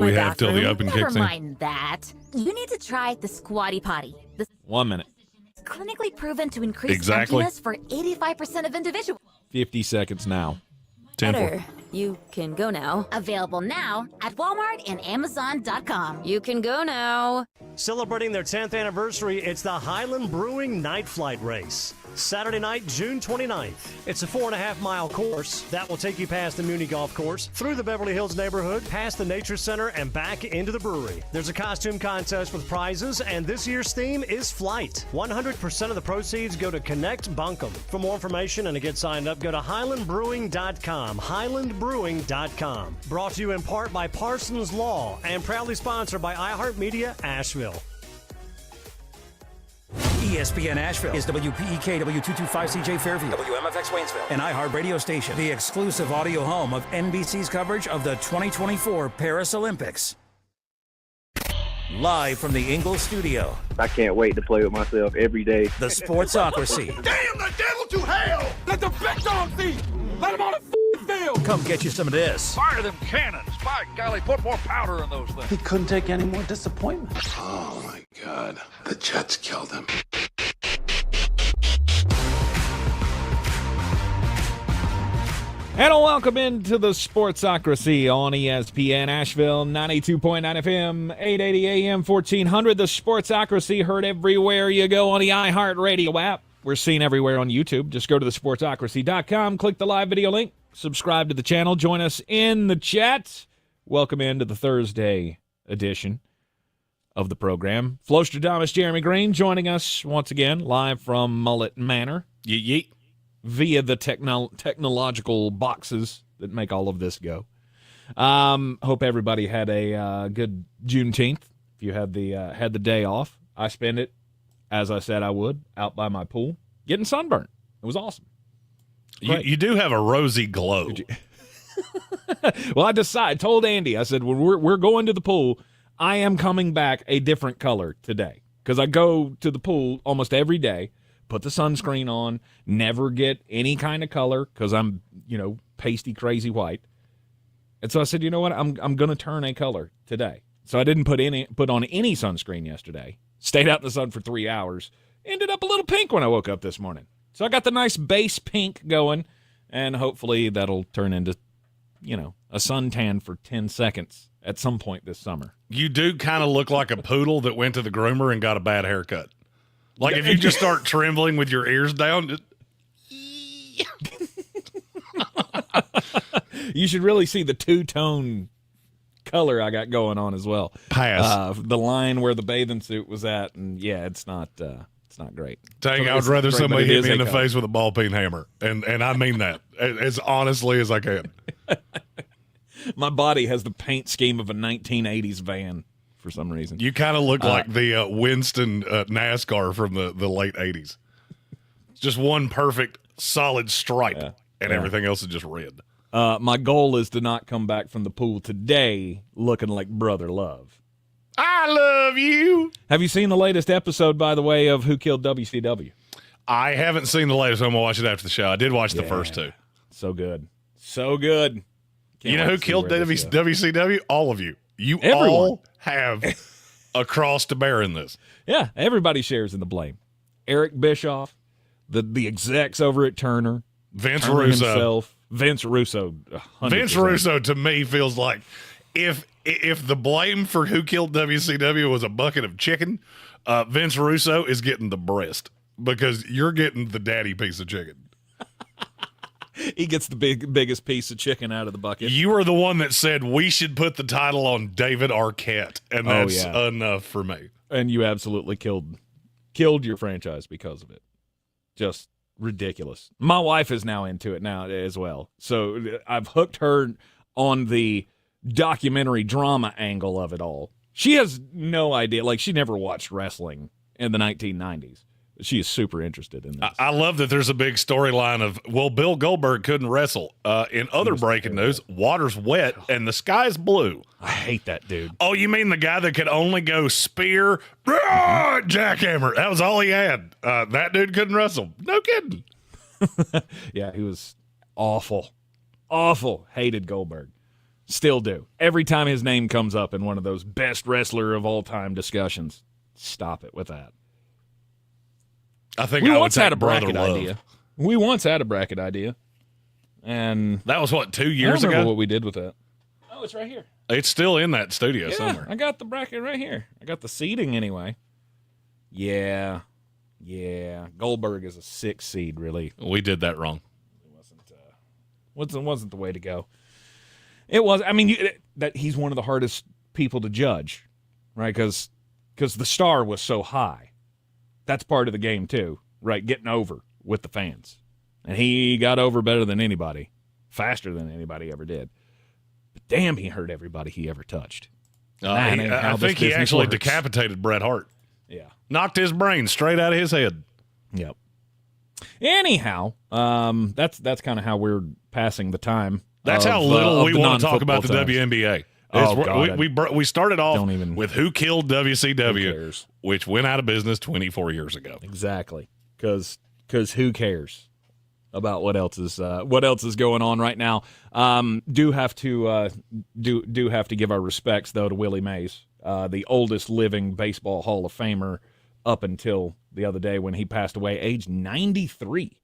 We have till the open kicks in. Never mind that. You need to try the Squatty Potty. The 1 minute. clinically proven to increase Exactly. emptiness for 85% of individuals. 50 seconds now. 10 Better. You can go now. Available now at Walmart and Amazon.com. You can go now. Celebrating their 10th anniversary, it's the Highland Brewing Night Flight Race. Saturday night, June 29th. It's a 4.5-mile course that will take you past the Muni Golf Course, through the Beverly Hills neighborhood, past the Nature Center, and back into the brewery. There's a costume contest with prizes, and this year's theme is flight. 100% of the proceeds go to Connect Bunkum. For more information and to get signed up, go to highlandbrewing.com. highlandbrewing.com. Brought to you in part by Parsons Law and proudly sponsored by iHeartMedia Asheville. ESPN Asheville is WPEK W225CJ Fairview, WMFX Waynesville, an iHeart radio station, the exclusive audio home of NBC's coverage of the 2024 Paris Olympics. Live from the Ingles studio, I can't wait to play with myself every day. the Sportsocracy. Damn the devil to hell! Let the big dogs eat! Let them on the field! Come get you some of this. Fire them cannons! By golly, put more powder in those things. He couldn't take any more disappointment. Oh my God, the Jets killed him. And welcome into the Sportsocracy on ESPN Asheville, 92.9 FM, 880 AM, 1400. The Sportsocracy heard everywhere you go on the iHeartRadio app. We're seen everywhere on YouTube. Just go to thesportsocracy.com, click the live video link, subscribe to the channel, join us in the chat. Welcome into the Thursday edition of the program. Flostradamus Jeremy Greene joining us once again, live from Mullet Manor. Yeet, yeet. Via the technological boxes that make all of this go. Hope everybody had a good Juneteenth. If you had the day off, I spent it, as I said I would, out by my pool, getting sunburned. It was awesome. You do have a rosy glow. Well, I told Andy, I said, when we're going to the pool, I am coming back a different color today. Because I go to the pool almost every day, put the sunscreen on, never get any kind of color because I'm, pasty, crazy white. And so I said, you know what? I'm going to turn a color today. So I didn't put on any sunscreen yesterday. Stayed out in the sun for 3 hours. Ended up a little pink when I woke up this morning. So I got the nice base pink going, and hopefully that'll turn into, a suntan for 10 seconds at some point this summer. You do kind of look like a poodle that went to the groomer and got a bad haircut. Like if you just start trembling with your ears down. You should really see the two-tone color I got going on as well. Pass. The line where the bathing suit was at, and yeah, it's not great. Dang, I would rather somebody hit me in the face with a ball peen hammer, and I mean that as honestly as I can. My body has the paint scheme of a 1980s van. For some reason. You kind of look like the Winston NASCAR from the late 80s. It's just one perfect solid stripe, and everything else is just red. My goal is to not come back from the pool today looking like Brother Love. I love you. Have you seen the latest episode, by the way, of Who Killed WCW? I haven't seen the latest. I'm going to watch it after the show. I did watch the first two. So good. So good. You know who killed WCW? All of you. Everyone. All have a cross to bear in this. Yeah, everybody shares in the blame. Eric Bischoff, the execs over at Turner, Vince Turner Russo. himself, Vince Russo. 100%. Vince Russo, to me, feels like if the blame for Who Killed WCW was a bucket of chicken, Vince Russo is getting the breast because you're getting the daddy piece of chicken. He gets the biggest piece of chicken out of the bucket. You were the one that said we should put the title on David Arquette, and that's enough for me. And you absolutely killed your franchise because of it. Just ridiculous. My wife is now into it now as well. So I've hooked her on the documentary drama angle of it all. She has no idea. Like, she never watched wrestling in the 1990s. She is super interested in this. I love that there's a big storyline of, Bill Goldberg couldn't wrestle. In other breaking news, water's wet and the sky's blue. I hate that dude. Oh, you mean the guy that could only go spear, jackhammer? That was all he had. That dude couldn't wrestle. No kidding. Yeah, he was awful. Awful. Hated Goldberg. Still do. Every time his name comes up in one of those best wrestler of all time discussions, stop it with that. I think we I once would had a take Brother bracket Love. idea. We once had a bracket idea. And That was, what, 2 I years don't remember ago? what we did with that. Oh, it's right here. It's still in that studio somewhere. I got the bracket right here. I got the seeding anyway. Yeah. Goldberg is a 6 seed, really. We did that wrong. Wasn't the way to go. It was. I mean, that he's one of the hardest people to judge, right? Because the star was so high. That's part of the game too, right? Getting over with the fans, and he got over better than anybody, faster than anybody ever did. But damn, he hurt everybody he ever touched. I think he actually decapitated Bret Hart. Yeah, knocked his brain straight out of his head. Yep. Anyhow, that's kind of how we're passing the time. That's how little we want to talk about the times. WNBA. Oh, God, we started off with who killed WCW, which went out of business 24 years ago. Exactly, because who cares about what else is going on right now? Do have to give our respects though to Willie Mays, the oldest living baseball Hall of Famer up until the other day when he passed away, age 93.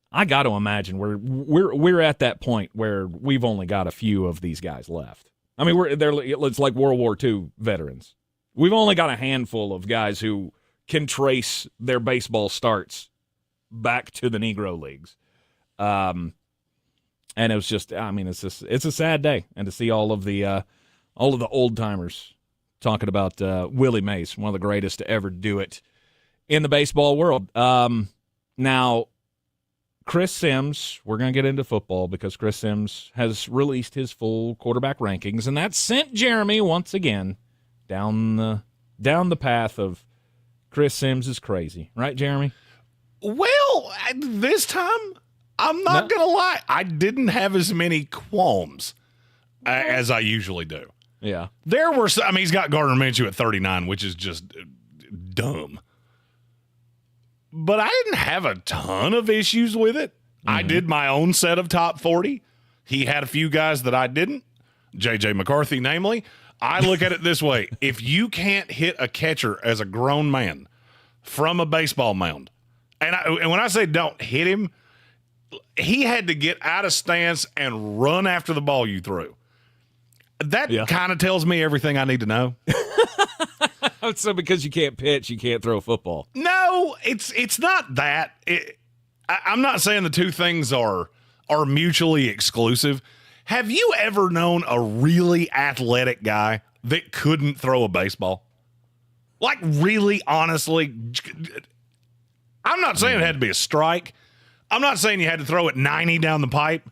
I got to imagine we're at that point where we've only got a few of these guys left. I mean, it's like World War II veterans. We've only got a handful of guys who can trace their baseball starts back to the Negro Leagues. And it was just, I mean, it's a sad day, and to see all of the old timers talking about Willie Mays, one of the greatest to ever do it in the baseball world. Now, Chris Sims, we're going to get into football because Chris Sims has released his full quarterback rankings, and that sent Jeremy once again down the path of Chris Sims is crazy. Right, Jeremy? Well, this time, I'm not going to lie. I didn't have as many qualms as I usually do. Yeah. There were some, I mean, he's got Gardner Minshew at 39, which is just dumb. But I didn't have a ton of issues with it. Mm-hmm. I did my own set of top 40. He had a few guys that I didn't. J.J. McCarthy, namely. I look at it this way. If you can't hit a catcher as a grown man from a baseball mound, and when I say don't hit him, he had to get out of stance and run after the ball you threw. That kind of tells me everything I need to know. So because you can't pitch, you can't throw a football. No, it's not that. I'm not saying the two things are mutually exclusive. Have you ever known a really athletic guy that couldn't throw a baseball? Like, really, honestly? I'm not saying it had to be a strike. I'm not saying you had to throw it 90 down the pipe.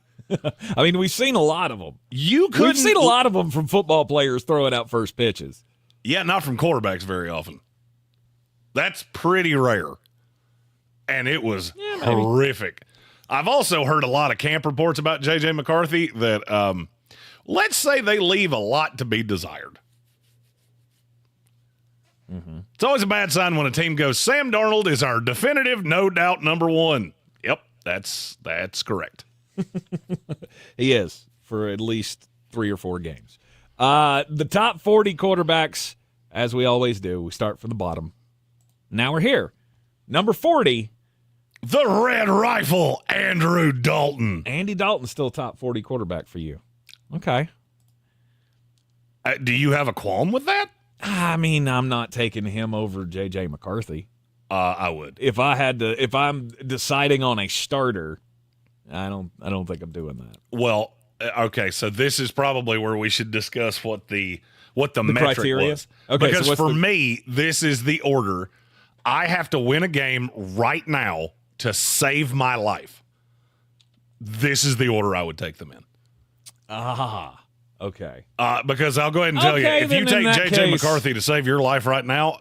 I mean, we've seen a lot of them. We've seen a lot of them from football players throwing out first pitches. Yeah, not from quarterbacks very often. That's pretty rare. And it was horrific. I've also heard a lot of camp reports about J.J. McCarthy that, let's say they leave a lot to be desired. Mm-hmm. It's always a bad sign when a team goes, Sam Darnold is our definitive, no doubt, number one. Yep, that's correct. He is for at least 3 or 4 games. The top 40 quarterbacks, as we always do, we start from the bottom. Now we're here. Number 40. The Red Rifle, Andrew Dalton. Andy Dalton's still a top 40 quarterback for you. Okay. Do you have a qualm with that? I mean, I'm not taking him over J.J. McCarthy. I would. If I'm deciding on a starter, I don't think I'm doing that. Well, okay, so this is probably where we should discuss what the metric criteria was. Okay, because so for me, this is the order. I have to win a game right now to save my life. This is the order I would take them in. Okay. Because I'll go ahead and tell you, if you take J.J. McCarthy to save your life right now,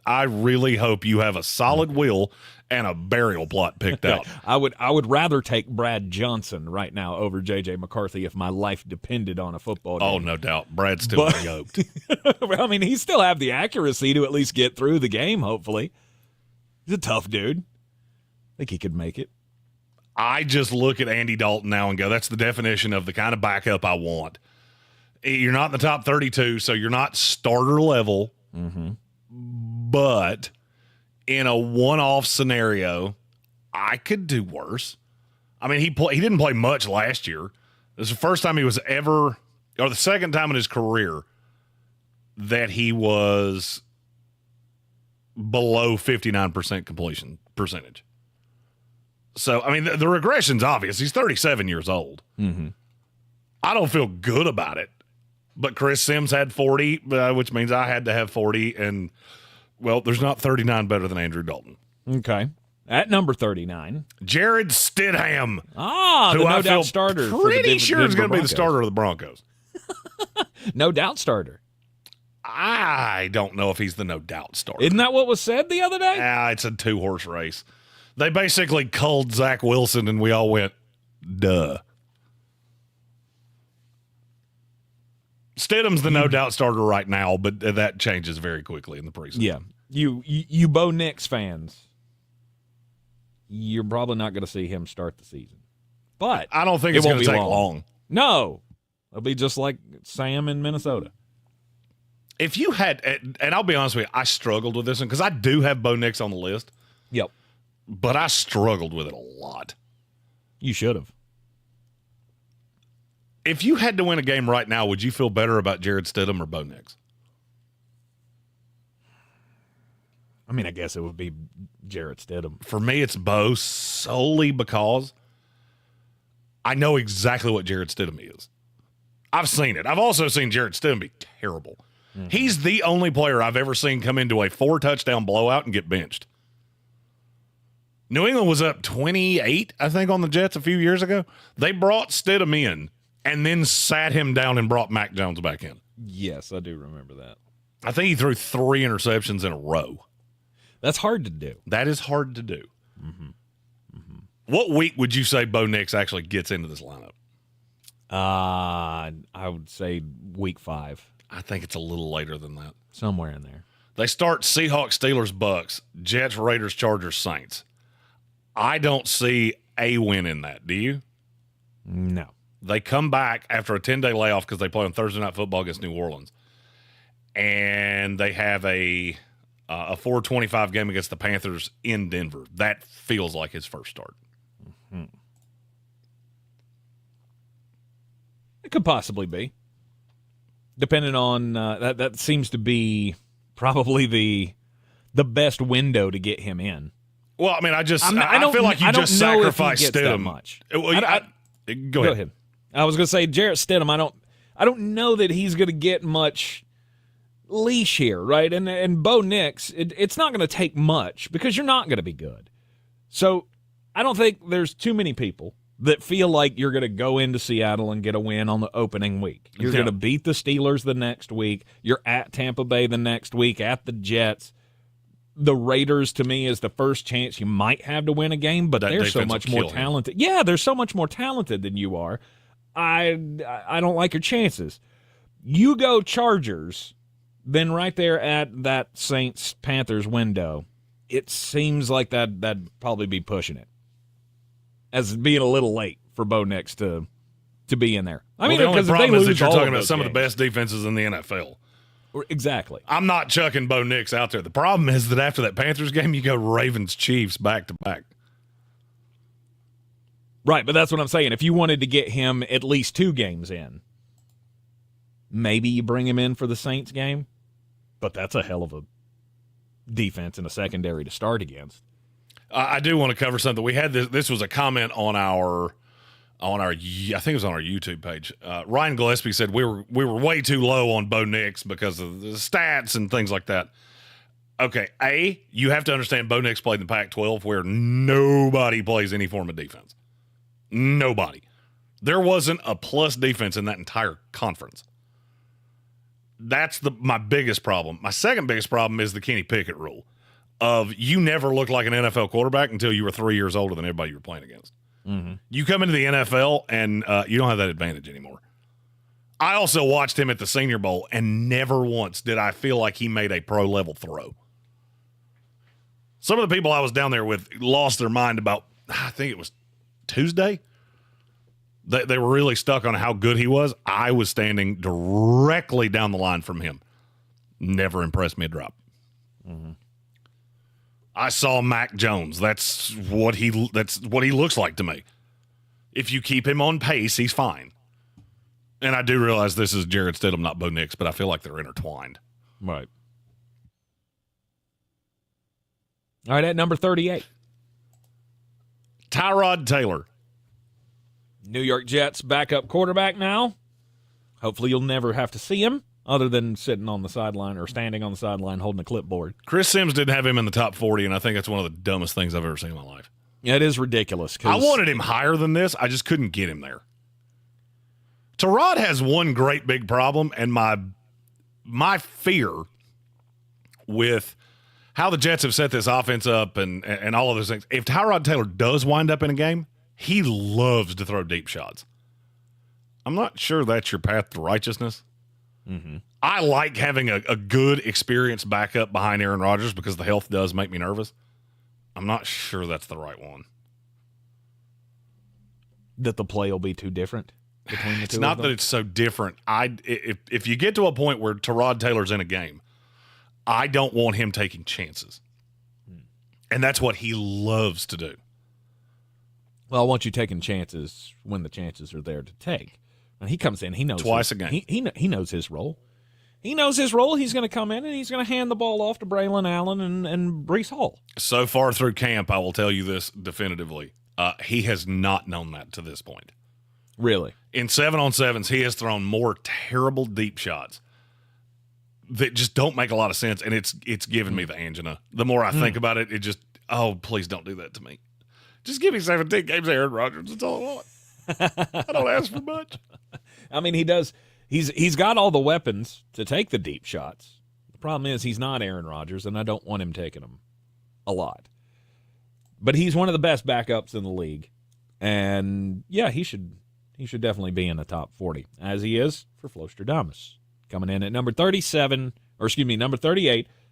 I really hope you have a solid will and a burial plot picked out. I would rather take Brad Johnson right now over J.J. McCarthy if my life depended on a football game. Oh, no doubt. Brad's still yoked. I mean, he still have the accuracy to at least get through the game, hopefully. He's a tough dude. I think he could make it. I just look at Andy Dalton now and go, that's the definition of the kind of backup I want. You're not in the top 32, so you're not starter level. Mm-hmm. But in a one-off scenario, I could do worse. I mean, he didn't play much last year. It was the first time he was ever, or the second time in his career, that he was below 59% completion percentage. So, I mean, the regression's obvious. He's 37 years old. Mm-hmm. I don't feel good about it. But Chris Sims had 40, which means I had to have 40. And, well, there's not 39 better than Andrew Dalton. Okay. At number 39. Jared Stidham. The no-doubt starter. Pretty sure is going to be the starter of the Broncos. No-doubt starter. I don't know if he's the no-doubt starter. Isn't that what was said the other day? It's a two-horse race. They basically culled Zach Wilson, and we all went, duh. Stidham's the no-doubt starter right now, but that changes very quickly in the preseason. Yeah. You Bo Nix fans, you're probably not going to see him start the season. But I don't think it's going to take long. No. It'll be just like Sam in Minnesota. If you had, and I'll be honest with you, I struggled with this one because I do have Bo Nix on the list. Yep. But I struggled with it a lot. You should have. If you had to win a game right now, would you feel better about Jared Stidham or Bo Nix? I mean, I guess it would be Jared Stidham. For me, it's Bo solely because I know exactly what Jared Stidham is. I've seen it. I've also seen Jared Stidham be terrible. Mm-hmm. He's the only player I've ever seen come into a 4-touchdown blowout and get benched. New England was up 28, I think, on the Jets a few years ago. They brought Stidham in and then sat him down and brought Mac Jones back in. Yes, I do remember that. I think he threw 3 interceptions in a row. That's hard to do. That is hard to do. Mm-hmm. Mm-hmm. What week would you say Bo Nix actually gets into this lineup? I would say week 5. I think it's a little later than that. Somewhere in there. They start Seahawks, Steelers, Bucks, Jets, Raiders, Chargers, Saints. I don't see a win in that. Do you? No. They come back after a 10-day layoff because they play on Thursday Night Football against New Orleans. And they have a 4:25 game against the Panthers in Denver. That feels like his first start. Mm-hmm. It could possibly be. Depending on that seems to be probably the best window to get him in. Well, I mean, I feel like you just sacrificed Stidham. Much. Go ahead. I was going to say Jarrett Stidham. I don't know that he's going to get much leash here, right? And Bo Nix, it's not going to take much because you're not going to be good. So I don't think there's too many people that feel like you're going to go into Seattle and get a win on the opening week. You're going to beat the Steelers the next week. You're at Tampa Bay the next week, at the Jets. The Raiders, to me, is the first chance you might have to win a game, but they're so much more talented. Yeah, they're so much more talented than you are. I don't like your chances. You go Chargers, then right there at that Saints-Panthers window, it seems like that'd probably be pushing it as being a little late for Bo Nix to be in there. I mean, the only because problem if they is lose that you're talking about those some of games, the best defenses in the NFL. Exactly. I'm not chucking Bo Nix out there. The problem is that after that Panthers game, you go Ravens-Chiefs back-to-back. Right, but that's what I'm saying. If you wanted to get him at least 2 games in, maybe you bring him in for the Saints game, but that's a hell of a defense and a secondary to start against. I do want to cover something. We had this was a comment on our I think it was on our YouTube page. Ryan Gillespie said we were way too low on Bo Nix because of the stats and things like that. Okay, you have to understand Bo Nix played in the Pac-12 where nobody plays any form of defense. Nobody. There wasn't a plus defense in that entire conference. That's my biggest problem. My second biggest problem is the Kenny Pickett rule of you never looked like an NFL quarterback until you were 3 years older than everybody you were playing against. Mm-hmm. You come into the NFL and you don't have that advantage anymore. I also watched him at the Senior Bowl, and never once did I feel like he made a pro-level throw. Some of the people I was down there with lost their mind about, I think it was Tuesday. They were really stuck on how good he was. I was standing directly down the line from him. Never impressed me a drop. Mm-hmm. I saw Mac Jones. That's what he looks like to me. If you keep him on pace, he's fine. And I do realize this is Jared Stidham, not Bo Nix, but I feel like they're intertwined. Right. All right, at number 38. Tyrod Taylor. New York Jets backup quarterback now. Hopefully you'll never have to see him other than sitting on the sideline or standing on the sideline holding a clipboard. Chris Sims didn't have him in the top 40, and I think that's one of the dumbest things I've ever seen in my life. Yeah, it is ridiculous. I wanted him higher than this. I just couldn't get him there. Tyrod has one great big problem, and my fear with how the Jets have set this offense up and all of those things, if Tyrod Taylor does wind up in a game, he loves to throw deep shots. I'm not sure that's your path to righteousness. Mm-hmm. I like having a good, experienced backup behind Aaron Rodgers because the health does make me nervous. I'm not sure that's the right one. That the play will be too different between the two. It's not that it's so different. If you get to a point where Tyrod Taylor's in a game, I don't want him taking chances. And that's what he loves to do. Well, I want you taking chances when the chances are there to take. When he comes in, he knows twice a game. He knows his role. He knows his role. He's going to come in and he's going to hand the ball off to Braylon Allen and Breece Hall. So far through camp, I will tell you this definitively. He has not known that to this point. Really? In 7-on-7s, he has thrown more terrible deep shots that just don't make a lot of sense, and it's giving me the angina. The more I think about it, it just, please don't do that to me. Just give me 17 games of Aaron Rodgers. That's all I want. I don't ask for much. I mean, he does. He's got all the weapons to take the deep shots. The problem is he's not Aaron Rodgers, and I don't want him taking them a lot. But he's one of the best backups in the league. And, yeah, he should definitely be in the top 40, as he is for Flostradamus. Coming in at number 38,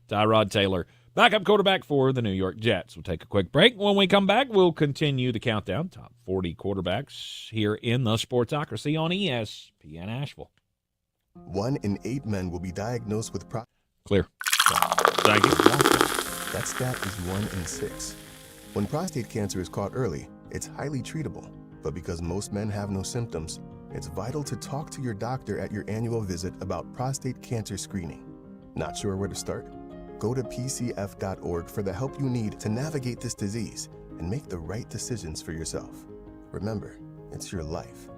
Tyrod Taylor, backup quarterback for the New York Jets. We'll take a quick break. When we come back, we'll continue the countdown. Top 40 quarterbacks here in the Sportsocracy on ESPN Asheville. 1 in 8 men will be diagnosed with Clear. Thank you. That stat is 1 in 6. When prostate cancer is caught early, it's highly treatable. But because most men have no symptoms, it's vital to talk to your doctor at your annual visit about prostate cancer screening. Not sure where to start? Go to pcf.org for the help you need to navigate this disease and make the right decisions for yourself. Remember, it's your life.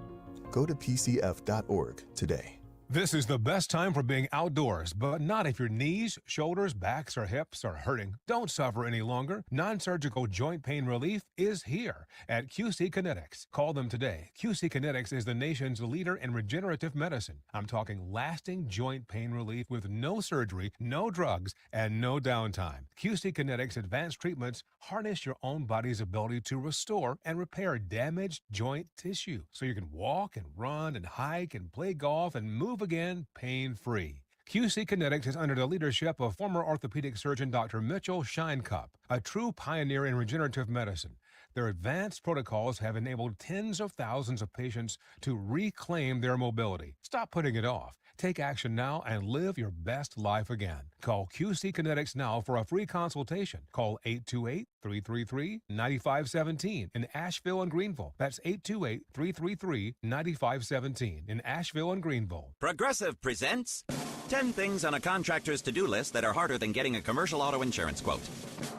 Go to pcf.org today. This is the best time for being outdoors, but not if your knees, shoulders, backs, or hips are hurting. Don't suffer any longer. Non-surgical joint pain relief is here at QC Kinetics. Call them today. QC Kinetics is the nation's leader in regenerative medicine. I'm talking lasting joint pain relief with no surgery, no drugs, and no downtime. QC Kinetics advanced treatments harness your own body's ability to restore and repair damaged joint tissue so you can walk and run and hike and play golf and move again pain-free. QC Kinetics is under the leadership of former orthopedic surgeon Dr. Mitchell Scheinkup, a true pioneer in regenerative medicine. Their advanced protocols have enabled tens of thousands of patients to reclaim their mobility. Stop putting it off. Take action now and live your best life again. Call QC Kinetics now for a free consultation. Call 828-333-9517 in Asheville and Greenville. That's 828-333-9517 in Asheville and Greenville. Progressive presents 10 things on a contractor's to-do list that are harder than getting a commercial auto insurance quote.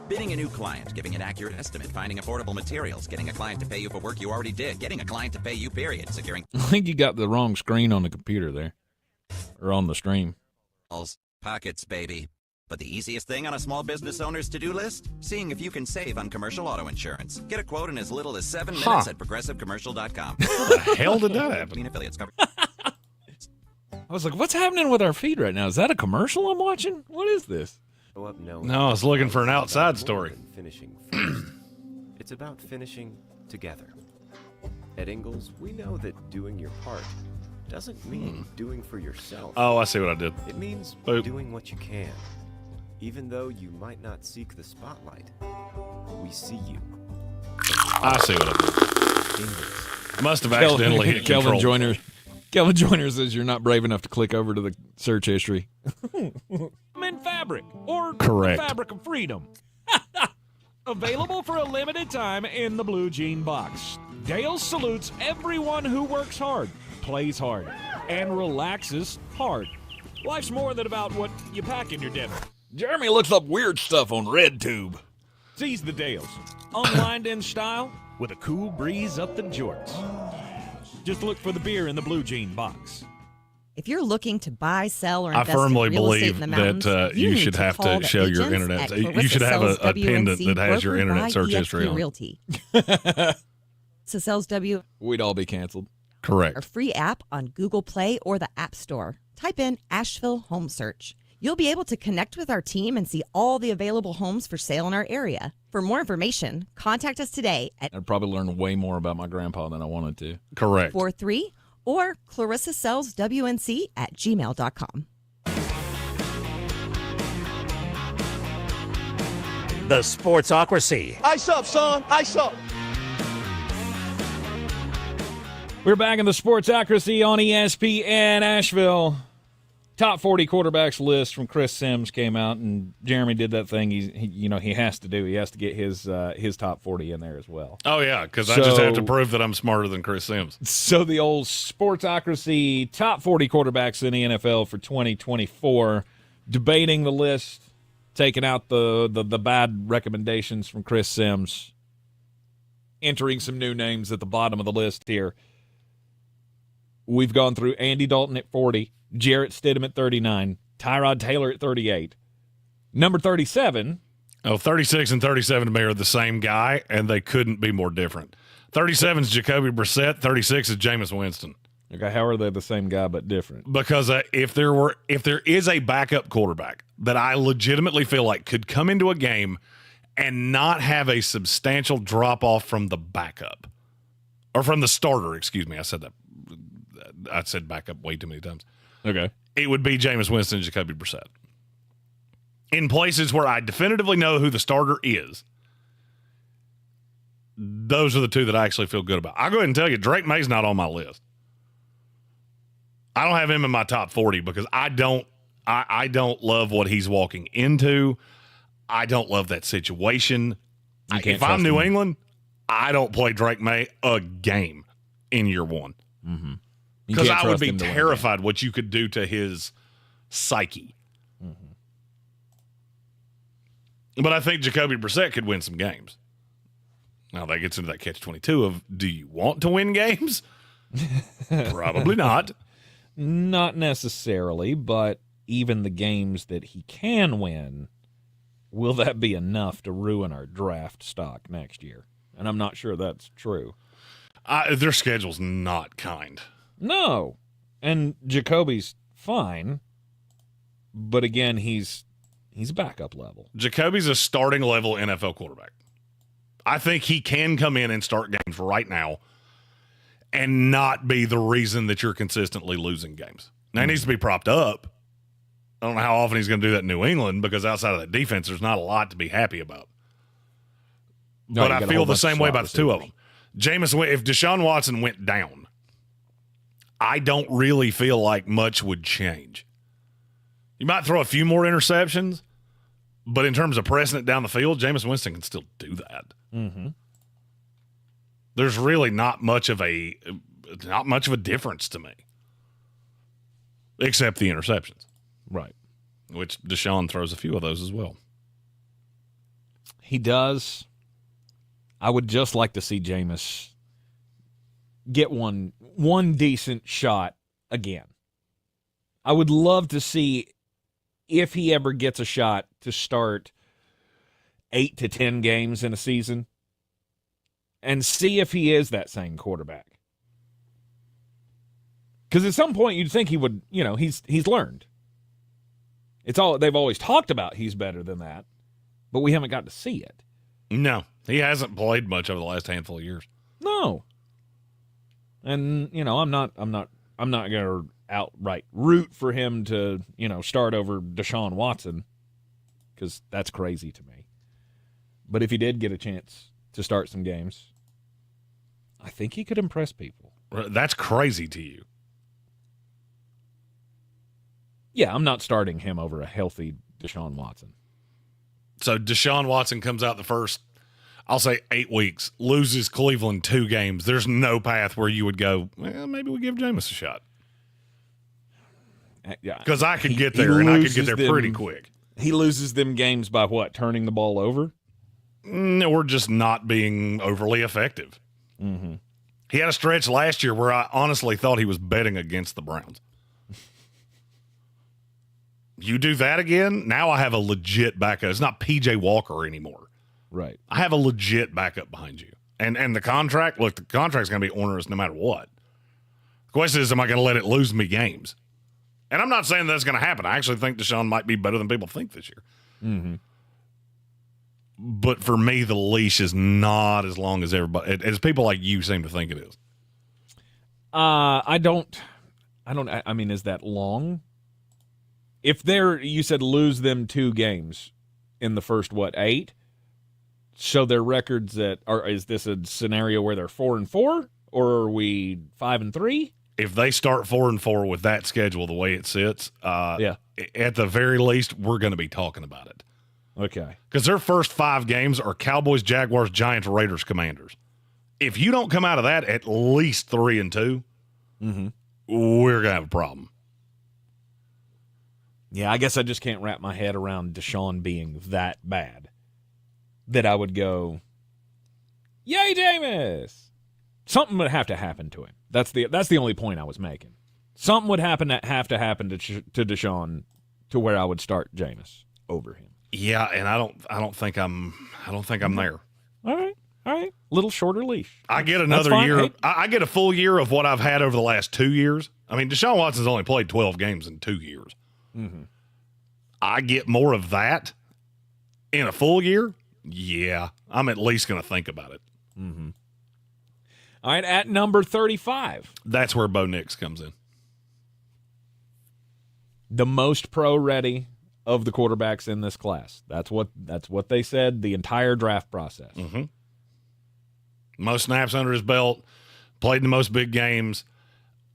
Bidding a new client, giving an accurate estimate, finding affordable materials, getting a client to pay you for work you already did, getting a client to pay you, period, securing... I think you got the wrong screen on the computer there. Or on the stream. Pockets, baby. But the easiest thing on a small business owner's to-do list? Seeing if you can save on commercial auto insurance. Get a quote in as little as 7 minutes at progressivecommercial.com. How the hell did that happen? Affiliates covered. I was like, what's happening with our feed right now? Is that a commercial I'm watching? What is this? No, I was looking for an outside story. Finishing first. It's about finishing together. At Ingalls, we know that doing your part doesn't mean doing for yourself. Oh, I see what I did. It means doing what you can. Even though you might not seek the spotlight, we see you. I see what I did. I must have accidentally hit control. Kelvin Joyner says you're not brave enough to click over to the search history. I'm in fabric, or correct. The fabric of freedom. Available for a limited time in the blue jean box. Dale salutes everyone who works hard, plays hard, and relaxes hard. Life's more than about what you pack in your dinner. Jeremy looks up weird stuff on RedTube. Seize the Dales. Unwind in style with a cool breeze up the jorts. Just look for the beer in the blue jean box. If you're looking to buy, sell, or invest I firmly in real estate believe in the mountains, that you should have to show your internet. You should have a pendant that has your internet search history on Realty. So sells W. We'd all be canceled. Correct. Our free app on Google Play or the App Store. Type in Asheville Home Search. You'll be able to connect with our team and see all the available homes for sale in our area. For more information, contact us today at I'd probably learn way more about my grandpa than I wanted to. Correct. 43 or clarissasellswnc@gmail.com. The Sportsocracy. Ice up, son. Ice up. We're back in the Sportsocracy on ESPN Asheville. Top 40 quarterbacks list from Chris Sims came out, and Jeremy did that thing he has to do. He has to get his top 40 in there as well. Oh, yeah, because I just have to prove that I'm smarter than Chris Sims. So the old Sportsocracy top 40 quarterbacks in the NFL for 2024, debating the list, taking out the bad recommendations from Chris Sims, entering some new names at the bottom of the list here. We've gone through Andy Dalton at 40, Jarrett Stidham at 39, Tyrod Taylor at 38. Number 37. 36 and 37 to me are the same guy, and they couldn't be more different. 37 is Jacoby Brissett. 36 is Jameis Winston. Okay, how are they the same guy but different? Because if there is a backup quarterback that I legitimately feel like could come into a game and not have a substantial drop-off from the backup, or from the starter, excuse me, I said backup way too many times. Okay. It would be Jameis Winston and Jacoby Brissett. In places where I definitively know who the starter is, those are the two that I actually feel good about. I'll go ahead and tell you, Drake May's not on my list. I don't have him in my top 40 because I don't love what he's walking into. I don't love that situation. If I'm New England, I don't play Drake May a game in year one. Mm-hmm. Because I would be terrified what you could do to his psyche. Mm-hmm. But I think Jacoby Brissett could win some games. Now that gets into that catch-22 of, do you want to win games? Probably not. Not necessarily, but even the games that he can win, will that be enough to ruin our draft stock next year? And I'm not sure that's true. Their schedule's not kind. No. And Jacoby's fine. But again, he's a backup level. Jacoby's a starting level NFL quarterback. I think he can come in and start games right now and not be the reason that you're consistently losing games. Now, he needs to be propped up. I don't know how often he's going to do that in New England because outside of that defense, there's not a lot to be happy about. No, but I feel the same way about the two of them. Jameis, if Deshaun Watson went down, I don't really feel like much would change. You might throw a few more interceptions, but in terms of pressing it down the field, Jameis Winston can still do that. Mm-hmm. There's really not much of a difference to me, except the interceptions. Right. Which Deshaun throws a few of those as well. He does. I would just like to see Jameis get one decent shot again. I would love to see if he ever gets a shot to start 8 to 10 games in a season and see if he is that same quarterback. Because at some point you'd think he would, he's learned. They've always talked about he's better than that, but we haven't got to see it. No, he hasn't played much over the last handful of years. No. And, I'm not going to outright root for him to, start over Deshaun Watson, because that's crazy to me. But if he did get a chance to start some games, I think he could impress people. That's crazy to you. Yeah, I'm not starting him over a healthy Deshaun Watson. So Deshaun Watson comes out the first, I'll say 8 weeks, loses Cleveland 2 games. There's no path where you would go, well, maybe we give Jameis a shot. Because I could get there, and I could get there pretty quick. He loses them games by what? Turning the ball over? No, we're just not being overly effective. Mm-hmm. He had a stretch last year where I honestly thought he was betting against the Browns. You do that again, now I have a legit backup. It's not P.J. Walker anymore. Right. I have a legit backup behind you. And the contract, look, the contract's going to be onerous no matter what. The question is, am I going to let it lose me games? And I'm not saying that's going to happen. I actually think Deshaun might be better than people think this year. Mm-hmm. But for me, the leash is not as long as everybody, as people like you seem to think it is. I mean, is that long? If you said lose them 2 games in the first, 8? So their records is this a scenario where they're 4-4, or are we 5-3? If they start 4-4 with that schedule the way it sits, at the very least, we're going to be talking about it. Okay. Because their first 5 games are Cowboys, Jaguars, Giants, Raiders, Commanders. If you don't come out of that at least 3-2, we're going to have a problem. Yeah, I guess I just can't wrap my head around Deshaun being that bad that I would go, yay, Jameis! Something would have to happen to him. That's the only point I was making. Something would have to happen to Deshaun to where I would start Jameis over him. Yeah, and I don't think I'm there. All right. Little shorter leash. I get another year. Hey. I get a full year of what I've had over the last 2 years. I mean, Deshaun Watson's only played 12 games in 2 years. Mm-hmm. I get more of that in a full year. Yeah, I'm at least going to think about it. Mm-hmm. All right, at number 35. That's where Bo Nix comes in. The most pro-ready of the quarterbacks in this class. That's what they said the entire draft process. Mm-hmm. Most snaps under his belt, played in the most big games,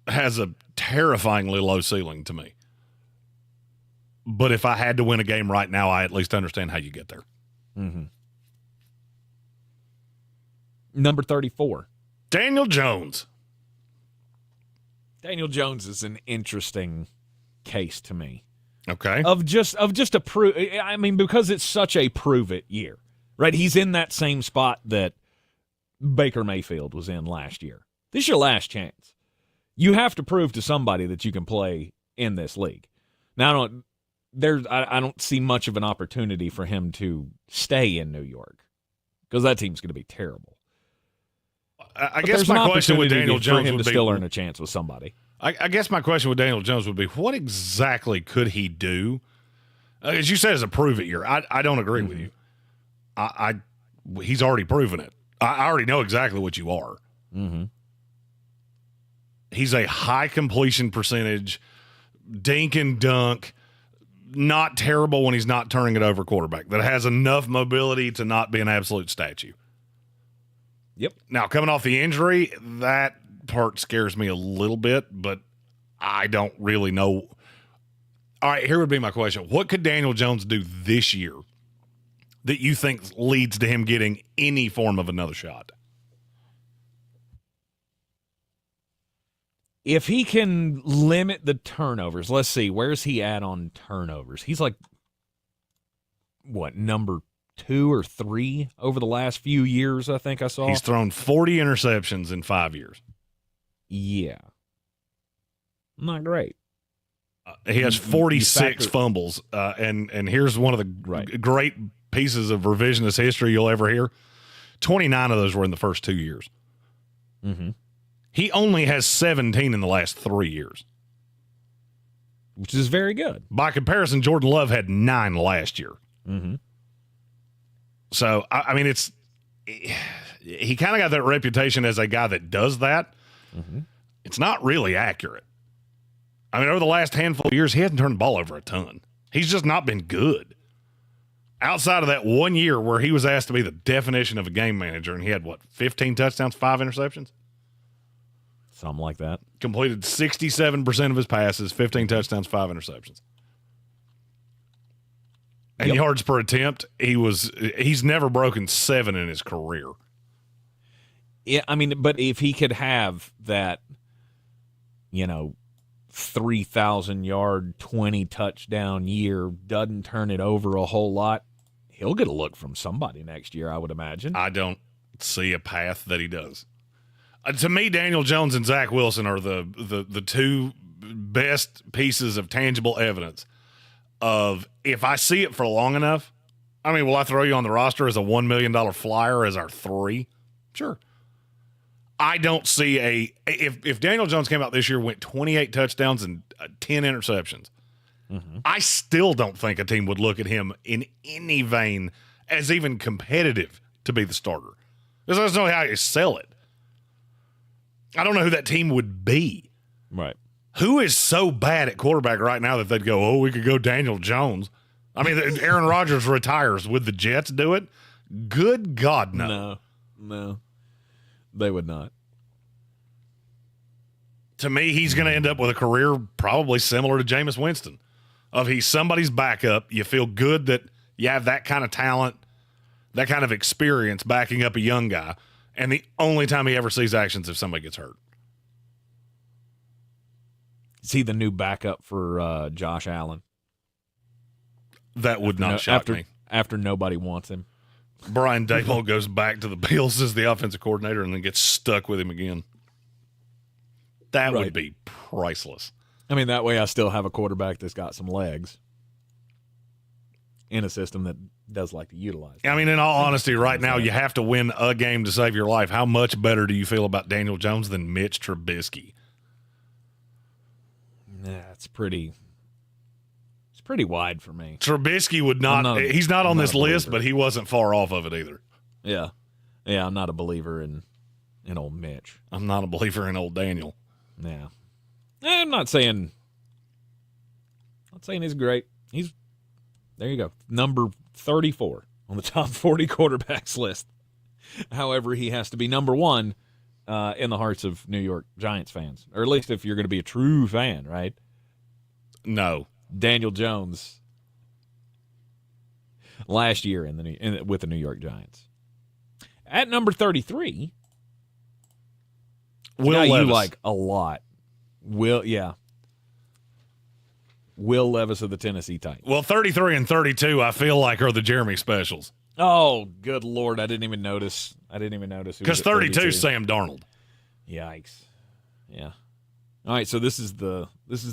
has a terrifyingly low ceiling to me. But if I had to win a game right now, I at least understand how you get there. Mm-hmm. Number 34. Daniel Jones. Daniel Jones is an interesting case to me. Okay. Of just a prove. I mean, because it's such a prove it year, right? He's in that same spot that Baker Mayfield was in last year. This is your last chance. You have to prove to somebody that you can play in this league. Now, I don't see much of an opportunity for him to stay in New York because that team's going to be terrible. I guess my question with Daniel Jones would be still earn a chance with somebody. I guess my question with Daniel Jones would be, what exactly could he do? As you said, it's a prove it year. I don't agree with you. He's already proven it. I already know exactly what you are. Mm-hmm. He's a high completion percentage, dink and dunk, not terrible when he's not turning it over quarterback, that has enough mobility to not be an absolute statue. Yep. Now, coming off the injury, that part scares me a little bit, but I don't really know. All right, here would be my question. What could Daniel Jones do this year that you think leads to him getting any form of another shot? If he can limit the turnovers, let's see, where's he at on turnovers? He's like, what, number 2 or 3 over the last few years, I think I saw. He's thrown 40 interceptions in 5 years. Yeah. Not great. He has 46 fumbles, and here's one of the great pieces of revisionist history you'll ever hear. 29 of those were in the first 2 years. Mm-hmm. He only has 17 in the last 3 years. Which is very good. By comparison, Jordan Love had 9 last year. Mm-hmm. So, I mean, he kind of got that reputation as a guy that does that. Mm-hmm. It's not really accurate. I mean, over the last handful of years, he hasn't turned the ball over a ton. He's just not been good. outside of that 1 year where he was asked to be the definition of a game manager, and he had, 15 touchdowns, 5 interceptions? Something like that. Completed 67% of his passes, 15 touchdowns, 5 interceptions. And yards per attempt, he's never broken 7 in his career. Yeah, I mean, but if he could have that, 3,000-yard, 20-touchdown year, doesn't turn it over a whole lot, he'll get a look from somebody next year, I would imagine. I don't see a path that he does. To me, Daniel Jones and Zach Wilson are the two best pieces of tangible evidence of, if I see it for long enough, I mean, will I throw you on the roster as a $1 million flyer as our 3? Sure. I don't see if Daniel Jones came out this year, went 28 touchdowns and 10 interceptions, I still don't think a team would look at him in any vein as even competitive to be the starter. Because there's no how you sell it. I don't know who that team would be. Right. Who is so bad at quarterback right now that they'd go, we could go Daniel Jones? I mean, Aaron Rodgers retires. Would the Jets do it? Good God, no. No. They would not. To me, he's going to end up with a career probably similar to Jameis Winston. He's somebody's backup. You feel good that you have that kind of talent, that kind of experience backing up a young guy. And the only time he ever sees actions if somebody gets hurt. Is he the new backup for Josh Allen? That would not shock me. After nobody wants him. Brian Daboll goes back to the Bills as the offensive coordinator and then gets stuck with him again. That would be priceless. I mean, that way I still have a quarterback that's got some legs in a system that does like to utilize them. I mean, in all honesty, right now, you have to win a game to save your life. How much better do you feel about Daniel Jones than Mitch Trubisky? Yeah, it's pretty wide for me. Trubisky would not, he's not on this list, but he wasn't far off of it either. Yeah. Yeah, I'm not a believer in old Mitch. I'm not a believer in old Daniel. Yeah. I'm not saying he's great. There you go. Number 34 on the top 40 quarterbacks list. However, he has to be number 1 in the hearts of New York Giants fans, or at least if you're going to be a true fan, right? No. Daniel Jones last year with the New York Giants. At number 33, Will Levis. You like a lot. Will Levis of the Tennessee Titans. Well, 33 and 32, I feel like, are the Jeremy specials. Oh, good Lord. I didn't even notice. Because 32 is Sam Darnold. Yikes. Yeah. All right, so this is the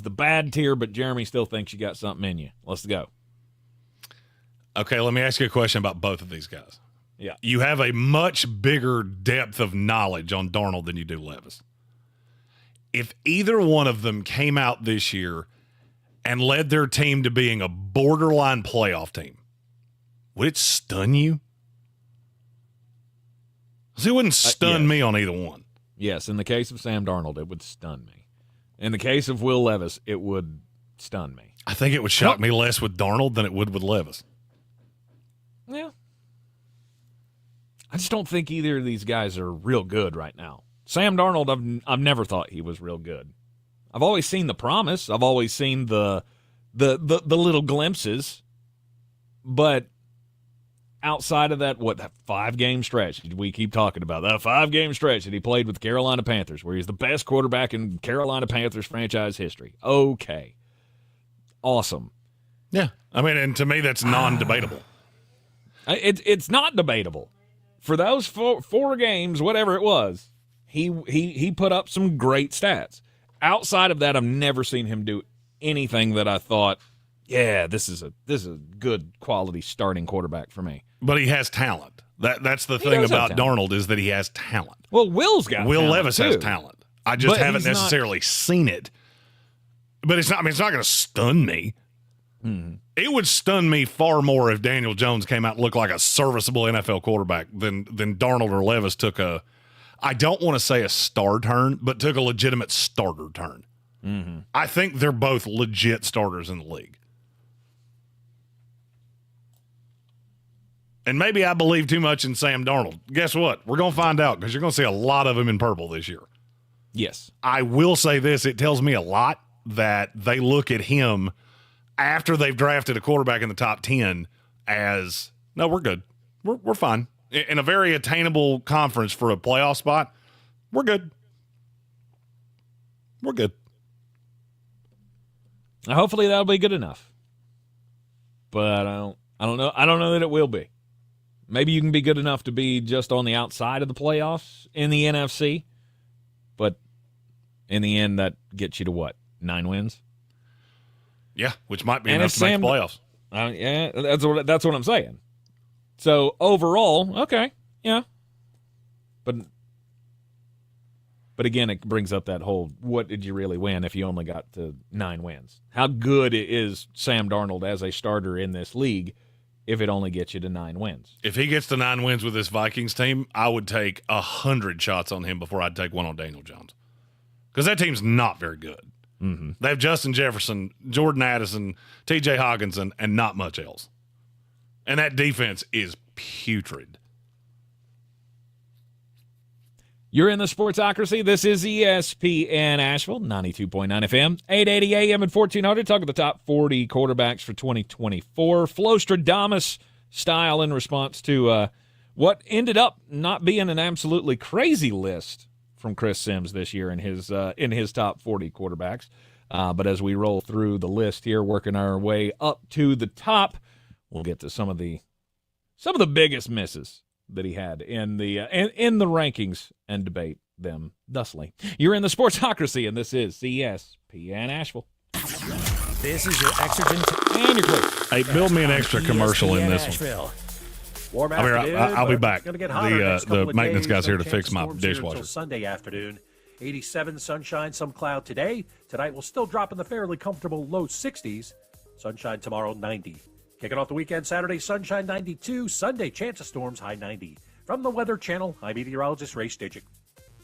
bad tier, but Jeremy still thinks you got something in you. Let's go. Okay, let me ask you a question about both of these guys. Yeah. You have a much bigger depth of knowledge on Darnold than you do Levis. If either one of them came out this year and led their team to being a borderline playoff team, would it stun you? Because it wouldn't stun me on either one. Yes, in the case of Sam Darnold, it would stun me. In the case of Will Levis, it would stun me. I think it would shock me less with Darnold than it would with Levis. Yeah. I just don't think either of these guys are real good right now. Sam Darnold, I've never thought he was real good. I've always seen the promise. I've always seen the little glimpses. But outside of that 5-game stretch we keep talking about, that 5-game stretch that he played with the Carolina Panthers, where he's the best quarterback in Carolina Panthers franchise history. Okay. Awesome. Yeah. I mean, and to me, that's non-debatable. It's not debatable. For those four games, whatever it was, he put up some great stats. Outside of that, I've never seen him do anything that I thought, yeah, this is a good quality starting quarterback for me. But he has talent. That's the thing about Darnold, is that he has talent. Well, Will Levis has talent. I just haven't necessarily seen it. But it's not. I mean, it's not going to stun me. Mm-hmm. It would stun me far more if Daniel Jones came out and looked like a serviceable NFL quarterback than Darnold or Levis took I don't want to say a star turn, but took a legitimate starter turn. Mm-hmm. I think they're both legit starters in the league. And maybe I believe too much in Sam Darnold. Guess what? We're going to find out because you're going to see a lot of him in purple this year. Yes. I will say this. It tells me a lot that they look at him after they've drafted a quarterback in the top 10 as, no, we're good. We're fine. In a very attainable conference for a playoff spot, we're good. We're good. Hopefully that'll be good enough. But I don't know. I don't know that it will be. Maybe you can be good enough to be just on the outside of the playoffs in the NFC. But in the end, that gets you to what? 9 wins? Yeah, which might be enough to make the playoffs. Yeah, that's what I'm saying. So overall, okay, yeah. But again, it brings up that whole, what did you really win if you only got to 9 wins? How good is Sam Darnold as a starter in this league if it only gets you to 9 wins? If he gets to 9 wins with this Vikings team, I would take 100 shots on him before I'd take one on Daniel Jones. Because that team's not very good. Mm-hmm. They have Justin Jefferson, Jordan Addison, T.J. Hawkinson, and not much else. And that defense is putrid. You're in the Sportsocracy. This is ESPN Asheville, 92.9 FM, 880 AM and 1400. Talking the top 40 quarterbacks for 2024. Flostradamus style in response to what ended up not being an absolutely crazy list from Chris Sims this year in his top 40 quarterbacks. But as we roll through the list here, working our way up to the top, we'll get to some of the biggest misses that he had in the rankings and debate them thusly. You're in the Sportsocracy, and this is ESPN Asheville. This is your Exergen and your clip. Hey, build me an extra commercial in this one. Warm I'll be back. Gonna get hotter The maintenance guy's here to No fix my chance of storms here dishwasher. until Sunday afternoon. 87 sunshine, some cloud today. Tonight will still drop in the fairly comfortable low 60s. Sunshine tomorrow, 90. Kicking off the weekend, Saturday, sunshine 92. Sunday, chance of storms, high 90. From the Weather Channel, I'm meteorologist Ray Stitchick.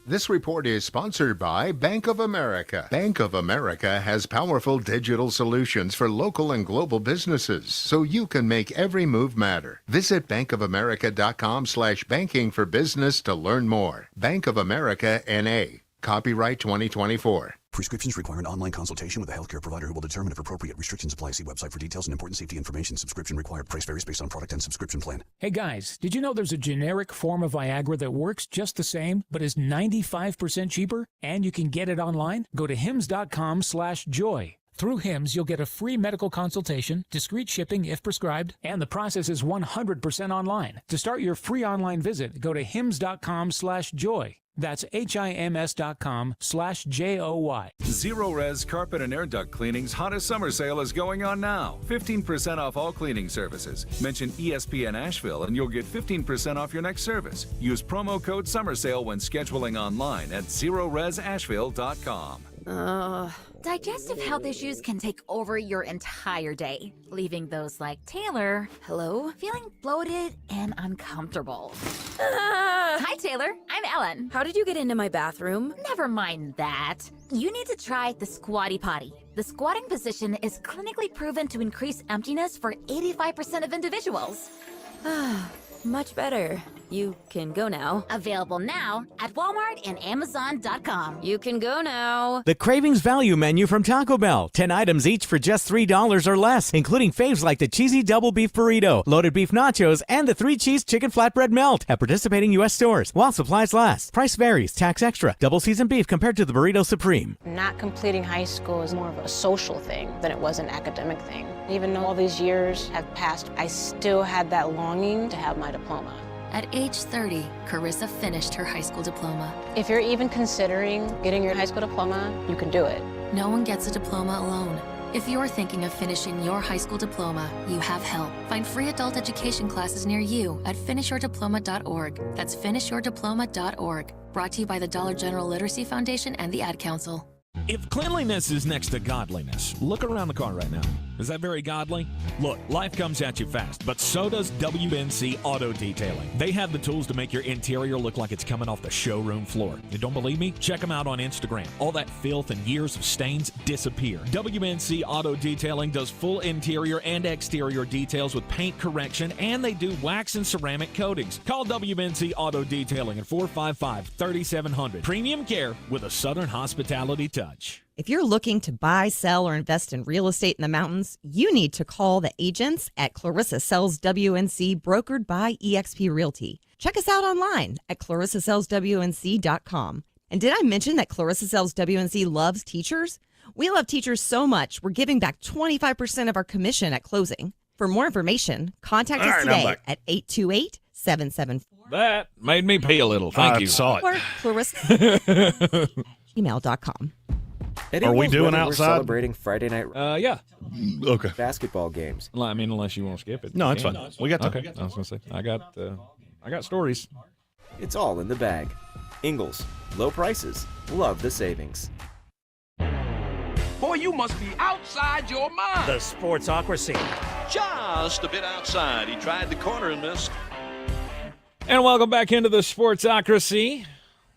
This report is sponsored by Bank of America. Bank of America has powerful digital solutions for local and global businesses, so you can make every move matter. Visit bankofamerica.com/banking for business to learn more. Bank of America, N.A. Copyright 2024. Prescriptions require an online consultation with a healthcare provider who will determine if appropriate. Restrictions apply. See website for details and important safety information. Subscription required. Price varies based on product and subscription plan. Hey guys, did you know there's a generic form of Viagra that works just the same, but is 95% cheaper? And you can get it online? Go to hims.com/joy. Through Hims, you'll get a free medical consultation, discreet shipping if prescribed, and the process is 100% online. To start your free online visit, go to hims.com/joy. That's HIMS.com/JOY. Zero Res Carpet and Air Duct Cleaning's hottest summer sale is going on now. 15% off all cleaning services. Mention ESPN Asheville and you'll get 15% off your next service. Use promo code Summer Sale when scheduling online at ZeroResAsheville.com. Digestive health issues can take over your entire day, leaving those like Taylor, hello, feeling bloated and uncomfortable. Hi, Taylor. I'm Ellen. How did you get into my bathroom? Never mind that. You need to try the squatty potty. The squatting position is clinically proven to increase emptiness for 85% of individuals. Much better. You can go now. Available now at Walmart and Amazon.com. You can go now. The Cravings Value Menu from Taco Bell. 10 items each for just $3 or less, including faves like the cheesy double beef burrito, loaded beef nachos, and the 3-cheese chicken flatbread melt at participating U.S. stores while supplies last. Price varies. Tax extra. Double seasoned beef compared to the Burrito Supreme. Not completing high school is more of a social thing than it was an academic thing. Even though all these years have passed, I still had that longing to have my diploma. At age 30, Carissa finished her high school diploma. If you're even considering getting your high school diploma, you can do it. No one gets a diploma alone. If you're thinking of finishing your high school diploma, you have help. Find free adult education classes near you at finishyourdiploma.org. That's finishyourdiploma.org. Brought to you by the Dollar General Literacy Foundation and the Ad Council. If cleanliness is next to godliness, look around the car right now. Is that very godly? Look, life comes at you fast, but so does WNC Auto Detailing. They have the tools to make your interior look like it's coming off the showroom floor. You don't believe me? Check them out on Instagram. All that filth and years of stains disappear. WNC Auto Detailing does full interior and exterior details with paint correction, and they do wax and ceramic coatings. Call WNC Auto Detailing at 455-3700. Premium care with a Southern hospitality touch. If you're looking to buy, sell, or invest in real estate in the mountains, you need to call the agents at Clarissa Sells WNC, brokered by eXp Realty. Check us out online at clarissasellswnc.com. And did I mention that Clarissa Sells WNC loves teachers? We love teachers so much, we're giving back 25% of our commission at closing. For more information, contact us today at 828-774. That made me pee a little. Thank you. Saw it. Or Clarissa email.com. Are we doing We're outside? celebrating Friday night Yeah. Okay. basketball games. I mean, unless you want to skip it. No, it's Yeah. fine. We got time. Okay. I was going to say, I got stories. It's all in the bag. Ingles, low prices, love the savings. Boy, you must be outside your mind. The Sportsocracy. Just a bit outside. He tried the corner and missed. And welcome back into the Sportsocracy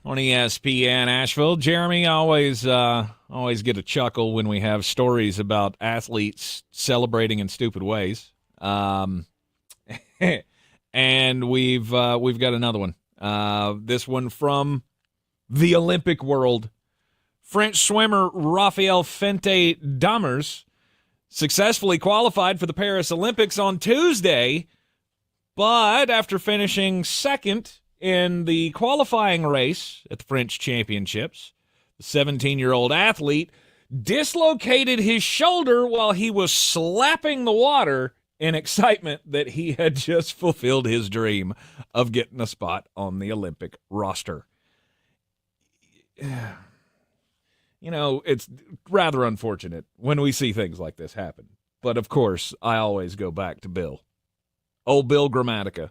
on ESPN Asheville. Jeremy, always get a chuckle when we have stories about athletes celebrating in stupid ways. And we've got another one. This one from the Olympic world. French swimmer Raphael Fente-Dammers successfully qualified for the Paris Olympics on Tuesday, but after finishing second in the qualifying race at the French Championships, the 17-year-old athlete dislocated his shoulder while he was slapping the water in excitement that he had just fulfilled his dream of getting a spot on the Olympic roster. You know, it's rather unfortunate when we see things like this happen. But, of course, I always go back to Bill. Old Bill Gramatica.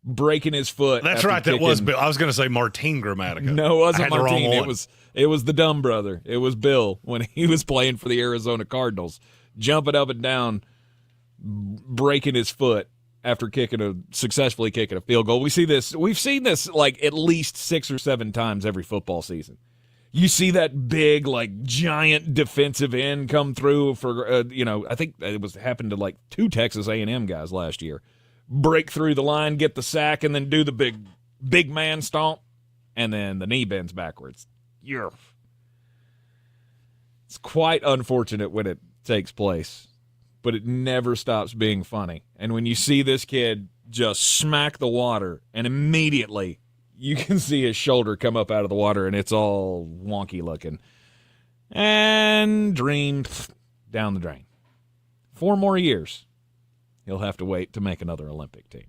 Breaking his foot. That's right. That was Bill. I was going to say Martin Gramatica. No, it wasn't Martin. It was the dumb brother. It was Bill when he was playing for the Arizona Cardinals, jumping up and down, breaking his foot after successfully kicking a field goal. We've seen this like at least 6 or 7 times every football season. You see that big, like, giant defensive end come through for, I think it happened to like 2 Texas A&M guys last year. Break through the line, get the sack, and then do the big man stomp, and then the knee bends backwards. It's quite unfortunate when it takes place, but it never stops being funny. And when you see this kid just smack the water, and immediately you can see his shoulder come up out of the water, and it's all wonky looking. And dream down the drain. 4 more years. He'll have to wait to make another Olympic team.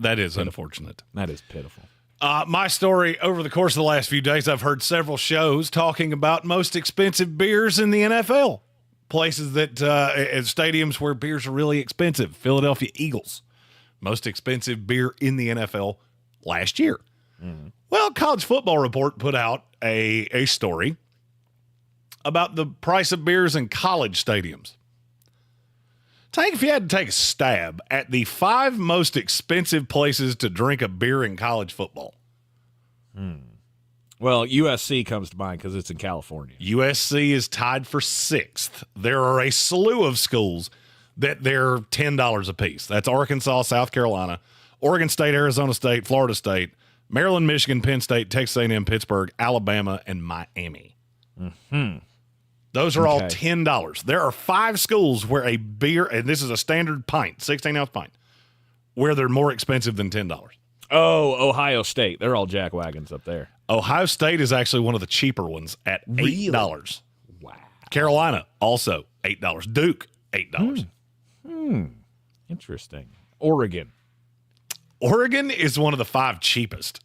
That is unfortunate. That is pitiful. My story, over the course of the last few days, I've heard several shows talking about most expensive beers in the NFL. Places that, at stadiums where beers are really expensive. Philadelphia Eagles, most expensive beer in the NFL last year. Mm-hmm. Well, College Football Report put out a story about the price of beers in college stadiums. If you had to take a stab at the 5 most expensive places to drink a beer in college football. Well, USC comes to mind because it's in California. USC is tied for 6th. There are a slew of schools that they're $10 a piece. That's Arkansas, South Carolina, Oregon State, Arizona State, Florida State, Maryland, Michigan, Penn State, Texas A&M, Pittsburgh, Alabama, and Miami. Mm-hmm. Those are all $10. There are 5 schools where a beer, and this is a standard pint, 16-ounce pint, where they're more expensive than $10. Oh, Ohio State. They're all jackwagons up there. Ohio State is actually one of the cheaper ones at $8. Really? Wow. Carolina, also $8. Duke, $8. Interesting. Oregon is one of the 5 cheapest.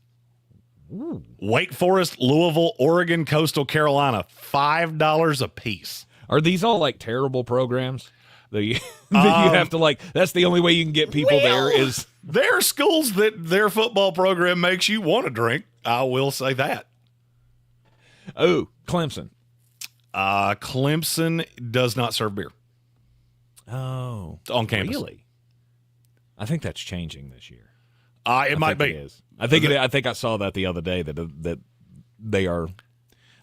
Ooh. Wake Forest, Louisville, Oregon, Coastal Carolina, $5 a piece. Are these all like terrible programs? That you have to like, that's the only way you can get people there is. There are schools that their football program makes you want to drink. I will say that. Oh, Clemson. Clemson does not serve beer. Oh, on campus. Really? I think that's changing this year. It might be. It is. I think I saw that the other day that they are.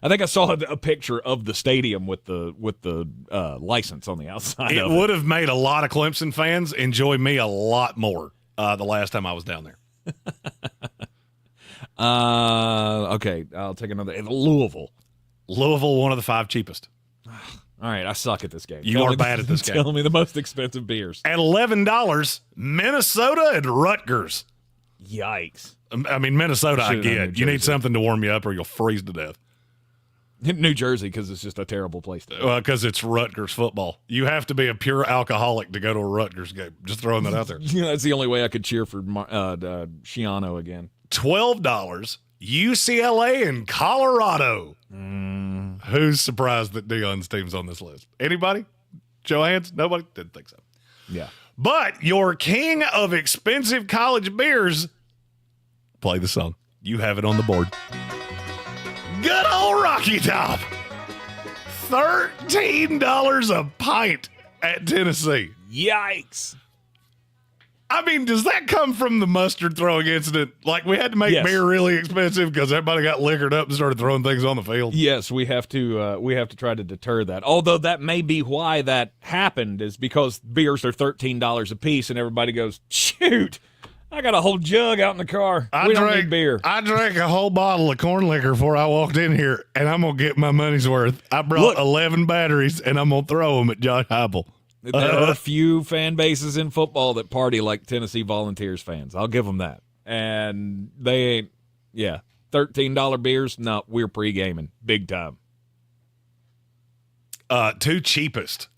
I think I saw a picture of the stadium with the license on the outside. It would have made a lot of Clemson fans enjoy me a lot more the last time I was down there. Okay, I'll take another. Louisville, one of the 5 cheapest. All right, I suck at this game. You are bad at this game. Telling me the most expensive beers. At $11, Minnesota and Rutgers. Yikes. I mean, Minnesota, I get. You need something to warm you up or you'll freeze to death. New Jersey, because it's just a terrible place to go. Because it's Rutgers football. You have to be a pure alcoholic to go to a Rutgers game. Just throwing that out there. That's the only way I could cheer for Schiano again. $12, UCLA and Colorado. Who's surprised that Dion's team's on this list? Anybody? Show of hands? Nobody? Didn't think so. Yeah. But your king of expensive college beers, play the song. You have it on the board. Good old Rocky Top. $13 a pint at Tennessee. Yikes. I mean, does that come from the mustard throwing incident? Like, we had to make beer really expensive because everybody got liquored up and started throwing things on the field? Yes, we have to try to deter that. Although that may be why that happened, is because beers are $13 a piece, and everybody goes, shoot, I got a whole jug out in the car. We don't need beer. I drank a whole bottle of corn liquor before I walked in here, and I'm going to get my money's worth. I brought 11 batteries, and I'm going to throw them at Josh Heupel. There are a few fan bases in football that party like Tennessee Volunteers fans. I'll give them that. And they ain't, $13 beers, no, we're pre-gaming. Big time. 2 cheapest,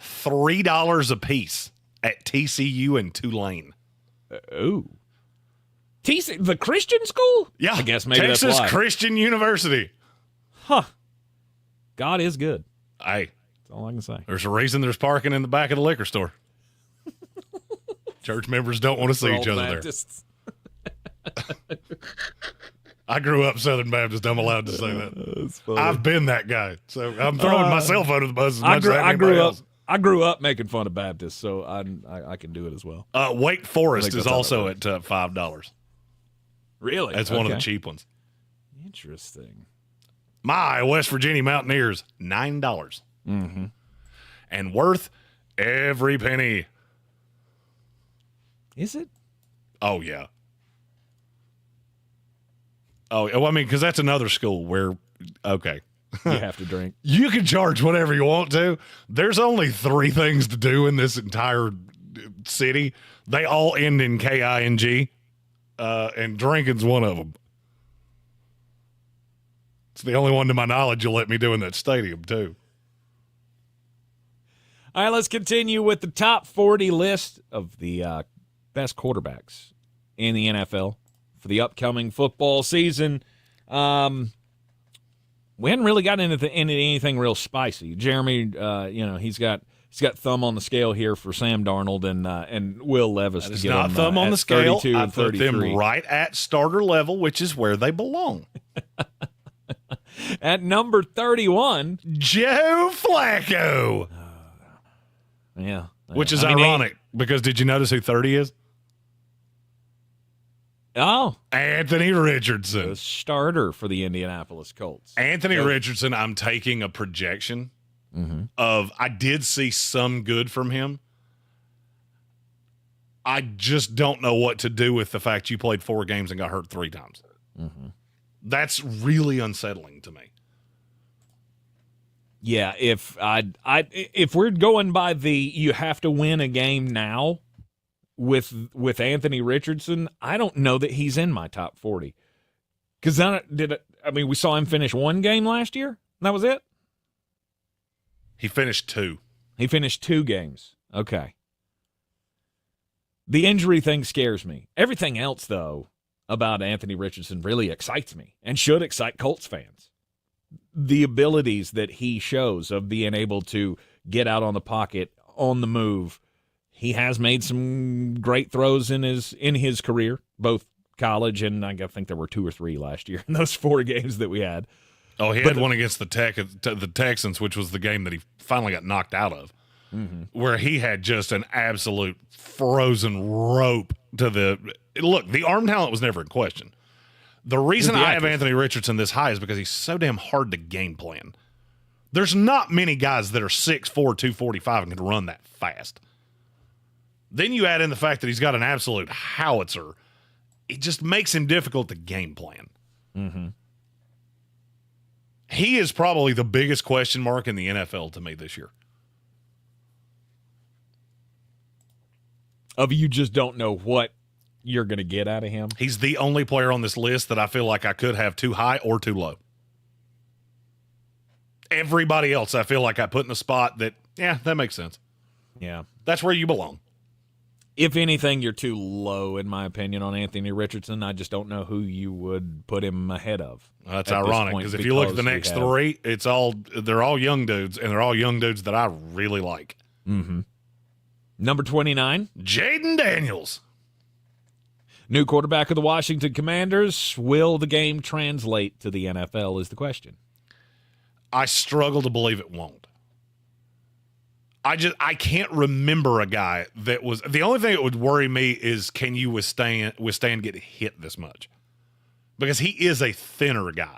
$3 a piece at TCU and Tulane. Ooh. TCU, the Christian school? Yeah. I guess maybe Texas that's why. Christian University. Huh. God is good. Hey. That's all I can say. There's a reason there's parking in the back of the liquor store. Church members don't want to see each other Baptists. there. I grew up Southern Baptist. I'm allowed to say that. I've been that guy. So I'm throwing myself under the bus as much as anybody else. I grew up making fun of Baptists, so I can do it as well. Wake Forest is also at $5. Really? That's one of the cheap ones. Interesting. My West Virginia Mountaineers, $9. Mm-hmm. And worth every penny. Is it? Oh, yeah. Oh, well, I mean, because that's another school where, okay. You have to drink. You can charge whatever you want to. There's only 3 things to do in this entire city. They all end in K-I-N-G, and drinking's one of them. It's the only one to my knowledge you'll let me do in that stadium, too. All right, let's continue with the top 40 list of the best quarterbacks in the NFL for the upcoming football season. We hadn't really gotten into anything real spicy. Jeremy, he's got thumb on the scale here for Sam Darnold and Will Levis That to is get not them, thumb on the scale. 32 I and put 33. them right at starter level, which is where they belong. At number 31, Joe Flacco. Yeah. Which is ironic, because did you notice who 30 is? Oh. Anthony Richardson. The starter for the Indianapolis Colts. Anthony Richardson, I'm taking a projection of, I did see some good from him. I just don't know what to do with the fact you played 4 games and got hurt 3 times. Mm-hmm. That's really unsettling to me. Yeah, if we're going by the you have to win a game now with Anthony Richardson, I don't know that he's in my top 40. Because we saw him finish 1 game last year, and that was it? He finished 2. He finished 2 games. Okay. The injury thing scares me. Everything else, though, about Anthony Richardson really excites me and should excite Colts fans. The abilities that he shows of being able to get out on the pocket, on the move. He has made some great throws in his career, both college and I think there were 2 or 3 last year in those 4 games that we had. Oh, he had one against the Texans, which was the game that he finally got knocked out of, where he had just an absolute frozen rope to the – look, the arm talent was never in question. The reason I have Anthony Richardson this high is because he's so damn hard to game plan. There's not many guys that are 6'4", 245 and can run that fast. Then you add in the fact that he's got an absolute howitzer. It just makes him difficult to game plan. He is probably the biggest question mark in the NFL to me this year. You just don't know what you're going to get out of him? He's the only player on this list that I feel like I could have too high or too low. Everybody else I feel like I put in a spot that, yeah, that makes sense. Yeah. That's where you belong. If anything, you're too low, in my opinion, on Anthony Richardson. I just don't know who you would put him ahead of. That's ironic, because if you look at the next three, they're all young dudes, and they're all young dudes that I really like. Number 29. Jaden Daniels. New quarterback of the Washington Commanders. Will the game translate to the NFL is the question. I struggle to believe it won't. I can't remember a guy that was – the only thing that would worry me is can you withstand getting hit this much? Because he is a thinner guy.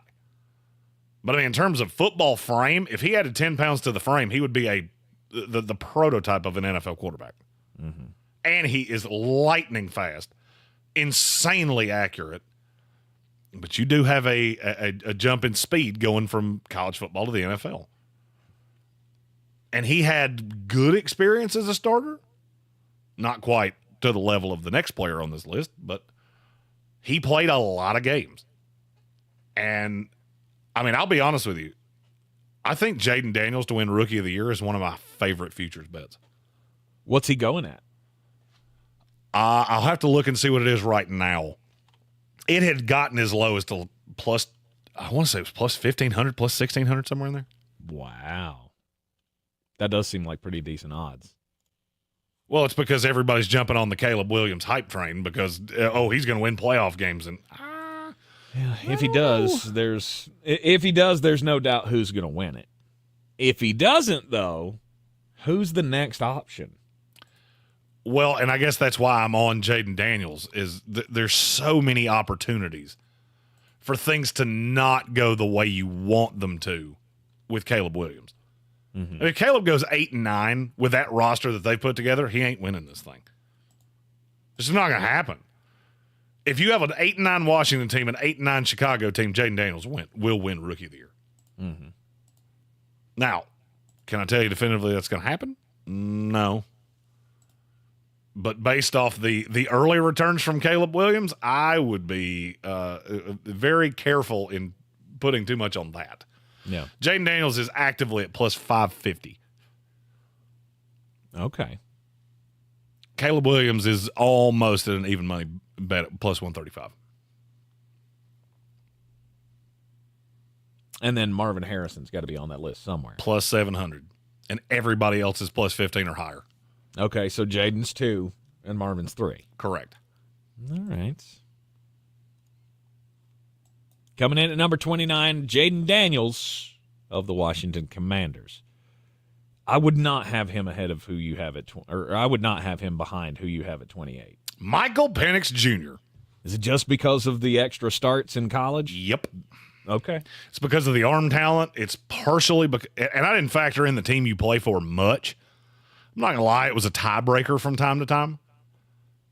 But, I mean, in terms of football frame, if he added 10 pounds to the frame, he would be the prototype of an NFL quarterback. And he is lightning fast, insanely accurate. But you do have a jump in speed going from college football to the NFL. And he had good experience as a starter. Not quite to the level of the next player on this list, but he played a lot of games. And, I mean, I'll be honest with you. I think Jaden Daniels to win Rookie of the Year is one of my favorite futures bets. What's he going at? I'll have to look and see what it is right now. It had gotten as low as to plus, I want to say it was plus 1,500, plus 1,600, somewhere in there. Wow. That does seem like pretty decent odds. Well, it's because everybody's jumping on the Caleb Williams hype train because, he's going to win playoff games. And yeah, if he does, there's no doubt who's going to win it. If he doesn't, though, who's the next option? Well, and I guess that's why I'm on Jaden Daniels is there's so many opportunities for things to not go the way you want them to with Caleb Williams. I mean, if Caleb goes 8-9 with that roster that they put together, he ain't winning this thing. It's not going to happen. If you have an 8-9 Washington team, an 8-9 Chicago team, Jaden Daniels will win Rookie of the Year. Now, can I tell you definitively that's going to happen? No. But based off the early returns from Caleb Williams, I would be very careful in putting too much on that. Yeah. Jaden Daniels is actively at plus 550. Okay. Caleb Williams is almost at an even money bet at plus 135. And then Marvin Harrison's got to be on that list somewhere. Plus 700. And everybody else is plus 15 or higher. Okay, so Jaden's 2 and Marvin's 3. Correct. All right. Coming in at number 29, Jaden Daniels of the Washington Commanders. I would not have him ahead of who you have at or I would not have him behind who you have at 28. Michael Penix Jr. Is it just because of the extra starts in college? Yep. Okay. It's because of the arm talent. It's partially and I didn't factor in the team you play for much. I'm not going to lie, it was a tiebreaker from time to time.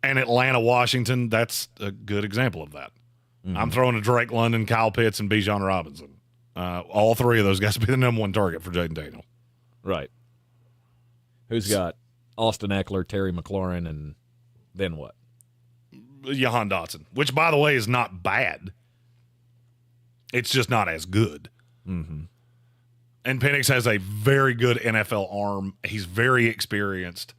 And Atlanta, Washington, that's a good example of that. I'm throwing a Drake London, Kyle Pitts, and Bijan Robinson. All three of those guys be the number one target for Jaden Daniels. Right. Who's got Austin Eckler, Terry McLaurin, and then what? Jahan Dotson, which, by the way, is not bad. It's just not as good. And Penix has a very good NFL arm. He's very experienced.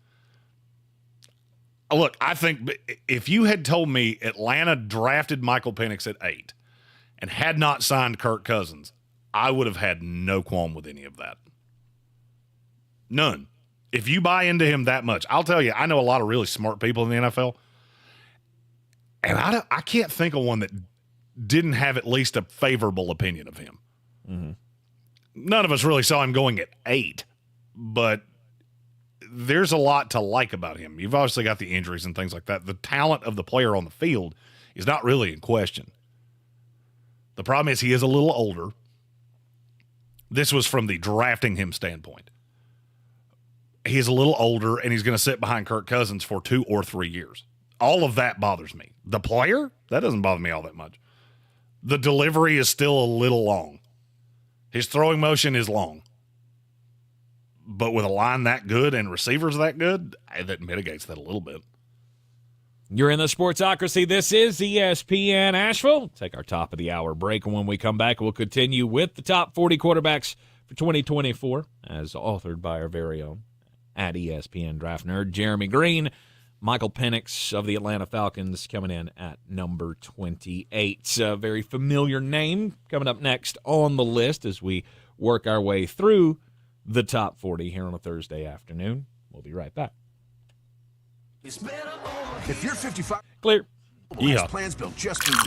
Look, I think if you had told me Atlanta drafted Michael Penix at 8 and had not signed Kirk Cousins, I would have had no qualm with any of that. None. If you buy into him that much, I'll tell you, I know a lot of really smart people in the NFL, and I can't think of one that didn't have at least a favorable opinion of him. Mm-hmm. None of us really saw him going at 8, but there's a lot to like about him. You've obviously got the injuries and things like that. The talent of the player on the field is not really in question. The problem is he is a little older. This was from the drafting him standpoint. He's a little older, and he's going to sit behind Kirk Cousins for 2 or 3 years. All of that bothers me. The player, that doesn't bother me all that much. The delivery is still a little long. His throwing motion is long. But with a line that good and receivers that good, that mitigates that a little bit. You're in the Sportsocracy. This is ESPN Asheville. Take our top of the hour break, and when we come back, we'll continue with the top 40 quarterbacks for 2024, as authored by our very own at ESPN Draft Nerd, Jeremy Greene. Michael Penix of the Atlanta Falcons coming in at number 28. A very familiar name coming up next on the list as we work our way through the top 40 here on a Thursday afternoon. We'll be right back. If you're 55, clear. Yeah. Plans built just for you.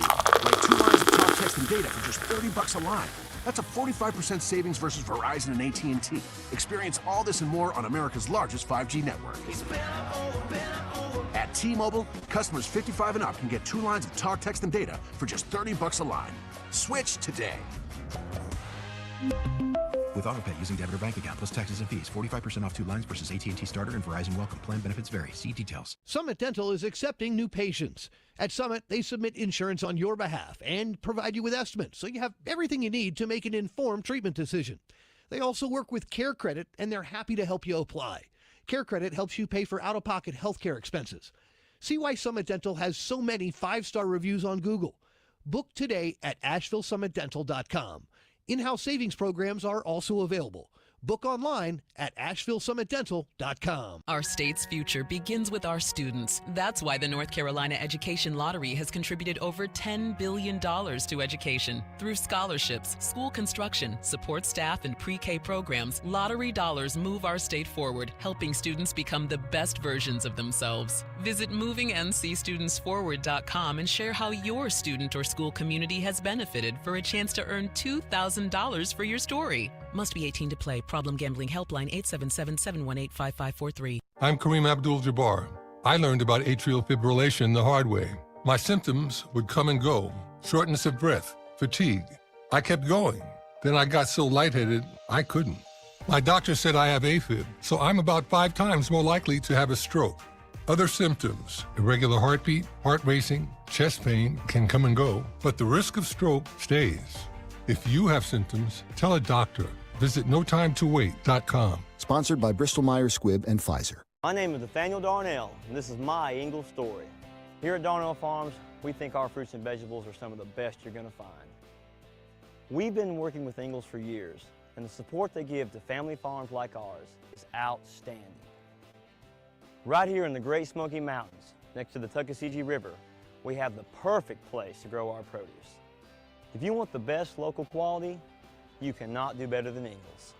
Like 2 lines of talk, text, and data for just $30 a line. That's a 45% savings versus Verizon and AT&T. Experience all this and more on America's largest 5G network. At T-Mobile, customers 55 and up can get 2 lines of talk, text, and data for just $30 a line. Switch today. With AutoPay using debit or bank account plus taxes and fees, 45% off 2 lines versus AT&T Starter and Verizon Welcome. Plan benefits vary. See details. Summit Dental is accepting new patients. At Summit, they submit insurance on your behalf and provide you with estimates, so you have everything you need to make an informed treatment decision. They also work with Care Credit, and they're happy to help you apply. Care Credit helps you pay for out-of-pocket healthcare expenses. See why Summit Dental has so many 5-star reviews on Google. Book today at AshevilleSummitDental.com. In-house savings programs are also available. Book online at AshevilleSummitDental.com. Our state's future begins with our students. That's why the North Carolina Education Lottery has contributed over $10 billion to education. Through scholarships, school construction, support staff, and pre-K programs, lottery dollars move our state forward, helping students become the best versions of themselves. Visit MovingNCStudentsForward.com and share how your student or school community has benefited for a chance to earn $2,000 for your story. Must be 18 to play. Problem Gambling Helpline 877-718-5543. I'm Kareem Abdul-Jabbar. I learned about atrial fibrillation the hard way. My symptoms would come and go. Shortness of breath, fatigue. I kept going. Then I got so lightheaded, I couldn't. My doctor said I have AFib, so I'm about 5 times more likely to have a stroke. Other symptoms, irregular heartbeat, heart racing, chest pain can come and go, but the risk of stroke stays. If you have symptoms, tell a doctor. Visit NoTimeToWait.com. Sponsored by Bristol-Myers Squibb and Pfizer. My name is Nathaniel Darnell, and this is my Ingalls story. Here at Darnell Farms, we think our fruits and vegetables are some of the best you're going to find. We've been working with Ingalls for years, and the support they give to family farms like ours is outstanding. Right here in the Great Smoky Mountains, next to the Tuckasegee River, we have the perfect place to grow our produce. If you want the best local quality, you cannot do better than Ingalls.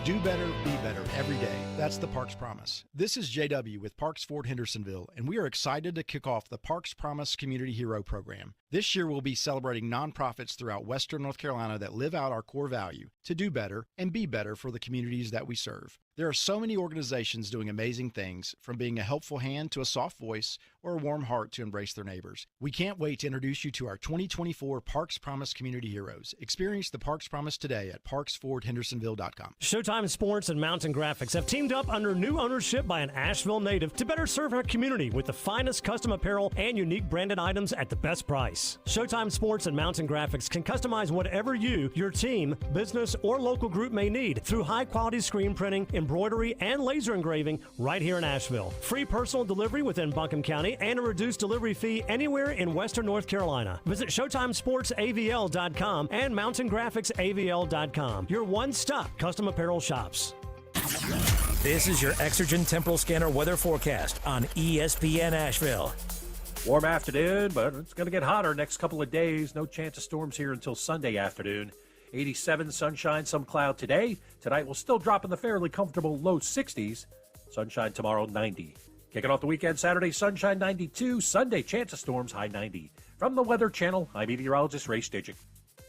Do better, be better every day. That's the Parks Promise. This is JW with Parks Ford Hendersonville, and we are excited to kick off the Parks Promise Community Hero Program. This year, we'll be celebrating nonprofits throughout Western North Carolina that live out our core value to do better and be better for the communities that we serve. There are so many organizations doing amazing things, from being a helpful hand to a soft voice or a warm heart to embrace their neighbors. We can't wait to introduce you to our 2024 Parks Promise Community Heroes. Experience the Parks Promise today at parksfordhendersonville.com. Showtime Sports and Mountain Graphics have teamed up under new ownership by an Asheville native to better serve our community with the finest custom apparel and unique branded items at the best price. Showtime Sports and Mountain Graphics can customize whatever you, your team, business, or local group may need through high-quality screen printing, embroidery, and laser engraving right here in Asheville. Free personal delivery within Buncombe County and a reduced delivery fee anywhere in Western North Carolina. Visit ShowtimeSportsAVL.com and MountainGraphicsAVL.com. Your one-stop custom apparel shops. This is your Exergen Temporal Scanner weather forecast on ESPN Asheville. Warm afternoon, but it's going to get hotter next couple of days. No chance of storms here until Sunday afternoon. 87 sunshine, some cloud today. Tonight will still drop in the fairly comfortable low 60s. Sunshine tomorrow, 90. Kicking off the weekend, Saturday, sunshine 92. Sunday, chance of storms, high 90. From the Weather Channel, I'm meteorologist Ray Stidgick.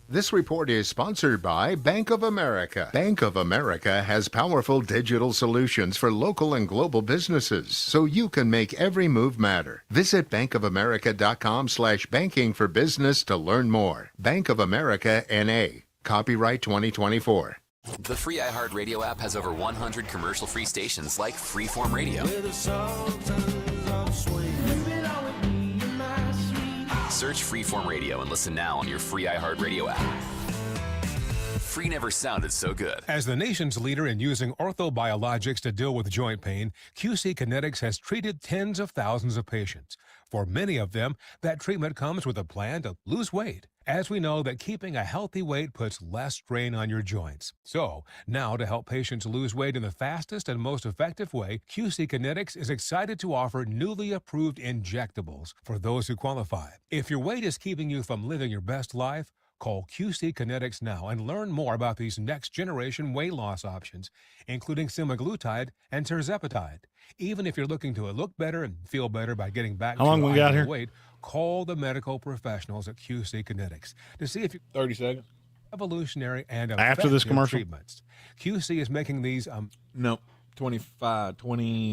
This report is sponsored by Bank of America. Bank of America has powerful digital solutions for local and global businesses, so you can make every move matter. Visit bankofamerica.com/banking for business to learn more. Bank of America N.A. Copyright 2024. The free iHeartRadio app has over 100 commercial-free stations like Freeform Radio. Search Freeform Radio and listen now on your free iHeartRadio app. Free never sounded so good. As the nation's leader in using orthobiologics to deal with joint pain, QC Kinetics has treated tens of thousands of patients. For many of them, that treatment comes with a plan to lose weight, as we know that keeping a healthy weight puts less strain on your joints. So, now to help patients lose weight in the fastest and most effective way, QC Kinetics is excited to offer newly approved injectables for those who qualify. If your weight is keeping you from living your best life, call QC Kinetics now and learn more about these next-generation weight loss options, including semaglutide and tirzepatide. Even if you're looking to look better and feel better by getting back to we got here? weight, call the medical professionals at QC Kinetics to see if you 30 seconds. Evolutionary and After this effective commercial? treatments. QC is making these No, 20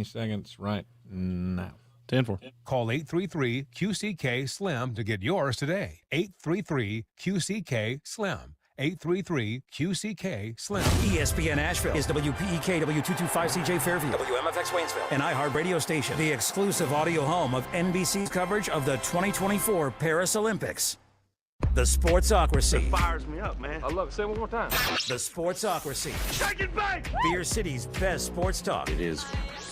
seconds right now. 10-4. Call 833-QCK-SLIM to get yours today. 833-QCK-SLIM. 833-QCK-SLIM. ESPN Asheville is WPEK W225CJ Fairview, WMFX Waynesville, an iHeart radio station, the exclusive audio home of NBC's coverage of the 2024 Paris Olympics. The Sportsocracy. It fires me up, man. I love it. Say it one more time. The Sportsocracy. Shake it back! Beer City's best sports talk. It is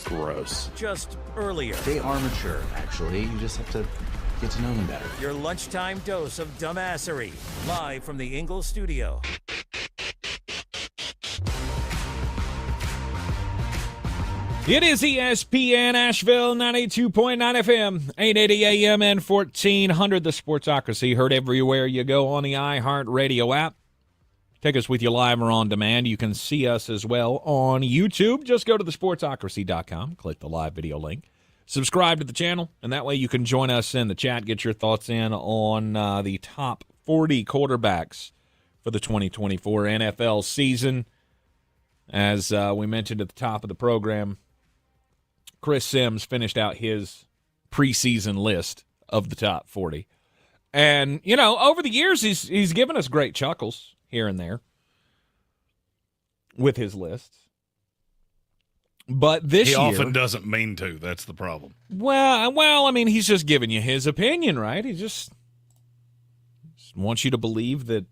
gross. Just earlier. They are mature, actually. You just have to get to know them better. Your lunchtime dose of dumbassery. Live from the Ingalls studio. It is ESPN Asheville, 92.9 FM, 880 AM and 1400. The Sportsocracy, heard everywhere you go on the iHeartRadio app. Take us with you live or on demand. You can see us as well on YouTube. Just go to thesportsocracy.com, click the live video link, subscribe to the channel, and that way you can join us in the chat, get your thoughts in on the top 40 quarterbacks for the 2024 NFL season. As we mentioned at the top of the program, Chris Sims finished out his preseason list of the top 40. And, you know, over the years, he's given us great chuckles here and there with his lists. But this year... He often doesn't mean to. That's the problem. Well, I mean, he's just giving you his opinion, right? He just wants you to believe that,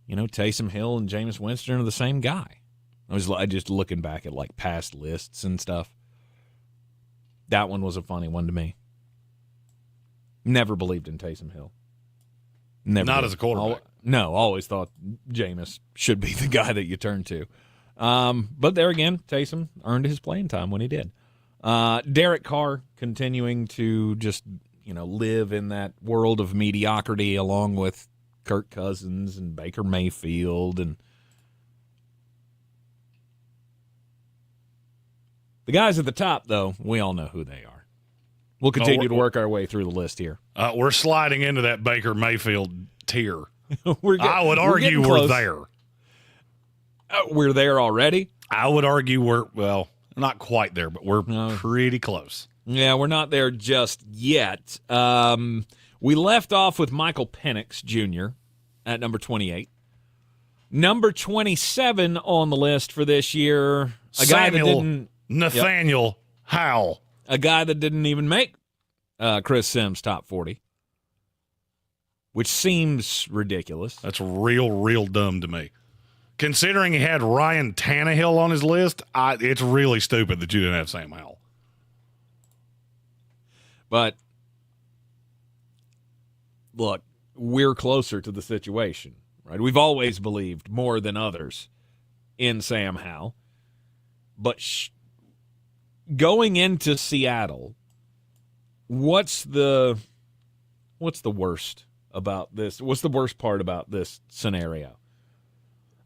you know, Taysom Hill and Jameis Winston are the same guy. I was just looking back at, like, past lists and stuff. That one was a funny one to me. Never believed in Taysom Hill. Never. Not as a quarterback. No, always thought Jameis should be the guy that you turn to. But there again, Taysom earned his playing time when he did. Derek Carr continuing to just, you know, live in that world of mediocrity along with Kirk Cousins and Baker Mayfield and the guys at the top, though, we all know who they are. We'll continue to work our way through the list here. We're sliding into that Baker Mayfield tier. I would we're argue we're there. We're there already? I would argue we're not quite there, but we're pretty close. Yeah, we're not there just yet. We left off with Michael Penix Jr. at number 28. Number 27 on the list for this year. Nathaniel Howell. A guy that didn't even make Chris Sims' top 40, which seems ridiculous. That's real dumb to me. Considering he had Ryan Tannehill on his list, it's really stupid that you didn't have Sam Howell. But, look, we're closer to the situation, right? We've always believed more than others in Sam Howell. But going into Seattle, what's the worst about this? What's the worst part about this scenario?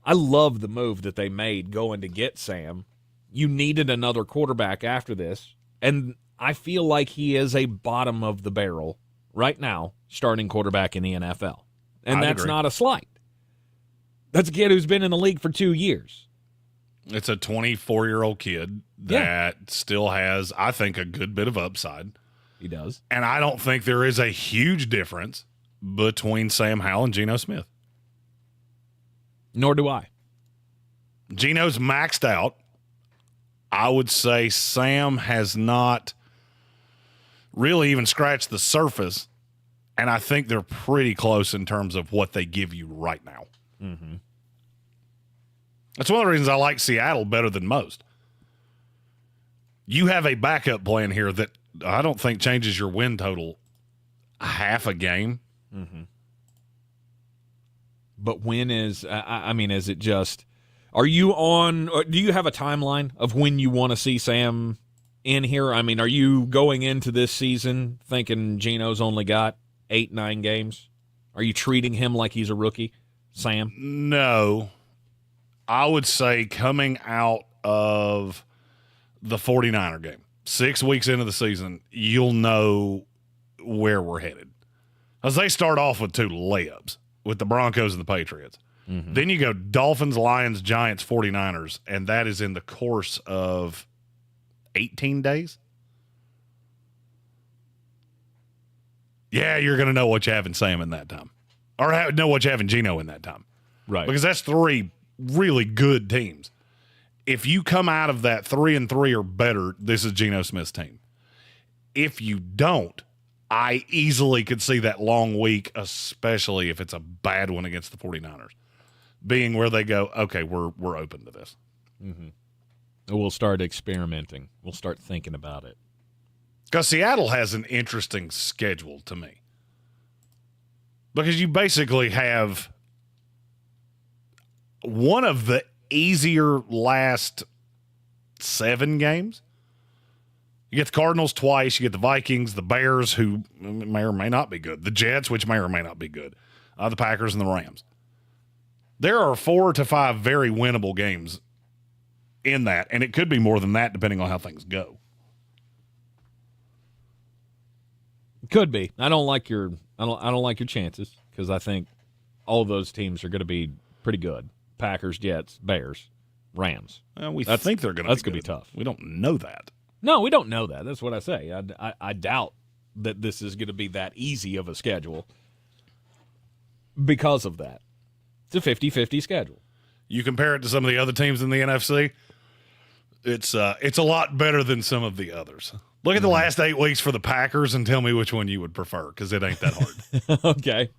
I love the move that they made going to get Sam. You needed another quarterback after this, and I feel like he is a bottom of the barrel right now starting quarterback in the NFL. And I'd that's agree. not a slight. That's a kid who's been in the league for 2 years. It's a 24-year-old kid that still has, I think, a good bit of upside. He does. And I don't think there is a huge difference between Sam Howell and Geno Smith. Nor do I. Geno's maxed out. I would say Sam has not really even scratched the surface, and I think they're pretty close in terms of what they give you right now. Mm-hmm. That's one of the reasons I like Seattle better than most. You have a backup plan here that I don't think changes your win total half a game. Mm-hmm. But when is, I mean, is it just, are you on, or do you have a timeline of when you want to see Sam in here? I mean, are you going into this season thinking Geno's only got 8-9 games? Are you treating him like he's a rookie, Sam? No. I would say coming out of the 49er game, 6 weeks into the season, you'll know where we're headed. As they start off with 2 layups with the Broncos and the Patriots. Mm-hmm. Then you go Dolphins, Lions, Giants, 49ers, and that is in the course of 18 days. Yeah, you're going to know what you have in Sam in that time. Or know what you have in Geno in that time. Right. Because that's 3 really good teams. If you come out of that 3-3 or better, this is Geno Smith's team. If you don't, I easily could see that long week, especially if it's a bad one against the 49ers, being where they go, okay, we're open to this. Mm-hmm. We'll start experimenting. We'll start thinking about it. Because Seattle has an interesting schedule to me. Because you basically have one of the easier last 7 games. You get the Cardinals twice. You get the Vikings, the Bears, who may or may not be good. The Jets, which may or may not be good. The Packers and the Rams. There are 4 to 5 very winnable games in that, and it could be more than that depending on how things go. Could be. I don't like your chances because I think all of those teams are going to be pretty good. Packers, Jets, Bears, Rams. We think they're going to. That's going to be tough. We don't know that. No, we don't know that. That's what I say. I doubt that this is going to be that easy of a schedule because of that. It's a 50-50 schedule. You compare it to some of the other teams in the NFC, it's a lot better than some of the others. Look at the last 8 weeks for the Packers and tell me which one you would prefer, because it ain't that hard. Okay.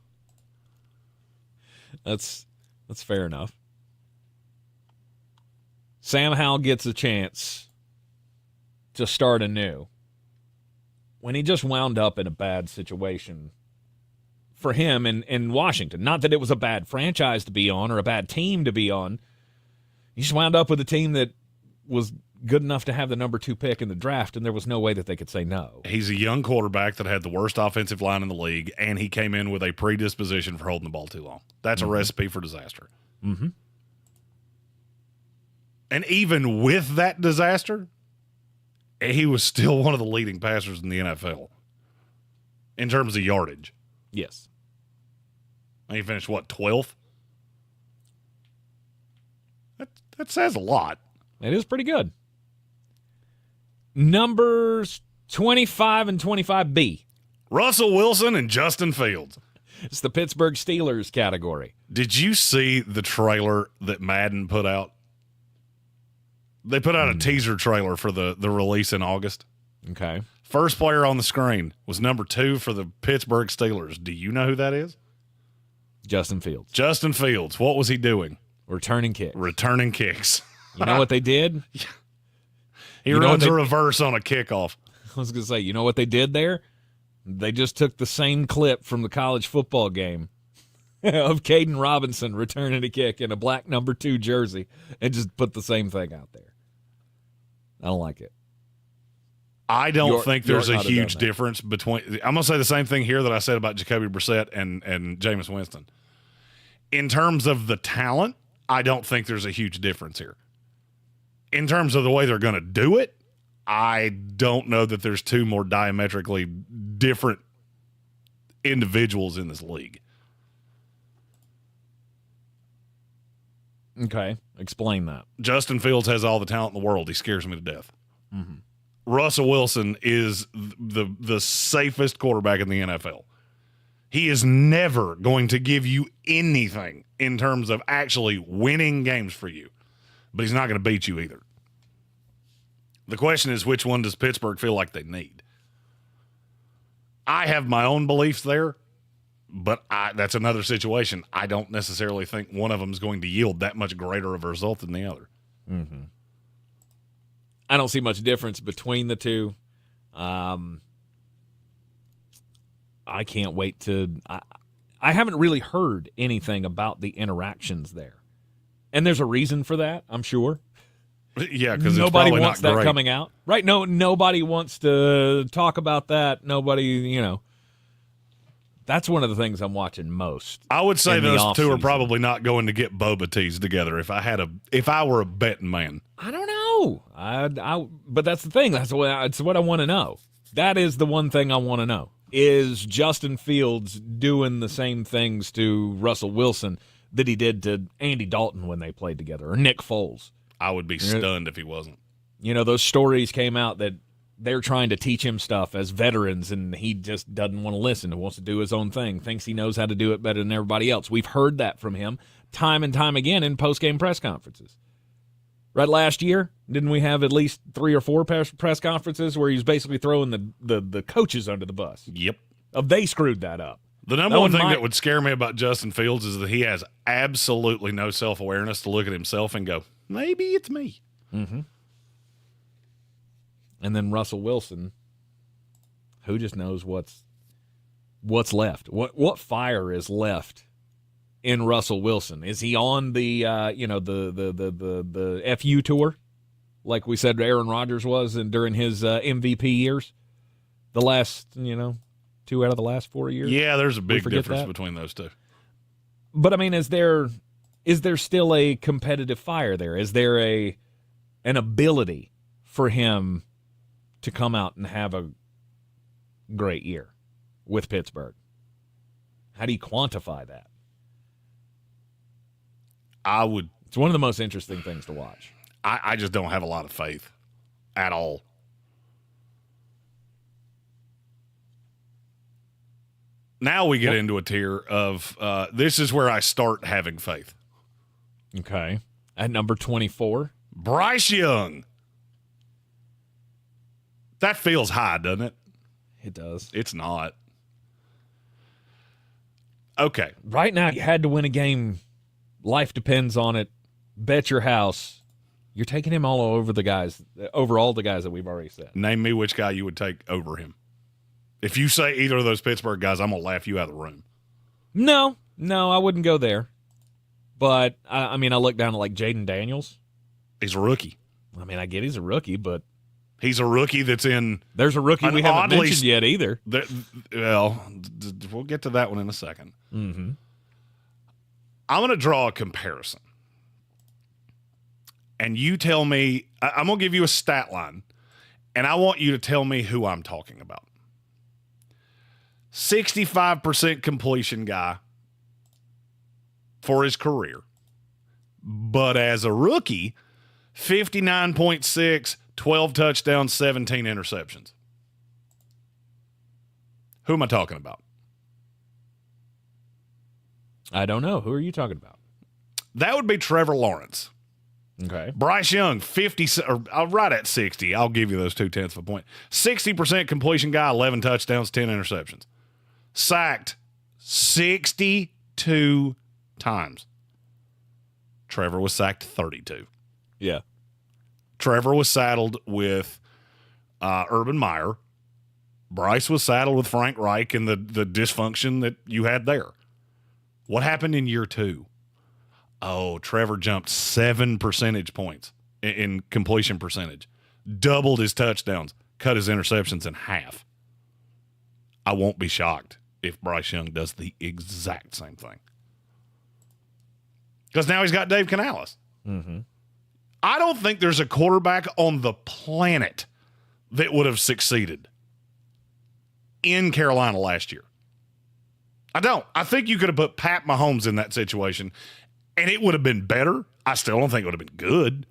That's fair enough. Sam Howell gets a chance to start anew when he just wound up in a bad situation for him in Washington. Not that it was a bad franchise to be on or a bad team to be on. He just wound up with a team that was good enough to have the number 2 pick in the draft, and there was no way that they could say no. He's a young quarterback that had the worst offensive line in the league, and he came in with a predisposition for holding the ball too long. That's a recipe for disaster. Mm-hmm. And even with that disaster, he was still one of the leading passers in the NFL in terms of yardage. Yes. And he finished, 12th? That says a lot. It is pretty good. Numbers 25 and 25B. Russell Wilson and Justin Fields. It's the Pittsburgh Steelers category. Did you see the trailer that Madden put out? They put out a teaser trailer for the release in August. Okay. First player on the screen was number 2 for the Pittsburgh Steelers. Do you know who that is? Justin Fields. Justin Fields. What was he doing? Returning kicks. Returning kicks. You know what they did? He runs a reverse on a kickoff. I was going to say, you know what they did there? They just took the same clip from the college football game of Caden Robinson returning a kick in a black number 2 jersey and just put the same thing out there. I don't like it. I don't think there's a huge difference between – I'm going to say the same thing here that I said about Jacoby Brissett and Jameis Winston. In terms of the talent, I don't think there's a huge difference here. In terms of the way they're going to do it, I don't know that there's 2 more diametrically different individuals in this league. Okay, explain that. Justin Fields has all the talent in the world. He scares me to death. Mm-hmm. Russell Wilson is the safest quarterback in the NFL. He is never going to give you anything in terms of actually winning games for you, but he's not going to beat you either. The question is, which one does Pittsburgh feel like they need? I have my own beliefs there, but that's another situation. I don't necessarily think one of them is going to yield that much greater of a result than the other. Mm-hmm. I don't see much difference between the two. I can't wait to I haven't really heard anything about the interactions there. And there's a reason for that, I'm sure. Yeah, because nobody wants not that great. coming out. Right? No, nobody wants to talk about that. Nobody, that's one of the things I'm watching most. I would say in the those two are offseason. probably not going to get boba teas together if I were a betting man. I don't know. But that's the thing. That's what I want to know. That is the one thing I want to know. Is Justin Fields doing the same things to Russell Wilson that he did to Andy Dalton when they played together, or Nick Foles? I would be stunned if he wasn't. Those stories came out that they're trying to teach him stuff as veterans, and he just doesn't want to listen and wants to do his own thing, thinks he knows how to do it better than everybody else. We've heard that from him time and time again in post-game press conferences. Right, last year, didn't we have at least 3 or 4 press conferences where he's basically throwing the coaches under the bus? Yep. They screwed that up. The number one thing that would scare me about Justin Fields is that he has absolutely no self-awareness to look at himself and go, maybe it's me. Mm-hmm. And then Russell Wilson, who just knows what's left? What fire is left in Russell Wilson? Is he on the the FU tour, like we said Aaron Rodgers was during his MVP years? The last 2 out of the last 4 years. Yeah, there's a big difference that? between those two. But I mean, is there still a competitive fire there? Is there an ability for him to come out and have a great year with Pittsburgh? How do you quantify that? It's one of the most interesting things to watch. I just don't have a lot of faith at all. Now we get into a tier of this is where I start having faith. Okay. At number 24, Bryce Young. That feels high, doesn't it? It does. It's not. Okay. Right now, you had to win a game. Life depends on it. Bet your house. You're taking him all over all the guys that we've already said. Name me which guy you would take over him. If you say either of those Pittsburgh guys, I'm going to laugh you out of the room. No, I wouldn't go there. But, I look down at like Jaden Daniels. He's a rookie. I mean, I get he's a rookie, but he's a rookie that's in. There's a rookie we haven't mentioned yet either. Well, we'll get to that one in a second. Mm-hmm. I'm going to draw a comparison. And you tell me, I'm going to give you a stat line, and I want you to tell me who I'm talking about. 65% completion guy for his career. But as a rookie, 59.6, 12 touchdowns, 17 interceptions. Who am I talking about? I don't know. Who are you talking about? That would be Trevor Lawrence. Okay. Bryce Young, 50, or right at 60. I'll give you those 0.2 of a point. 60% completion guy, 11 touchdowns, 10 interceptions. Sacked 62 times. Trevor was sacked 32. Yeah. Trevor was saddled with Urban Meyer. Bryce was saddled with Frank Reich and the dysfunction that you had there. What happened in year 2? Oh, Trevor jumped 7 percentage points in completion percentage, doubled his touchdowns, cut his interceptions in half. I won't be shocked if Bryce Young does the exact same thing. Because now he's got Dave Canales. Mm-hmm. I don't think there's a quarterback on the planet that would have succeeded in Carolina last year. I don't. I think you could have put Pat Mahomes in that situation, and it would have been better. I still don't think it would have been good.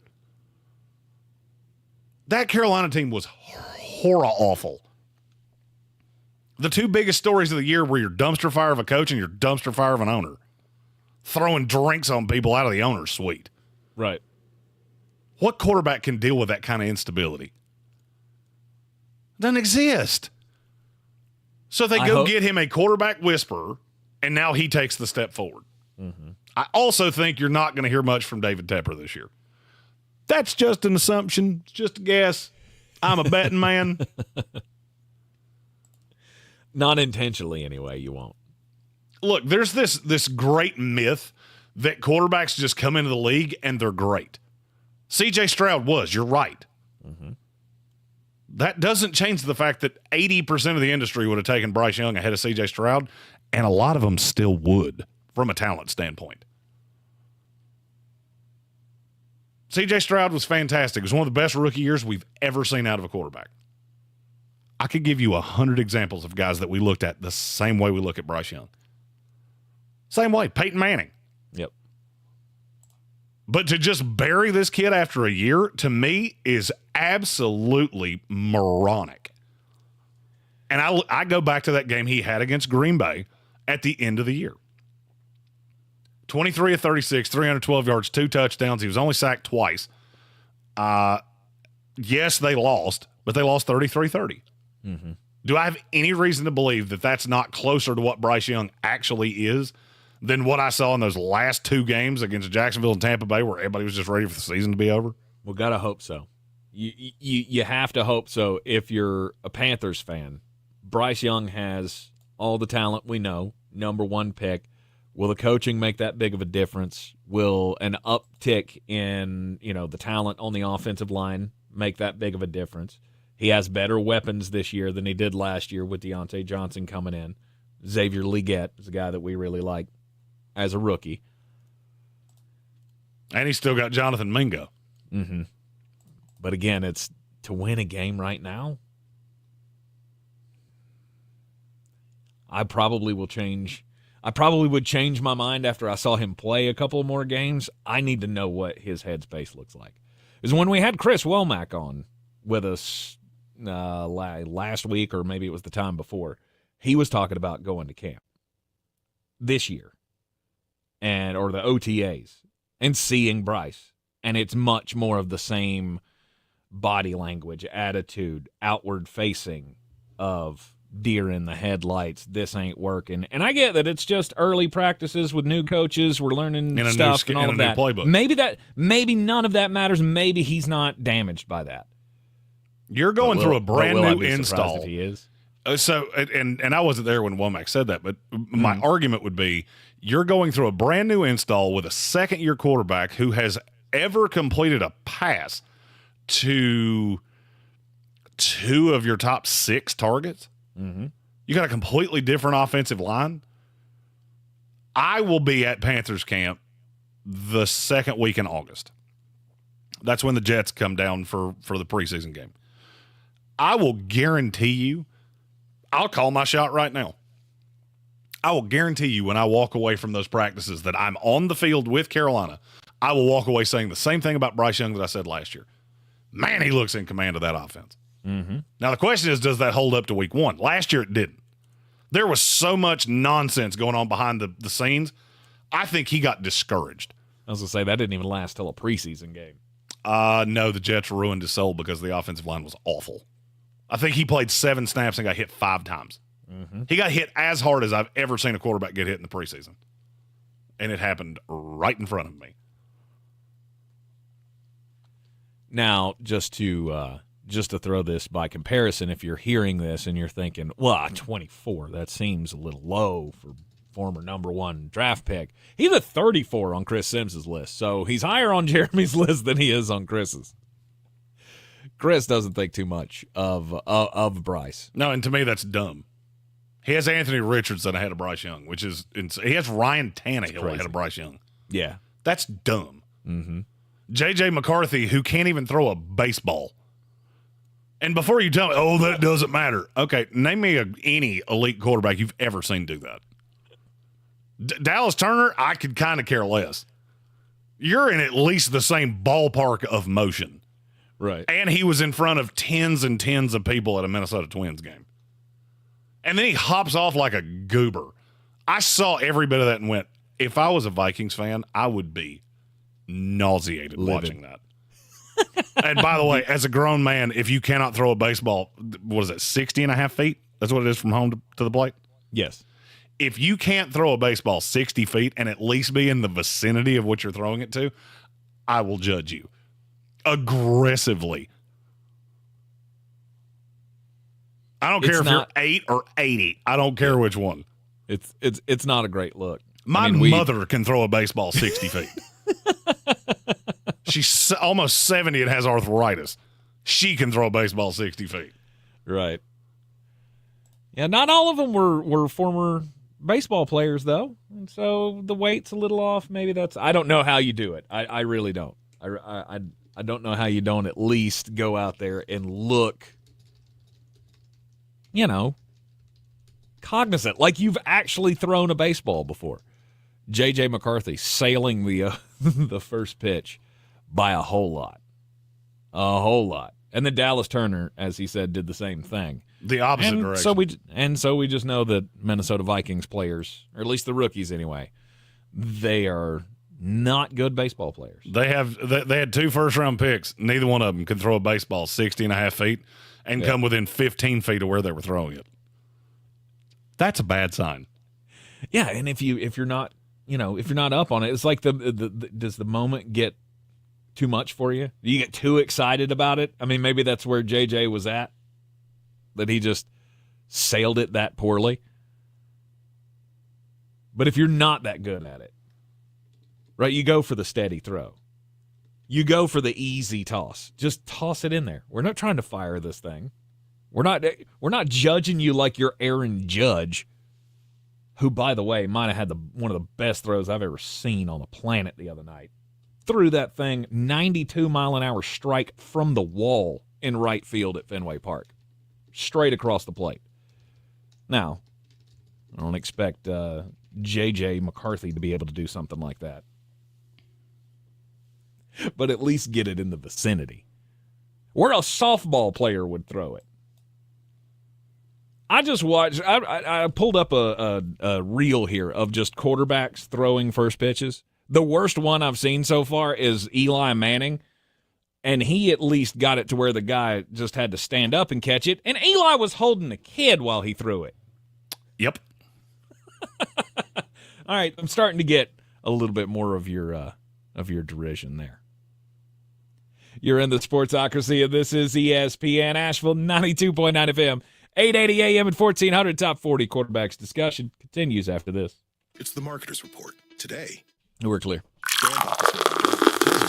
That Carolina team was horror awful. The two biggest stories of the year were your dumpster fire of a coach and your dumpster fire of an owner. Throwing drinks on people out of the owner's suite. Right. What quarterback can deal with that kind of instability? Doesn't exist. So they get him a quarterback whisperer, and now he takes the step forward. Mm-hmm. I also think you're not going to hear much from David Tepper this year. That's just an assumption. It's just a guess. I'm a betting man. Not intentionally, anyway, you won't. Look, there's this great myth that quarterbacks just come into the league and they're great. C.J. Stroud was. You're right. Mm-hmm. That doesn't change the fact that 80% of the industry would have taken Bryce Young ahead of C.J. Stroud, and a lot of them still would from a talent standpoint. C.J. Stroud was fantastic. It was one of the best rookie years we've ever seen out of a quarterback. I could give you 100 examples of guys that we looked at the same way we look at Bryce Young. Same way, Peyton Manning. Yep. But to just bury this kid after a year, to me, is absolutely moronic. And I go back to that game he had against Green Bay at the end of the year. 23 of 36, 312 yards, 2 touchdowns. He was only sacked twice. Yes, they lost, but they lost 33-30. Mm-hmm. Do I have any reason to believe that that's not closer to what Bryce Young actually is than what I saw in those last 2 games against Jacksonville and Tampa Bay where everybody was just ready for the season to be over? Well, gotta hope so. You have to hope so if you're a Panthers fan. Bryce Young has all the talent we know, number 1 pick. Will the coaching make that big of a difference? Will an uptick in, the talent on the offensive line make that big of a difference? He has better weapons this year than he did last year with Deontay Johnson coming in. Xavier Legette is a guy that we really like as a rookie. And he's still got Jonathan Mingo. Mm-hmm. But again, it's to win a game right now. I probably would change my mind after I saw him play a couple more games. I need to know what his headspace looks like. Because when we had Chris Womack on with us last week, or maybe it was the time before, he was talking about going to camp this year or the OTAs and seeing Bryce. And it's much more of the same body language, attitude, outward facing of deer in the headlights, this ain't working. And I get that it's just early practices with new coaches. We're learning stuff and all of that. Maybe none of that matters. Maybe he's not damaged by that. You're going through a brand new install. If he is. And I wasn't there when Womack said that, but my argument would be you're going through a brand new install with a second-year quarterback who has ever completed a pass to 2 of your top 6 targets. Mm-hmm. You got a completely different offensive line. I will be at Panthers camp the second week in August. That's when the Jets come down for the preseason game. I will guarantee you, I'll call my shot right now. I will guarantee you when I walk away from those practices that I'm on the field with Carolina, I will walk away saying the same thing about Bryce Young that I said last year. Man, he looks in command of that offense. Mm-hmm. Now, the question is, does that hold up to week 1? Last year, it didn't. There was so much nonsense going on behind the scenes. I think he got discouraged. I was going to say, that didn't even last till a preseason game. No, the Jets ruined his soul because the offensive line was awful. I think he played 7 snaps and got hit 5 times. Mm-hmm. He got hit as hard as I've ever seen a quarterback get hit in the preseason. And it happened right in front of me. Now, just to throw this by comparison, if you're hearing this and you're thinking, well, 24, that seems a little low for former number 1 draft pick. He's a 34 on Chris Sims's list, so he's higher on Jeremy's list than he is on Chris's. Chris doesn't think too much of Bryce. No, and to me, that's dumb. He has Anthony Richardson ahead of Bryce Young, which is insane. He has Ryan Tannehill ahead of Bryce Young. Yeah. That's dumb. Mm-hmm. J.J. McCarthy, who can't even throw a baseball. And before you tell me, that doesn't matter. Okay, name me any elite quarterback you've ever seen do that. Dallas Turner, I could kind of care less. you're in at least the same ballpark of motion. Right. And he was in front of tens and tens of people at a Minnesota Twins game. And then he hops off like a goober. I saw every bit of that and went, if I was a Vikings fan, I would be nauseated watching that. And by the way, as a grown man, if you cannot throw a baseball, what is it, 60 and a half feet? That's what it is from home to the plate? Yes. If you can't throw a baseball 60 feet and at least be in the vicinity of what you're throwing it to, I will judge you aggressively. I don't care if you're 8 or 80. I don't care which one. It's not a great look. My mother can throw a baseball 60 feet. She's almost 70 and has arthritis. She can throw a baseball 60 feet. Right. Yeah, not all of them were former baseball players, though. And so the weight's a little off. Maybe that's – I don't know how you do it. I really don't. I don't know how you don't at least go out there and look, cognizant, like you've actually thrown a baseball before. J.J. McCarthy sailing the first pitch by a whole lot. A whole lot. And then Dallas Turner, as he said, did the same thing. The opposite direction. So we just know that Minnesota Vikings players, or at least the rookies anyway, they are not good baseball players. They had 2 first-round picks. Neither one of them could throw a baseball 60 and a half feet and come within 15 feet of where they were throwing it. That's a bad sign. Yeah, and if you're not up on it, it's like does the moment get too much for you? Do you get too excited about it? I mean, maybe that's where JJ was at, that he just sailed it that poorly. But if you're not that good at it, right, you go for the steady throw. You go for the easy toss. Just toss it in there. We're not trying to fire this thing. We're not judging you like you're Aaron Judge, who, by the way, might have had one of the best throws I've ever seen on the planet the other night. Threw that thing 92-mile-an-hour strike from the wall in right field at Fenway Park, straight across the plate. Now, I don't expect J.J. McCarthy to be able to do something like that, but at least get it in the vicinity where a softball player would throw it. I just watched. I pulled up a reel here of just quarterbacks throwing first pitches. The worst one I've seen so far is Eli Manning, and he at least got it to where the guy just had to stand up and catch it, and Eli was holding a kid while he threw it. Yep. All right, I'm starting to get a little bit more of your derision there. You're in the Sportsocracy, and this is ESPN Asheville 92.9 FM. 880 AM and 1400 Top 40 Quarterbacks discussion continues after this. It's the Marketer's Report. Today, we're clear.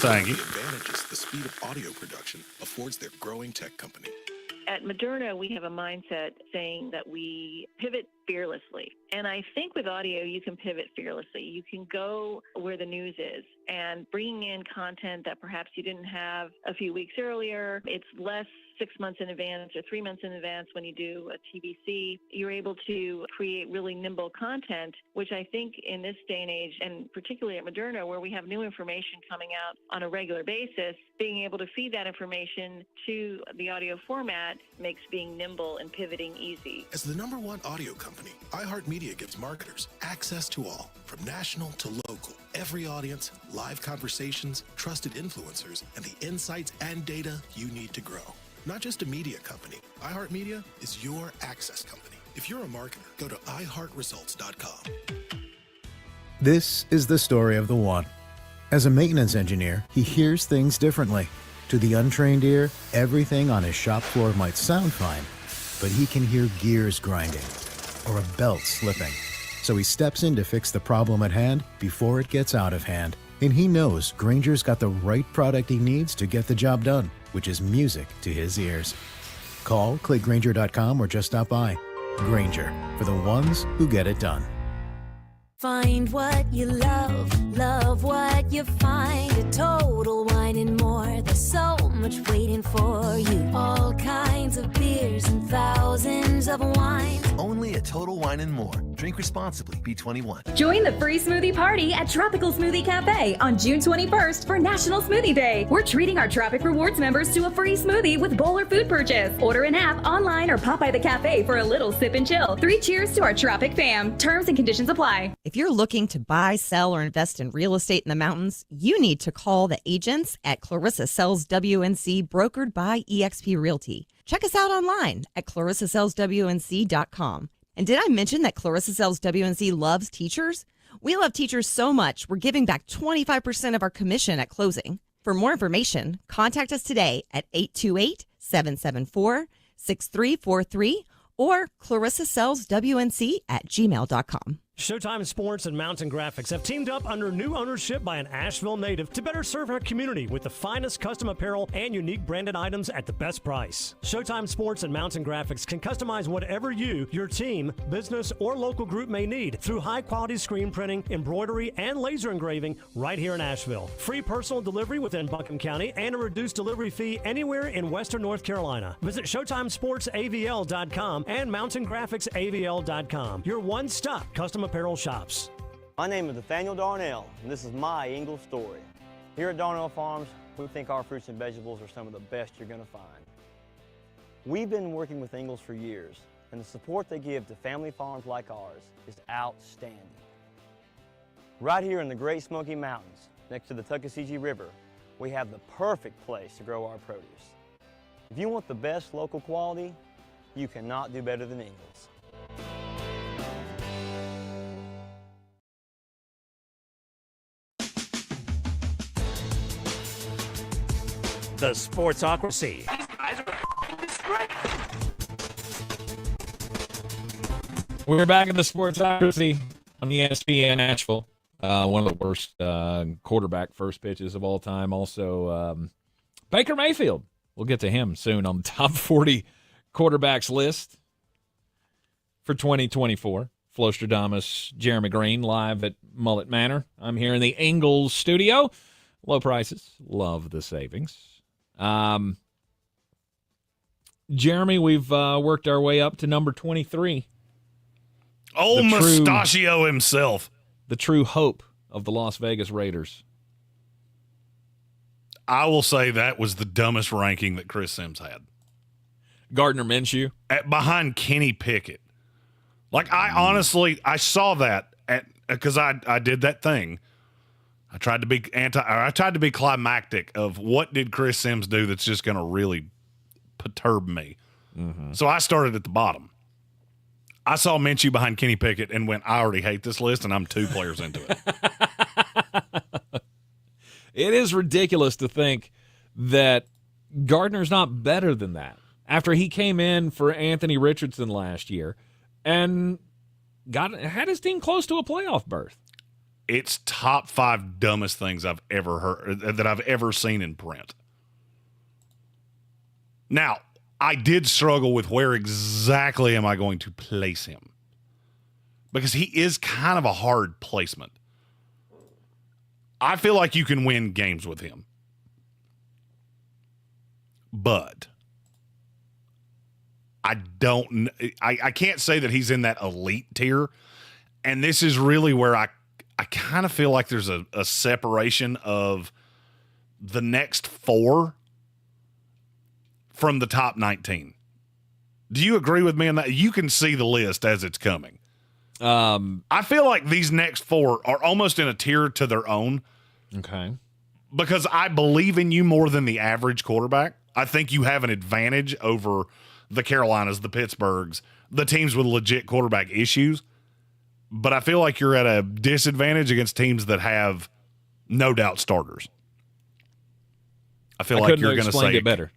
Thank you. The advantages the speed of audio production affords their growing tech company. At Moderna, we have a mindset saying that we pivot fearlessly. And I think with audio, you can pivot fearlessly. You can go where the news is and bringing in content that perhaps you didn't have a few weeks earlier. It's less 6 months in advance or 3 months in advance when you do a TVC. You're able to create really nimble content, which I think in this day and age, and particularly at Moderna, where we have new information coming out on a regular basis, being able to feed that information to the audio format makes being nimble and pivoting easy. As the #1 audio company, iHeartMedia gives marketers access to all, from national to local, every audience, live conversations, trusted influencers, and the insights and data you need to grow. Not just a media company, iHeartMedia is your access company. If you're a marketer, go to iHeartResults.com. This is the story of the one. As a maintenance engineer, he hears things differently. To the untrained ear, everything on his shop floor might sound fine, but he can hear gears grinding or a belt slipping. So he steps in to fix the problem at hand before it gets out of hand. And he knows Grainger's got the right product he needs to get the job done, which is music to his ears. Call, click Grainger.com, or just stop by. Grainger, for the ones who get it done. Find what you love, love what you find. A Total Wine and More. There's so much waiting for you. All kinds of beers and thousands of wines. Only at at Total Wine & More. Drink responsibly. B21. Join the free smoothie party at Tropical Smoothie Cafe on June 21st for National Smoothie Day. We're treating our Tropic Rewards members to a free smoothie with bowl or food purchase. Order an app, online, or pop by the cafe for a little sip and chill. 3 cheers to our Tropic fam. Terms and conditions apply. If you're looking to buy, sell, or invest in real estate in the mountains, you need to call the agents at Clarissa Sells WNC, brokered by eXp Realty. Check us out online at clarissasellswnc.com. And did I mention that Clarissa Sells WNC loves teachers? We love teachers so much, we're giving back 25% of our commission at closing. For more information, contact us today at 828-774-6343 or clarissasellswnc@gmail.com. Showtime Sports and Mountain Graphics have teamed up under new ownership by an Asheville native to better serve our community with the finest custom apparel and unique branded items at the best price. Showtime Sports and Mountain Graphics can customize whatever you, your team, business, or local group may need through high-quality screen printing, embroidery, and laser engraving right here in Asheville. Free personal delivery within Buncombe County and a reduced delivery fee anywhere in Western North Carolina. Visit ShowtimeSportsAVL.com and MountainGraphicsAVL.com. Your one-stop custom apparel shops. My name is Nathaniel Darnell, and this is my Ingle story. Here at Darnell Farms, we think our fruits and vegetables are some of the best you're going to find. We've been working with Ingles for years, and the support they give to family farms like ours is outstanding. Right here in the Great Smoky Mountains, next to the Tuckasegee River, we have the perfect place to grow our produce. If you want the best local quality, you cannot do better than Ingles. The Sportsocracy. We're back in the Sportsocracy on ESPN Asheville. One of the worst quarterback first pitches of all time. Also, Baker Mayfield. We'll get to him soon on the top 40 quarterbacks list for 2024. Flostradamus, Jeremy Greene, live at Mullet Manor. I'm here in the Ingalls studio. Low prices. Love the savings. Jeremy, we've worked our way up to number 23. Old Mustachio himself. The true hope of the Las Vegas Raiders. I will say that was the dumbest ranking that Chris Sims had. Gardner Minshew? Behind Kenny Pickett. Like, I saw that because I did that thing. I tried to be climactic of what did Chris Sims do that's just going to really perturb me. Mm-hmm. So I started at the bottom. I saw Minshew behind Kenny Pickett and went, I already hate this list, and I'm 2 players into it. It is ridiculous to think that Gardner's not better than that. After he came in for Anthony Richardson last year and had his team close to a playoff berth. It's top 5 dumbest things I've ever heard that I've ever seen in print. Now, I did struggle with where exactly am I going to place him, because he is kind of a hard placement. I feel like you can win games with him, but I can't say that he's in that elite tier, and this is really where I kind of feel like there's a separation of the next 4 from the top 19. Do you agree with me on that? You can see the list as it's coming. I feel like these next 4 are almost in a tier to their own. Okay. Because I believe in you more than the average quarterback. I think you have an advantage over the Carolinas, the Pittsburghs, the teams with legit quarterback issues. But I feel like you're at a disadvantage against teams that have no doubt starters. I feel like you're going to say it better.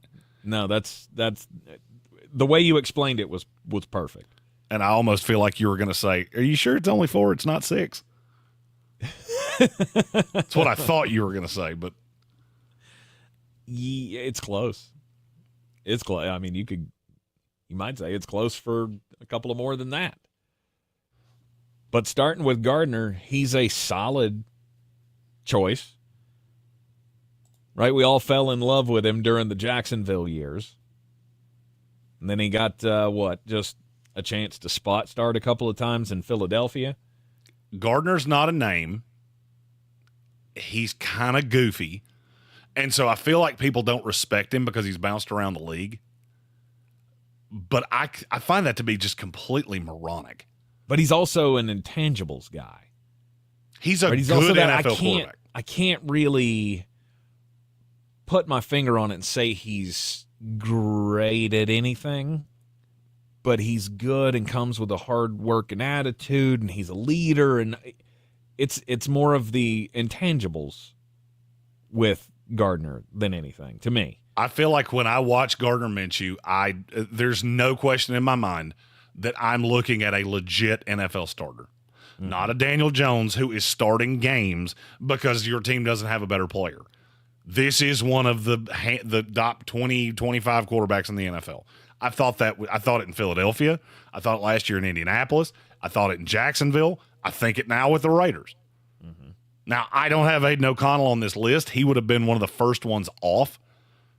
No, that's the way you explained it was perfect. And I almost feel like you were going to say, "Are you sure it's only 4? It's not 6." That's what I thought you were going to say, but it's close. It's close. I mean, you might say it's close for a couple of more than that. But starting with Gardner, he's a solid choice. Right? We all fell in love with him during the Jacksonville years. And then he got, just a chance to spot start a couple of times in Philadelphia. Gardner's not a name. He's kind of goofy. And so I feel like people don't respect him because he's bounced around the league. But I find that to be just completely moronic. But he's also an intangibles guy. He's a good NFL quarterback. I can't really put my finger on it and say he's great at anything, but he's good and comes with a hard work and attitude, and he's a leader, and it's more of the intangibles with Gardner than anything to me. I feel like when I watch Gardner Minshew, there's no question in my mind that I'm looking at a legit NFL starter. Mm-hmm. Not a Daniel Jones who is starting games because your team doesn't have a better player. This is one of the top 20, 25 quarterbacks in the NFL. I thought it in Philadelphia. I thought it last year in Indianapolis. I thought it in Jacksonville. I think it now with the Raiders. Mm-hmm. Now, I don't have Aiden O'Connell on this list. He would have been one of the first ones off.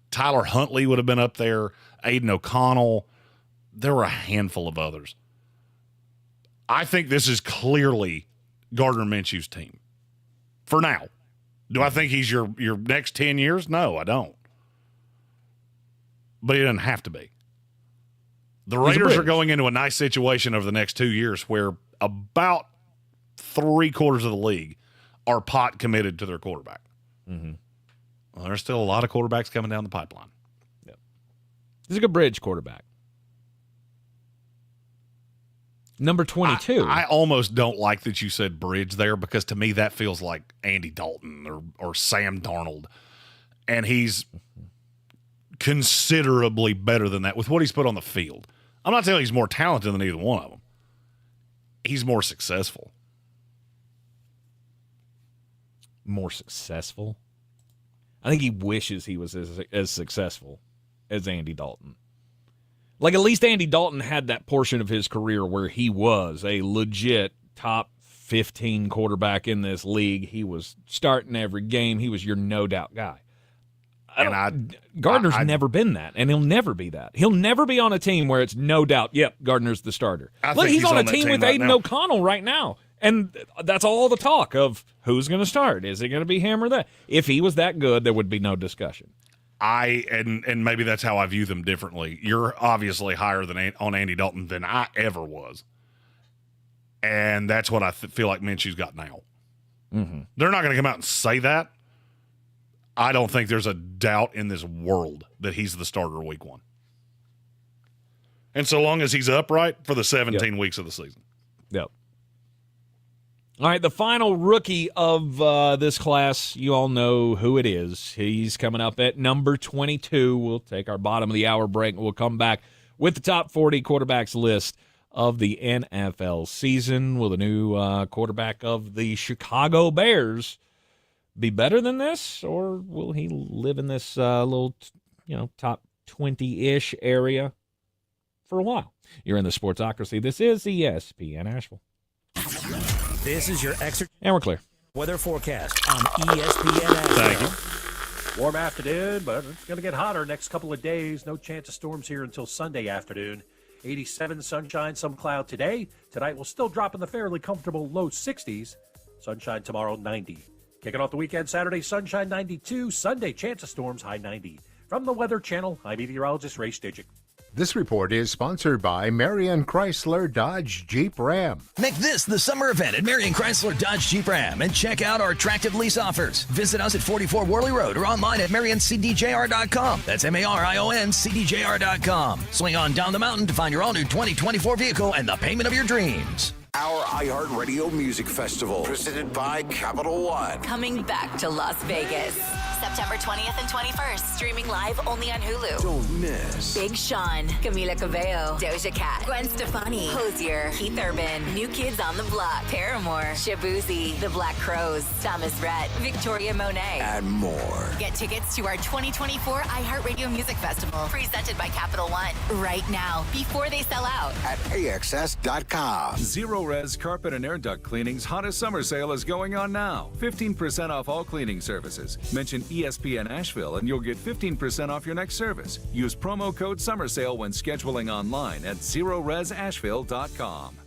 Tyler Huntley would have been up there. Aiden O'Connell. There were a handful of others. I think this is clearly Gardner Minshew's team for now. Do I think he's your next 10 years? No, I don't. But he doesn't have to be. The Raiders are going into a nice situation over the next 2 years where about 3/4 of the league are pot committed to their quarterback. Mm-hmm. Well, there's still a lot of quarterbacks coming down the pipeline. Yep. He's a good bridge quarterback. Number 22. I almost don't like that you said bridge there because to me that feels like Andy Dalton or Sam Darnold. And he's considerably better than that with what he's put on the field. I'm not telling you he's more talented than either one of them. He's more successful. More successful? I think he wishes he was as successful as Andy Dalton. Like, at least Andy Dalton had that portion of his career where he was a legit top 15 quarterback in this league. He was starting every game. He was your no-doubt guy. Gardner's never been that, and he'll never be that. He'll never be on a team where it's no doubt, yep, Gardner's the starter. Look, he's on a team with Aiden O'Connell right now, and that's all the talk of who's going to start. Is it going to be him or that? If he was that good, there would be no discussion. And maybe that's how I view them differently. You're obviously higher on Andy Dalton than I ever was. And that's what I feel like Minshew's got now. Mm-hmm. They're not going to come out and say that. I don't think there's a doubt in this world that he's the starter week 1. And so long as he's upright for the 17 weeks of the season. Yep. All right, the final rookie of this class, you all know who it is. He's coming up at number 22. We'll take our bottom of the hour break, and we'll come back with the top 40 quarterbacks list of the NFL season. Will the new quarterback of the Chicago Bears be better than this, or will he live in this little, top 20-ish area for a while? You're in the Sportsocracy. This is ESPN Asheville. This is your extra and we're clear weather forecast on ESPN Asheville. Thank you. Warm afternoon, but it's going to get hotter next couple of days. No chance of storms here until Sunday afternoon. 87 sunshine, some cloud today. Tonight will still drop in the fairly comfortable low 60s. Sunshine tomorrow, 90. Kicking off the weekend, Saturday, sunshine 92. Sunday, chance of storms, high 90. From the Weather Channel, I'm meteorologist Ray Stidgick. This report is sponsored by Marion Chrysler Dodge Jeep Ram. Make this the summer event at Marion Chrysler Dodge Jeep Ram and check out our attractive lease offers. Visit us at 44 Worley Road or online at MarionCDJR.com. That's MarionCDJR.com. Swing on down the mountain to find your all-new 2024 vehicle and the payment of your dreams. Our iHeartRadio Music Festival, presented by Capital One. Coming back to Las Vegas. September 20th and 21st. Streaming live only on Hulu. Don't miss Big Sean, Camila Cabello, Doja Cat, Gwen Stefani, Hozier, Keith Urban, New Kids on the Block, Paramore, Shabuzi, The Black Crowes, Thomas Rhett, Victoria Monet, and more. Get tickets to our 2024 iHeartRadio Music Festival, presented by Capital One, right now, before they sell out. At AXS.com. Zero Res Carpet and Air Duct Cleaning's hottest summer sale is going on now. 15% off all cleaning services. Mention ESPN Asheville and you'll get 15% off your next service. Use promo code SUMMERSALE when scheduling online at ZeroResAsheville.com.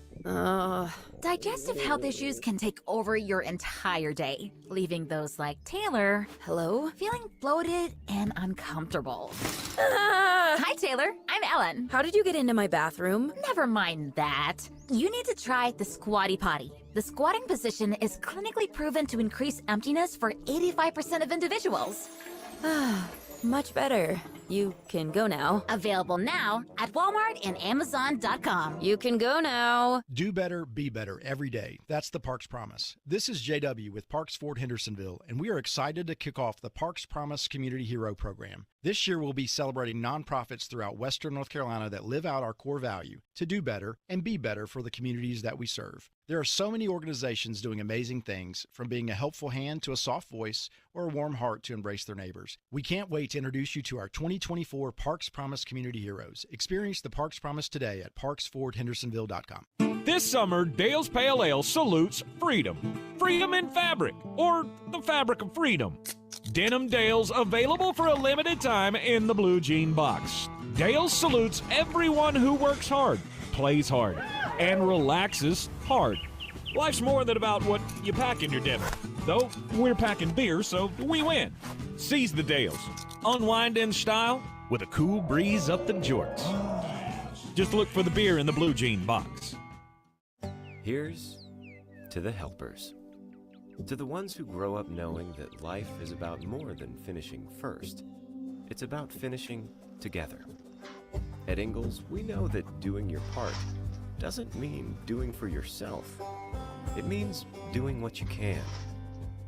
Digestive health issues can take over your entire day, leaving those like Taylor, hello, feeling bloated and uncomfortable. Hi, Taylor. I'm Ellen. How did you get into my bathroom? Never mind that. You need to try the Squatty Potty. The squatting position is clinically proven to increase emptiness for 85% of individuals. Much better. You can go now. Available now at Walmart and Amazon.com. You can go now. Do better, be better every day. That's the Parks Promise. This is JW with Parks Ford Hendersonville, and we are excited to kick off the Parks Promise Community Hero Program. This year we'll be celebrating nonprofits throughout Western North Carolina that live out our core value to do better and be better for the communities that we serve. There are so many organizations doing amazing things, from being a helpful hand to a soft voice or a warm heart to embrace their neighbors. We can't wait to introduce you to our 2024 Parks Promise Community Heroes. Experience the Parks Promise today at parksfordhendersonville.com. This summer, Dale's Pale Ale salutes freedom. Freedom in fabric, or the fabric of freedom. Denim Dales available for a limited time in the blue jean box. Dale's salutes everyone who works hard, plays hard, and relaxes hard. Life's more than about what you pack in your denim. Though we're packing beer, so we win. Seize the Dales. Unwind in style with a cool breeze up the jorts. Just look for the beer in the blue jean box. Here's to the helpers. To the ones who grow up knowing that life is about more than finishing first. It's about finishing together. At Ingalls, we know that doing your part doesn't mean doing for yourself. It means doing what you can.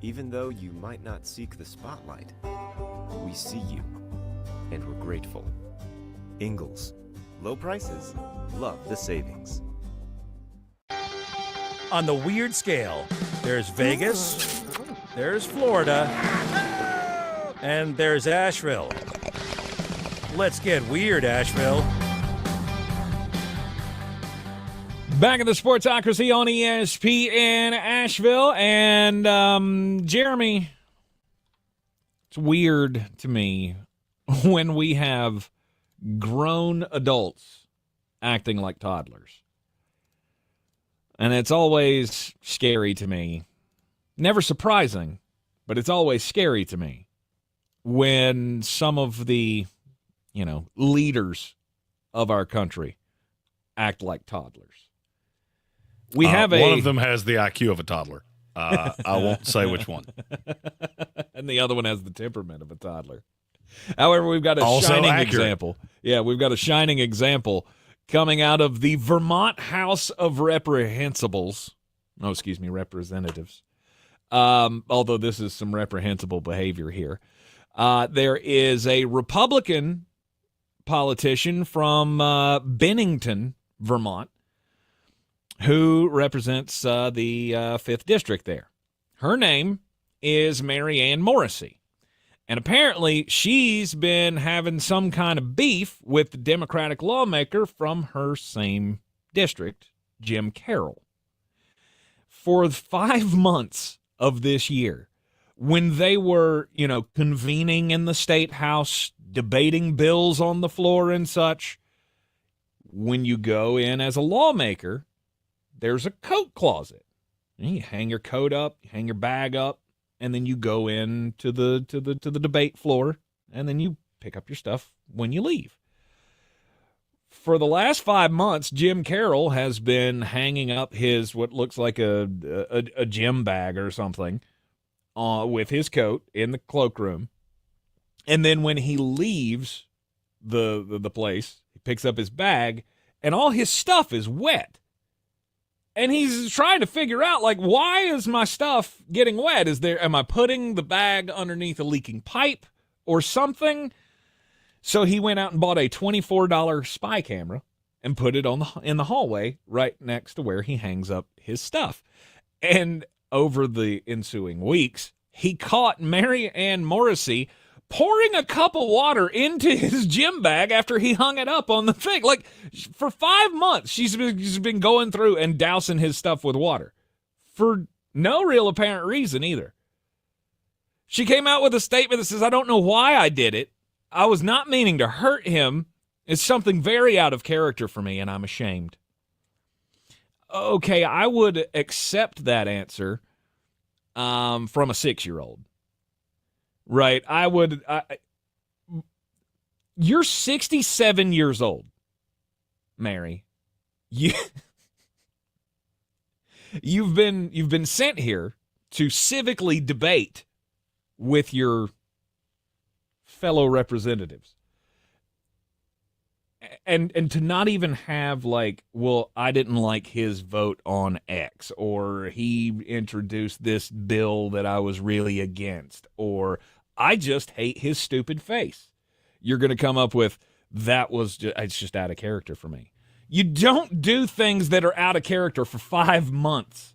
Even though you might not seek the spotlight, we see you, and we're grateful. Ingalls. Low prices, love the savings. On the weird scale, there's Vegas, there's Florida, and there's Asheville. Let's get weird, Asheville. Back in the Sportsocracy on ESPN Asheville, and Jeremy, it's weird to me when we have grown adults acting like toddlers. And it's always scary to me. Never surprising, but it's always scary to me when some of the, leaders of our country act like toddlers. We have one of them has the IQ of a toddler. I won't say which one. And the other one has the temperament of a toddler. However, we've got a also shining accurate example. Yeah, we've got a shining example coming out of the Vermont House of Reprehensibles. No, excuse me, representatives. Although this is some reprehensible behavior here. There is a Republican politician from Bennington, Vermont, who represents the 5th District there. Her name is Mary Ann Morrissey. And apparently she's been having some kind of beef with the Democratic lawmaker from her same district, Jim Carroll. For 5 months of this year, when they were, convening in the State House, debating bills on the floor and such, when you go in as a lawmaker, there's a coat closet. You hang your coat up, you hang your bag up, and then you go into the debate floor, and then you pick up your stuff when you leave. For the last 5 months, Jim Carroll has been hanging up his what looks like a gym bag or something with his coat in the cloakroom, and then when he leaves the place, he picks up his bag, and all his stuff is wet. And he's trying to figure out, why is my stuff getting wet? Am I putting the bag underneath a leaking pipe or something? So he went out and bought a $24 spy camera and put it in the hallway right next to where he hangs up his stuff. And over the ensuing weeks, he caught Mary Ann Morrissey pouring a cup of water into his gym bag after he hung it up on the thing. For 5 months, she's been going through and dousing his stuff with water for no real apparent reason either. She came out with a statement that says, I don't know why I did it. I was not meaning to hurt him. It's something very out of character for me, and I'm ashamed. Okay, I would accept that answer from a 6-year-old. Right? You're 67 years old, Mary. You've been sent here to civically debate with your fellow representatives. And to not even have like, well, I didn't like his vote on X, or he introduced this bill that I was really against, or I just hate his stupid face. You're going to come up with, it's just out of character for me. You don't do things that are out of character for 5 months.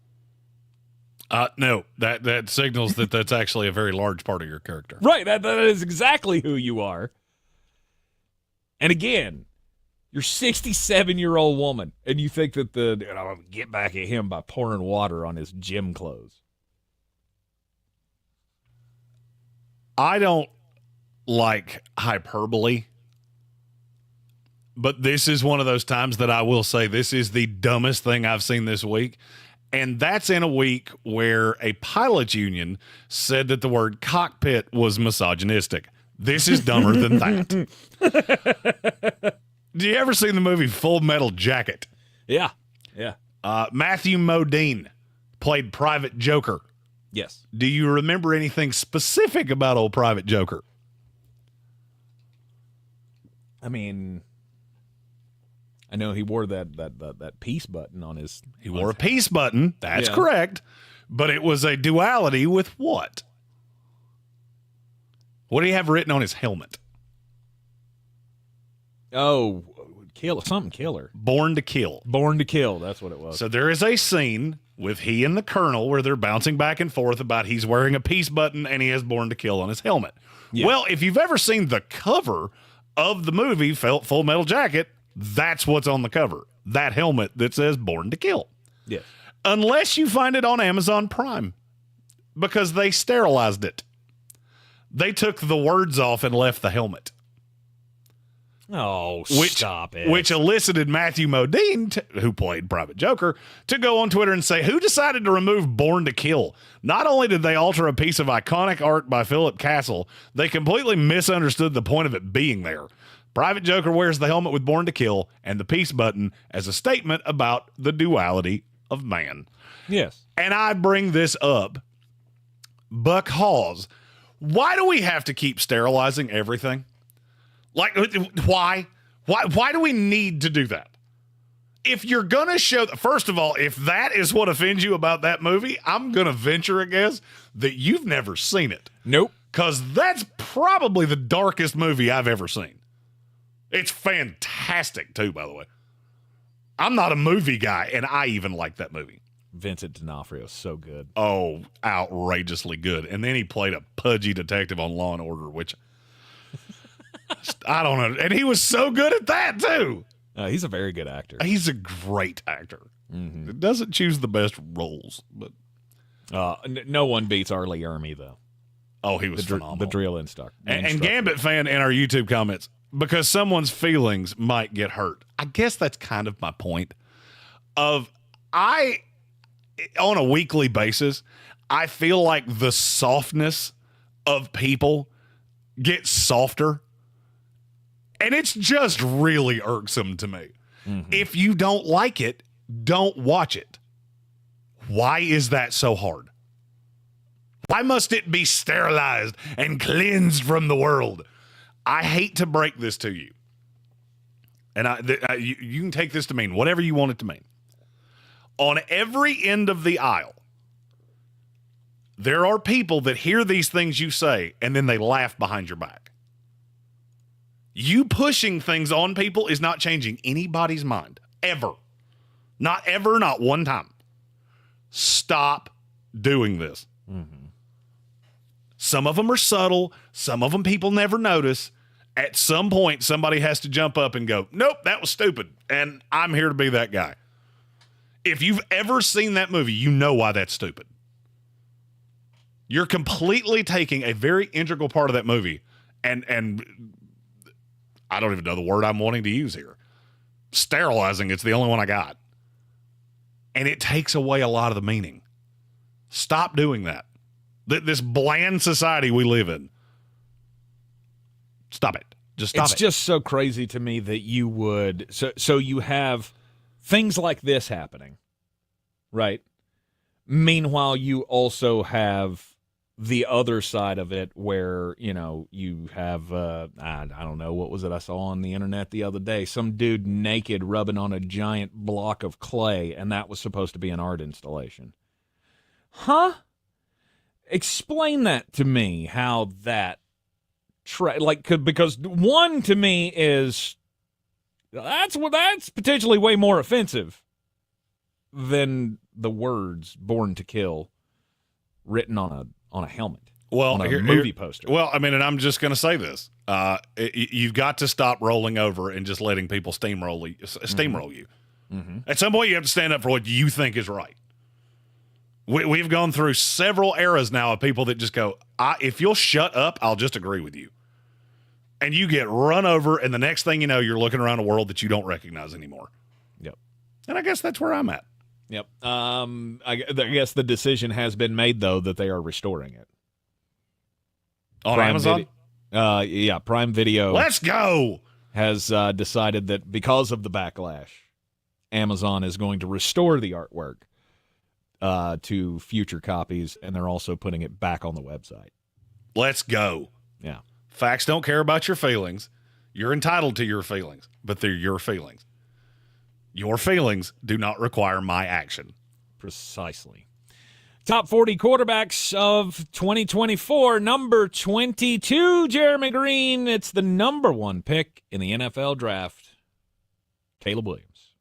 No, that signals that that's actually a very large part of your character. Right, that is exactly who you are. And again, you're a 67-year-old woman, and you think that I'll get back at him by pouring water on his gym clothes. I don't like hyperbole, but this is one of those times that I will say this is the dumbest thing I've seen this week. And that's in a week where a pilots union said that the word cockpit was misogynistic. This is dumber than that. Do you ever see the movie Full Metal Jacket? Yeah. Matthew Modine played Private Joker. Yes. Do you remember anything specific about old Private Joker? I mean, I know he wore that peace button on his. He wore a peace button. That's correct. But it was a duality with what? What do you have written on his helmet? Oh, killer. Born to Kill. Born to Kill. That's what it was. So there is a scene with he and the colonel where they're bouncing back and forth about he's wearing a peace button and he has Born to Kill on his helmet. Yeah. Well, if you've ever seen the cover of the movie Full Metal Jacket, that's what's on the cover. That helmet that says Born to Kill. Yeah. Unless you find it on Amazon Prime, because they sterilized it. They took the words off and left the helmet. Oh, stop it. Which elicited Matthew Modine, who played Private Joker, to go on Twitter and say, who decided to remove Born to Kill? Not only did they alter a piece of iconic art by Philip Castle, they completely misunderstood the point of it being there. Private Joker wears the helmet with Born to Kill and the peace button as a statement about the duality of man. Yes. And I bring this up because why do we have to keep sterilizing everything? Like, why? Why do we need to do that? If you're going to show, first of all, if that is what offends you about that movie, I'm going to venture a guess that you've never seen it. Nope. Because that's probably the darkest movie I've ever seen. It's fantastic, too, by the way. I'm not a movie guy, and I even like that movie. Vincent D'Onofrio is so good. Oh, outrageously good. And then he played a pudgy detective on Law & Order, which I don't know. And he was so good at that, too. He's a very good actor. He's a great actor. Mm-hmm. It doesn't choose the best roles, but no one beats R. Lee Ermey, though. Oh, he was phenomenal. The drill instructor. And Gambit fan in our YouTube comments, because someone's feelings might get hurt. I guess that's kind of my point. On a weekly basis, I feel like the softness of people gets softer. And it's just really irksome to me. Mm-hmm. If you don't like it, don't watch it. Why is that so hard? Why must it be sterilized and cleansed from the world? I hate to break this to you. And you can take this to mean whatever you want it to mean. On every end of the aisle, there are people that hear these things you say and then they laugh behind your back. You pushing things on people is not changing anybody's mind, ever. Not ever, not one time. Stop doing this. Mm-hmm. Some of them are subtle. Some of them people never notice. At some point, somebody has to jump up and go, nope, that was stupid, and I'm here to be that guy. If you've ever seen that movie, you know why that's stupid. You're completely taking a very integral part of that movie and I don't even know the word I'm wanting to use here. Sterilizing, it's the only one I got. And it takes away a lot of the meaning. Stop doing that. This bland society we live in. Stop it. Just stop it. It's just so crazy to me that you would so you have things like this happening, right? Meanwhile, you also have the other side of it where, you have, I don't know, what was it I saw on the internet the other day? Some dude naked rubbing on a giant block of clay, and that was supposed to be an art installation. Huh? Explain that to me, how that, because one to me is, that's potentially way more offensive than the words "born to kill" written on a helmet. Well, on a movie poster. Well, I mean, and I'm just going to say this: you've got to stop rolling over and just letting people steamroll you. Mm-hmm. At some point, you have to stand up for what you think is right. We've gone through several eras now of people that just go, "If you'll shut up, I'll just agree with you," and you get run over, and the next thing you know, you're looking around a world that you don't recognize anymore. Yep. And I guess that's where I'm at. Yep. I guess the decision has been made, though, that they are restoring it. On Prime Amazon? Yeah, Prime Video. Let's go! Has decided that because of the backlash, Amazon is going to restore the artwork to future copies, and they're also putting it back on the website. Let's go. Yeah. Facts don't care about your feelings. You're entitled to your feelings, but they're your feelings. Your feelings do not require my action. Precisely. Top 40 quarterbacks of 2024. Number 22, Jeremy Greene. It's the number one pick in the NFL draft. Caleb Williams.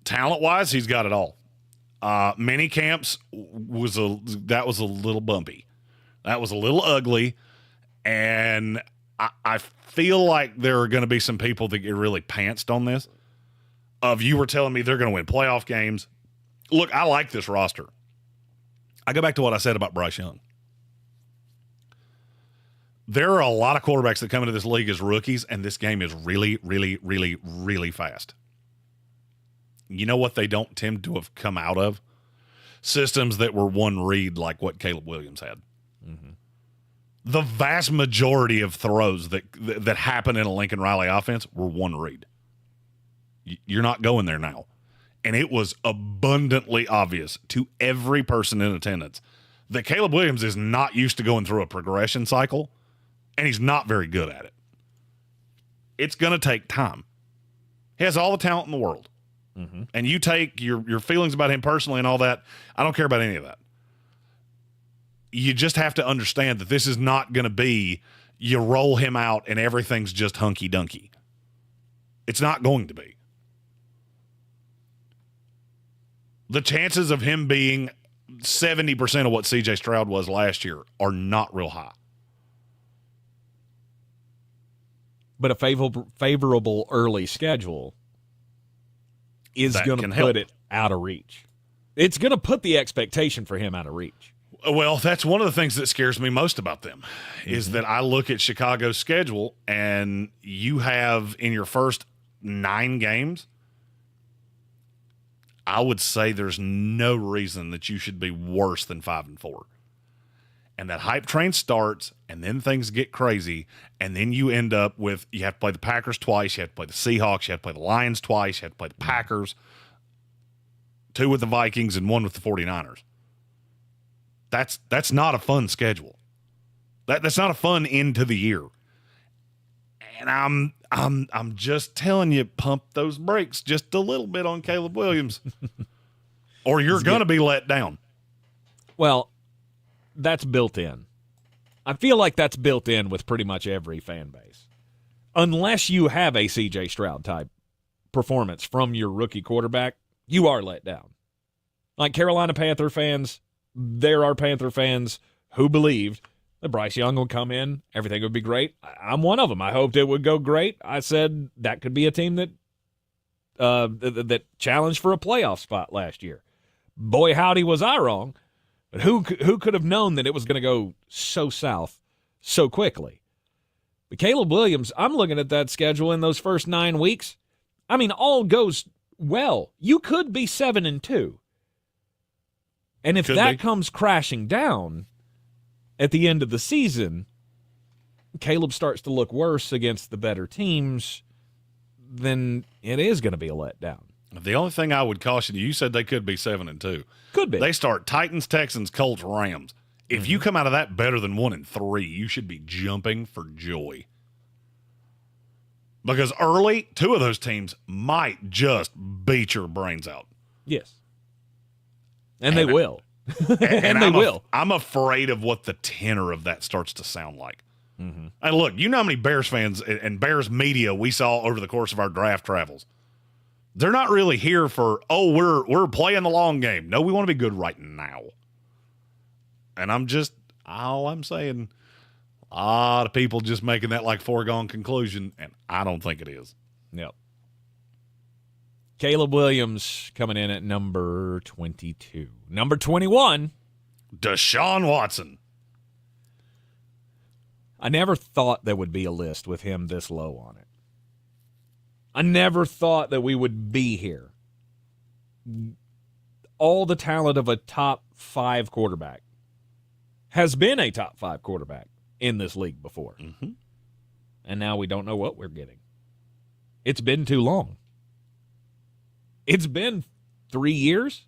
Talent-wise, he's got it all. Mini camps was a little bumpy. That was a little ugly. And I feel like there are going to be some people that get really pantsed on this. You were telling me they're going to win playoff games. Look, I like this roster. I go back to what I said about Bryce Young. There are a lot of quarterbacks that come into this league as rookies, and this game is really, really, really, really fast. You know what they don't tend to have come out of? Systems that were one read like what Caleb Williams had. Mm-hmm. The vast majority of throws that happen in a Lincoln Riley offense were one read. You're not going there now. And it was abundantly obvious to every person in attendance that Caleb Williams is not used to going through a progression cycle, and he's not very good at it. It's going to take time. He has all the talent in the world. Mm-hmm. And you take your feelings about him personally and all that. I don't care about any of that. You just have to understand that this is not going to be you roll him out and everything's just hunky-dunky. It's not going to be. The chances of him being 70% of what C.J. Stroud was last year are not real high. But a favorable early schedule is going to put it out of reach. It's going to put the expectation for him out of reach. Well, that's one of the things that scares me most about them is that I look at Chicago's schedule and you have in your first 9 games, I would say there's no reason that you should be worse than 5-4. And that hype train starts, and then things get crazy, and then you end up with you have to play the Packers twice, you have to play the Seahawks, you have to play the Lions twice, you have to play the Packers, 2 with the Vikings and 1 with the 49ers. That's not a fun schedule. That's not a fun end to the year. And I'm just telling you, pump those brakes just a little bit on Caleb Williams, or you're going to be let down. Well, that's built in. I feel like that's built in with pretty much every fan base. Unless you have a C.J. Stroud type performance from your rookie quarterback, you are let down. Like Carolina Panther fans, there are Panther fans who believed that Bryce Young would come in, everything would be great. I'm one of them. I hoped it would go great. I said that could be a team that that challenged for a playoff spot last year. Boy, howdy was I wrong. But who could have known that it was going to go so south so quickly? But Caleb Williams, I'm looking at that schedule in those first 9 weeks. I mean, all goes well. You could be 7-2. And if that comes crashing down at the end of the season, Caleb starts to look worse against the better teams, then it is going to be a letdown. The only thing I would caution you said they could be 7-2. Could be. They start Titans, Texans, Colts, Rams. If you come out of that better than 1-3, you should be jumping for joy. Because early, 2 of those teams might just beat your brains out. Yes. And they will. And they will. I'm afraid of what the tenor of that starts to sound like. Mm-hmm. And look, you know how many Bears fans and Bears media we saw over the course of our draft travels. They're not really here for, we're playing the long game. No, we want to be good right now. And all I'm saying, a lot of people just making that like foregone conclusion, and I don't think it is. Yep. Caleb Williams coming in at number 22. Number 21. Deshaun Watson. I never thought there would be a list with him this low on it. I never thought that we would be here. All the talent of a top 5 quarterback has been a top 5 quarterback in this league before. Mm-hmm. And now we don't know what we're getting. It's been too long. It's been 3 years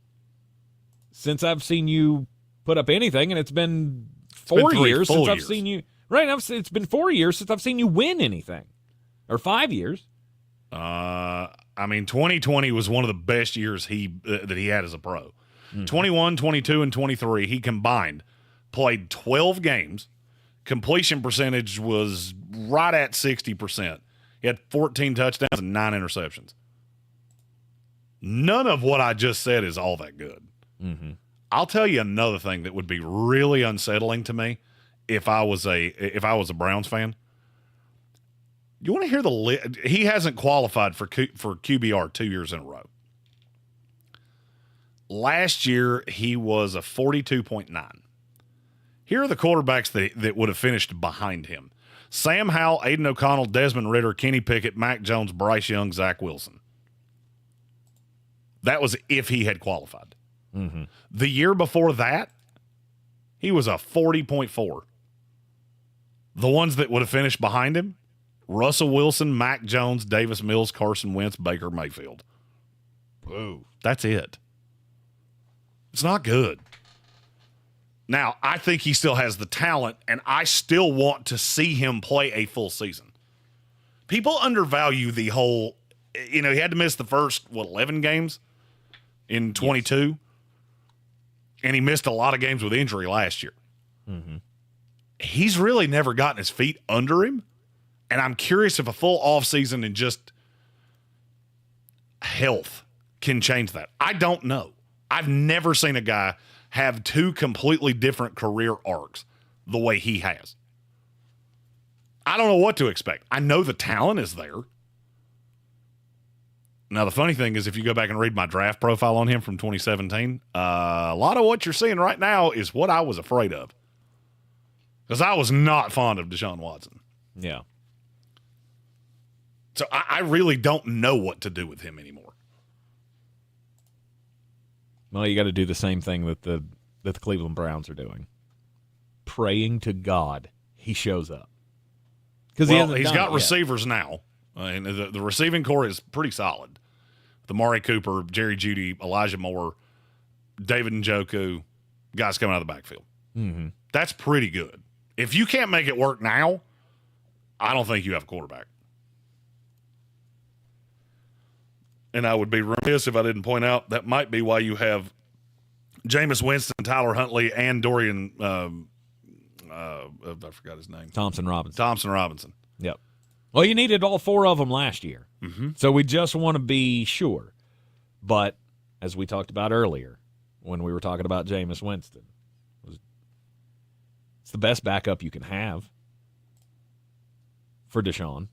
since I've seen you put up anything, and it's been 4 years since I've seen you. Right, it's been 4 years since I've seen you win anything. Or 5 years. 2020 was one of the best years that he had as a pro. 21, 22, and 23, he combined played 12 games. Completion percentage was right at 60%. He had 14 touchdowns and 9 interceptions. None of what I just said is all that good. Mm-hmm. I'll tell you another thing that would be really unsettling to me if I was a Browns fan. You want to hear the list? He hasn't qualified for QBR 2 years in a row. Last year, he was a 42.9. Here are the quarterbacks that would have finished behind him. Sam Howell, Aiden O'Connell, Desmond Ridder, Kenny Pickett, Mac Jones, Bryce Young, Zach Wilson. That was if he had qualified. Mm-hmm. The year before that, he was a 40.4. The ones that would have finished behind him, Russell Wilson, Mac Jones, Davis Mills, Carson Wentz, Baker Mayfield. Whoa. That's it. It's not good. Now, I think he still has the talent, and I still want to see him play a full season. People undervalue the whole, he had to miss the first, 11 games in 22? Yes. And he missed a lot of games with injury last year. Mm-hmm. He's really never gotten his feet under him, and I'm curious if a full offseason and just health can change that. I don't know. I've never seen a guy have 2 completely different career arcs the way he has. I don't know what to expect. I know the talent is there. Now, the funny thing is, if you go back and read my draft profile on him from 2017, a lot of what you're seeing right now is what I was afraid of. Because I was not fond of Deshaun Watson. Yeah. So I really don't know what to do with him anymore. Well, you got to do the same thing that the Cleveland Browns are doing. Praying to God he shows up. Because he's got receivers now. And the receiving core is pretty solid. The Amari Cooper, Jerry Jeudy, Elijah Moore, David Njoku, guys coming out of the backfield. Mm-hmm. That's pretty good. If you can't make it work now, I don't think you have a quarterback. And I would be remiss if I didn't point out that might be why you have Jameis Winston, Tyler Huntley, and Dorian, I forgot his name. Thompson Robinson. Yep. Well, you needed all 4 of them last year. Mm-hmm. So we just want to be sure. But as we talked about earlier, when we were talking about Jameis Winston, it's the best backup you can have for Deshaun.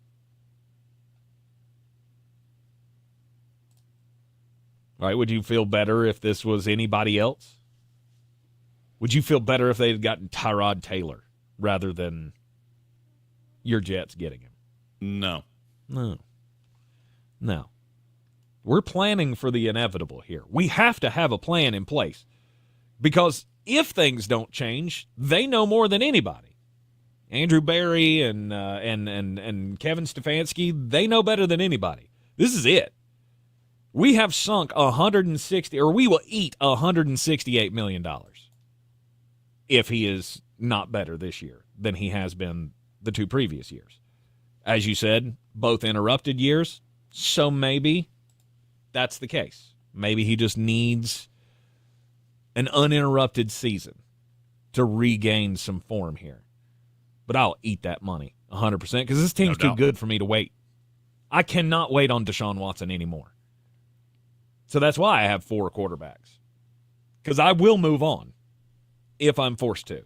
All right, would you feel better if this was anybody else? Would you feel better if they had gotten Tyrod Taylor rather than your Jets getting him? No. We're planning for the inevitable here. We have to have a plan in place because if things don't change, they know more than anybody. Andrew Berry and Kevin Stefanski, they know better than anybody. This is it. We have sunk we will eat $168 million if he is not better this year than he has been the 2 previous years. As you said, both interrupted years, so maybe that's the case. Maybe he just needs an uninterrupted season to regain some form here. But I'll eat that money 100% because this team's too good for me to wait. I cannot wait on Deshaun Watson anymore. So that's why I have 4 quarterbacks. Because I will move on if I'm forced to.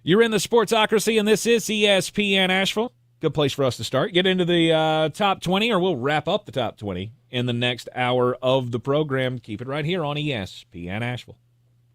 You're in the Sportsocracy, and this is ESPN Asheville. Good place for us to start. Get into the top 20, or we'll wrap up the top 20 in the next hour of the program. Keep it right here on ESPN Asheville.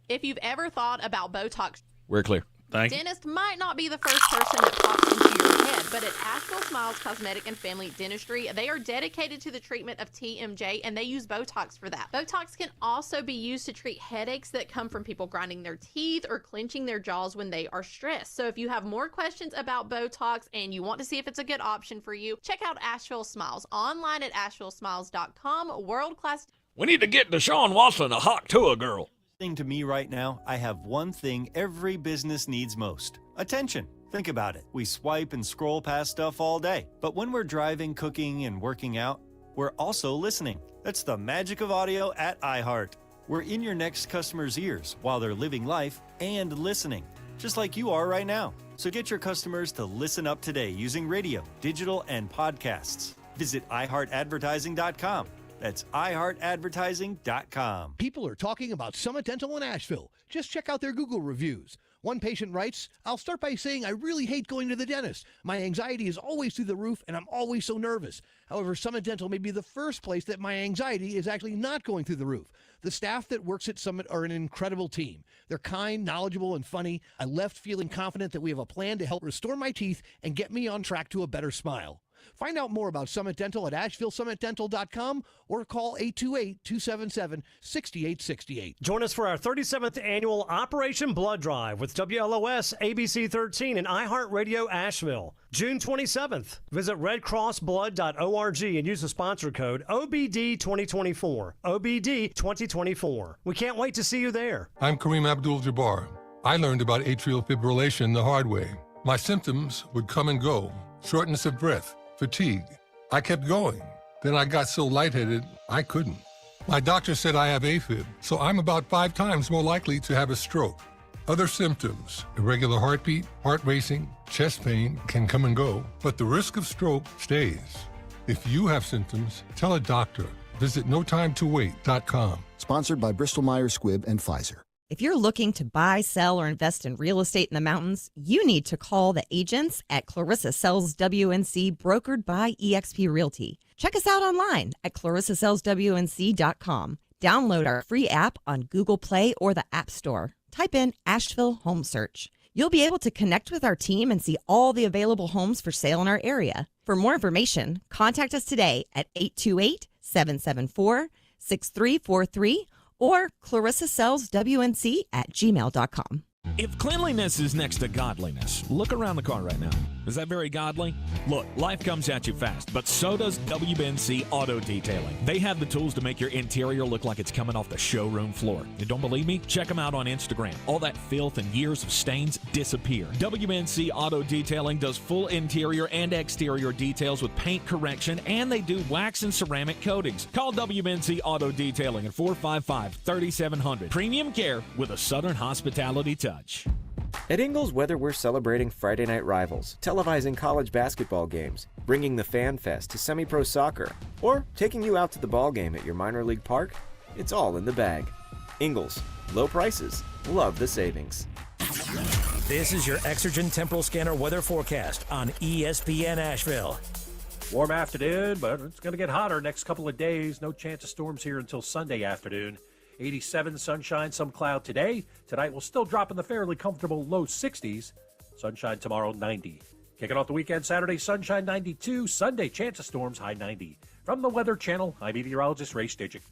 If you've ever thought about Botox, we're clear. Dentist might not be the first person that pops into your head, but at Asheville Smiles Cosmetic and Family Dentistry, they are dedicated to the treatment of TMJ, and they use Botox for that. Botox can also be used to treat headaches that come from people grinding their teeth or clenching their jaws when they are stressed. So if you have more questions about Botox and you want to see if it's a good option for you, check out Asheville Smiles online at AshevilleSmiles.com. World-class. We need to get Deshaun Watson a hot tour girl. To me right now, I have one thing every business needs most: attention. Think about it. We swipe and scroll past stuff all day, but when we're driving, cooking, and working out, we're also listening. That's the magic of audio at iHeart. We're in your next customer's ears while they're living life and listening, just like you are right now. So get your customers to listen up today using radio, digital, and podcasts. Visit iHeartAdvertising.com. That's iHeartAdvertising.com. People are talking about Summit Dental in Asheville. Just check out their Google reviews. One patient writes, "I'll start by saying I really hate going to the dentist. My anxiety is always through the roof and I'm always so nervous. However, Summit Dental may be the first place that my anxiety is actually not going through the roof. The staff that works at Summit are an incredible team. They're kind, knowledgeable, and funny. I left feeling confident that we have a plan to help restore my teeth and get me on track to a better smile. Find out more about Summit Dental at AshevilleSummitDental.com or call 828-277-6868. Join us for our 37th annual Operation Blood Drive with WLOS, ABC 13, and iHeartRadio Asheville. June 27th. Visit redcrossblood.org and use the sponsor code OBD2024. OBD2024. We can't wait to see you there. I'm Kareem Abdul-Jabbar. I learned about atrial fibrillation the hard way. My symptoms would come and go. Shortness of breath, fatigue. I kept going. Then I got so lightheaded, I couldn't. My doctor said I have AFib, so I'm about 5 times more likely to have a stroke. Other symptoms, irregular heartbeat, heart racing, chest pain can come and go, but the risk of stroke stays. If you have symptoms, tell a doctor. Visit notimetowait.com. Sponsored by Bristol-Myers Squibb and Pfizer. If you're looking to buy, sell, or invest in real estate in the mountains, you need to call the agents at Clarissa Sells WNC, brokered by eXp Realty. Check us out online at ClarissaSellsWNC.com. Download our free app on Google Play or the App Store. Type in Asheville Home Search. You'll be able to connect with our team and see all the available homes for sale in our area. For more information, contact us today at 828-774-6343 or ClarissaSellsWNC@gmail.com. If cleanliness is next to godliness, look around the car right now. Is that very godly? Look, life comes at you fast, but so does WBNC Auto Detailing. They have the tools to make your interior look like it's coming off the showroom floor. You don't believe me? Check them out on Instagram. All that filth and years of stains disappear. WBNC Auto Detailing does full interior and exterior details with paint correction, and they do wax and ceramic coatings. Call WBNC Auto Detailing at 455-3700. Premium care with a Southern hospitality touch. At Ingles, whether we're celebrating Friday night rivals, televising college basketball games, bringing the Fan Fest to semi-pro soccer, or taking you out to the ball game at your minor league park, it's all in the bag. Ingles, low prices, love the savings. This is your Exergen Temporal Scanner weather forecast on ESPN Asheville. Warm afternoon, but it's going to get hotter next couple of days. No chance of storms here until Sunday afternoon. 87 sunshine, some cloud today. Tonight will still drop in the fairly comfortable low 60s. Sunshine tomorrow, 90. Kicking off the weekend, Saturday, sunshine 92. Sunday, chance of storms, high 90. From the Weather Channel, I'm meteorologist Ray Stitchick.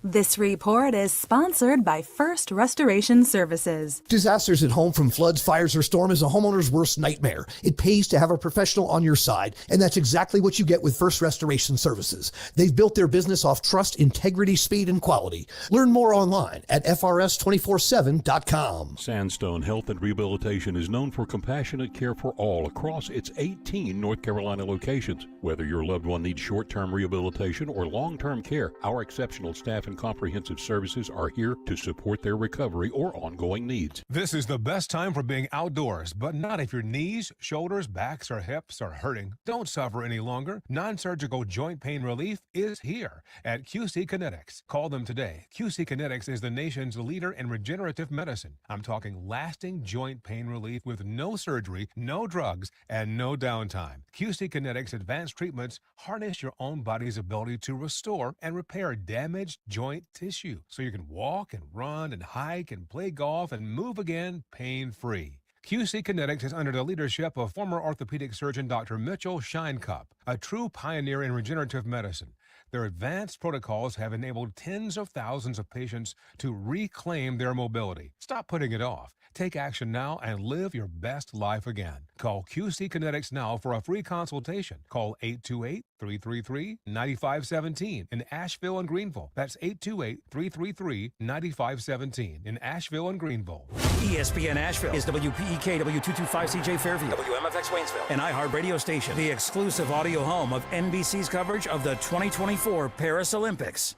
This report is sponsored by First Restoration Services. Disasters at home from floods, fires, or storm is a homeowner's worst nightmare. It pays to have a professional on your side, and that's exactly what you get with First Restoration Services. They've built their business off trust, integrity, speed, and quality. Learn more online at FRS247.com. Sandstone Health and Rehabilitation is known for compassionate care for all across its 18 North Carolina locations. Whether your loved one needs short-term rehabilitation or long-term care, our exceptional staff and comprehensive services are here to support their recovery or ongoing needs. This is the best time for being outdoors, but not if your knees, shoulders, backs, or hips are hurting. Don't suffer any longer. Non-surgical joint pain relief is here at QC Kinetics. Call them today. QC Kinetics is the nation's leader in regenerative medicine. I'm talking lasting joint pain relief with no surgery, no drugs, and no downtime. QC Kinetics advanced treatments harness your own body's ability to restore and repair damaged joint tissue so you can walk and run and hike and play golf and move again pain-free. QC Kinetics is under the leadership of former orthopedic surgeon Dr. Mitchell Shinecup, a true pioneer in regenerative medicine. Their advanced protocols have enabled tens of thousands of patients to reclaim their mobility. Stop putting it off. Take action now and live your best life again. Call QC Kinetics now for a free consultation. Call 828-333-9517 in Asheville and Greenville. That's 828-333-9517 in Asheville and Greenville. ESPN Asheville is WPEK W225CJ Fairview, WMFX Waynesville, an iHeart radio station, the exclusive audio home of NBC's coverage of the 2024 Paris Olympics.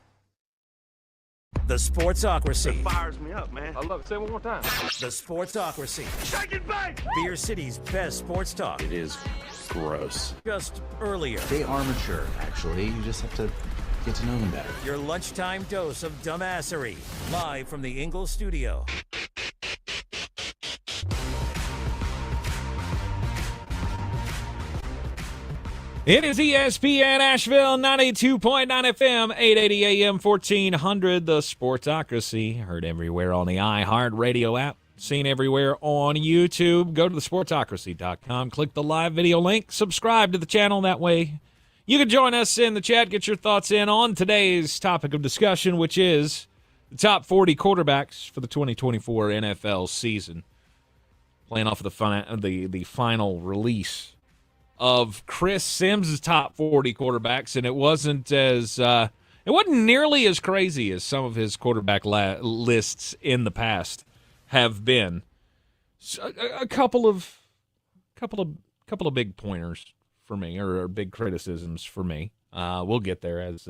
The Sportsocracy. It fires me up, man. I love it. Say it one more time. The Sportsocracy. Shake it back! Beer City's best sports talk. It is gross. Just earlier. They are mature, actually. You just have to get to know them better. Your lunchtime dose of dumbassery. Live from the Ingalls studio. It is ESPN Asheville, 92.9 FM, 880 AM, 1400. The Sportsocracy, heard everywhere on the iHeart Radio app, seen everywhere on YouTube. Go to thesportsocracy.com, click the live video link, subscribe to the channel. That way you can join us in the chat, get your thoughts in on today's topic of discussion, which is the top 40 quarterbacks for the 2024 NFL season. Playing off of the final release of Chris Sims' top 40 quarterbacks, and it wasn't nearly as crazy as some of his quarterback lists in the past have been. So, a couple of big pointers for me, or big criticisms for me. We'll get there as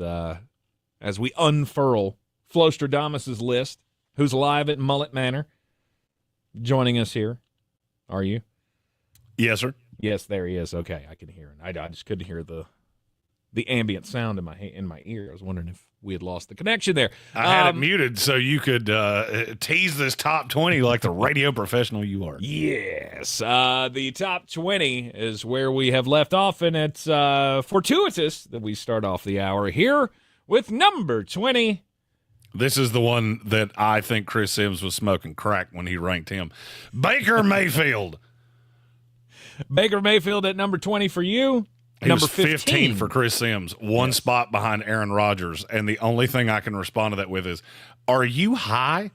we unfurl Flostradamus's list, who's live at Mullet Manor, joining us here. Are you? Yes, sir. Yes, there he is. Okay, I can hear him. I just couldn't hear the ambient sound in my ear. I was wondering if we had lost the connection there. I had it muted so you could tease this top 20 like the radio professional you are. Yes. The top 20 is where we have left off, and it's fortuitous that we start off the hour here with number 20. This is the one that I think Chris Sims was smoking crack when he ranked him. Baker Mayfield. Baker Mayfield at number 20 for you. He number was 15 for Chris Sims, one spot behind Aaron Rodgers. And the only thing I can respond to that with is, are you high?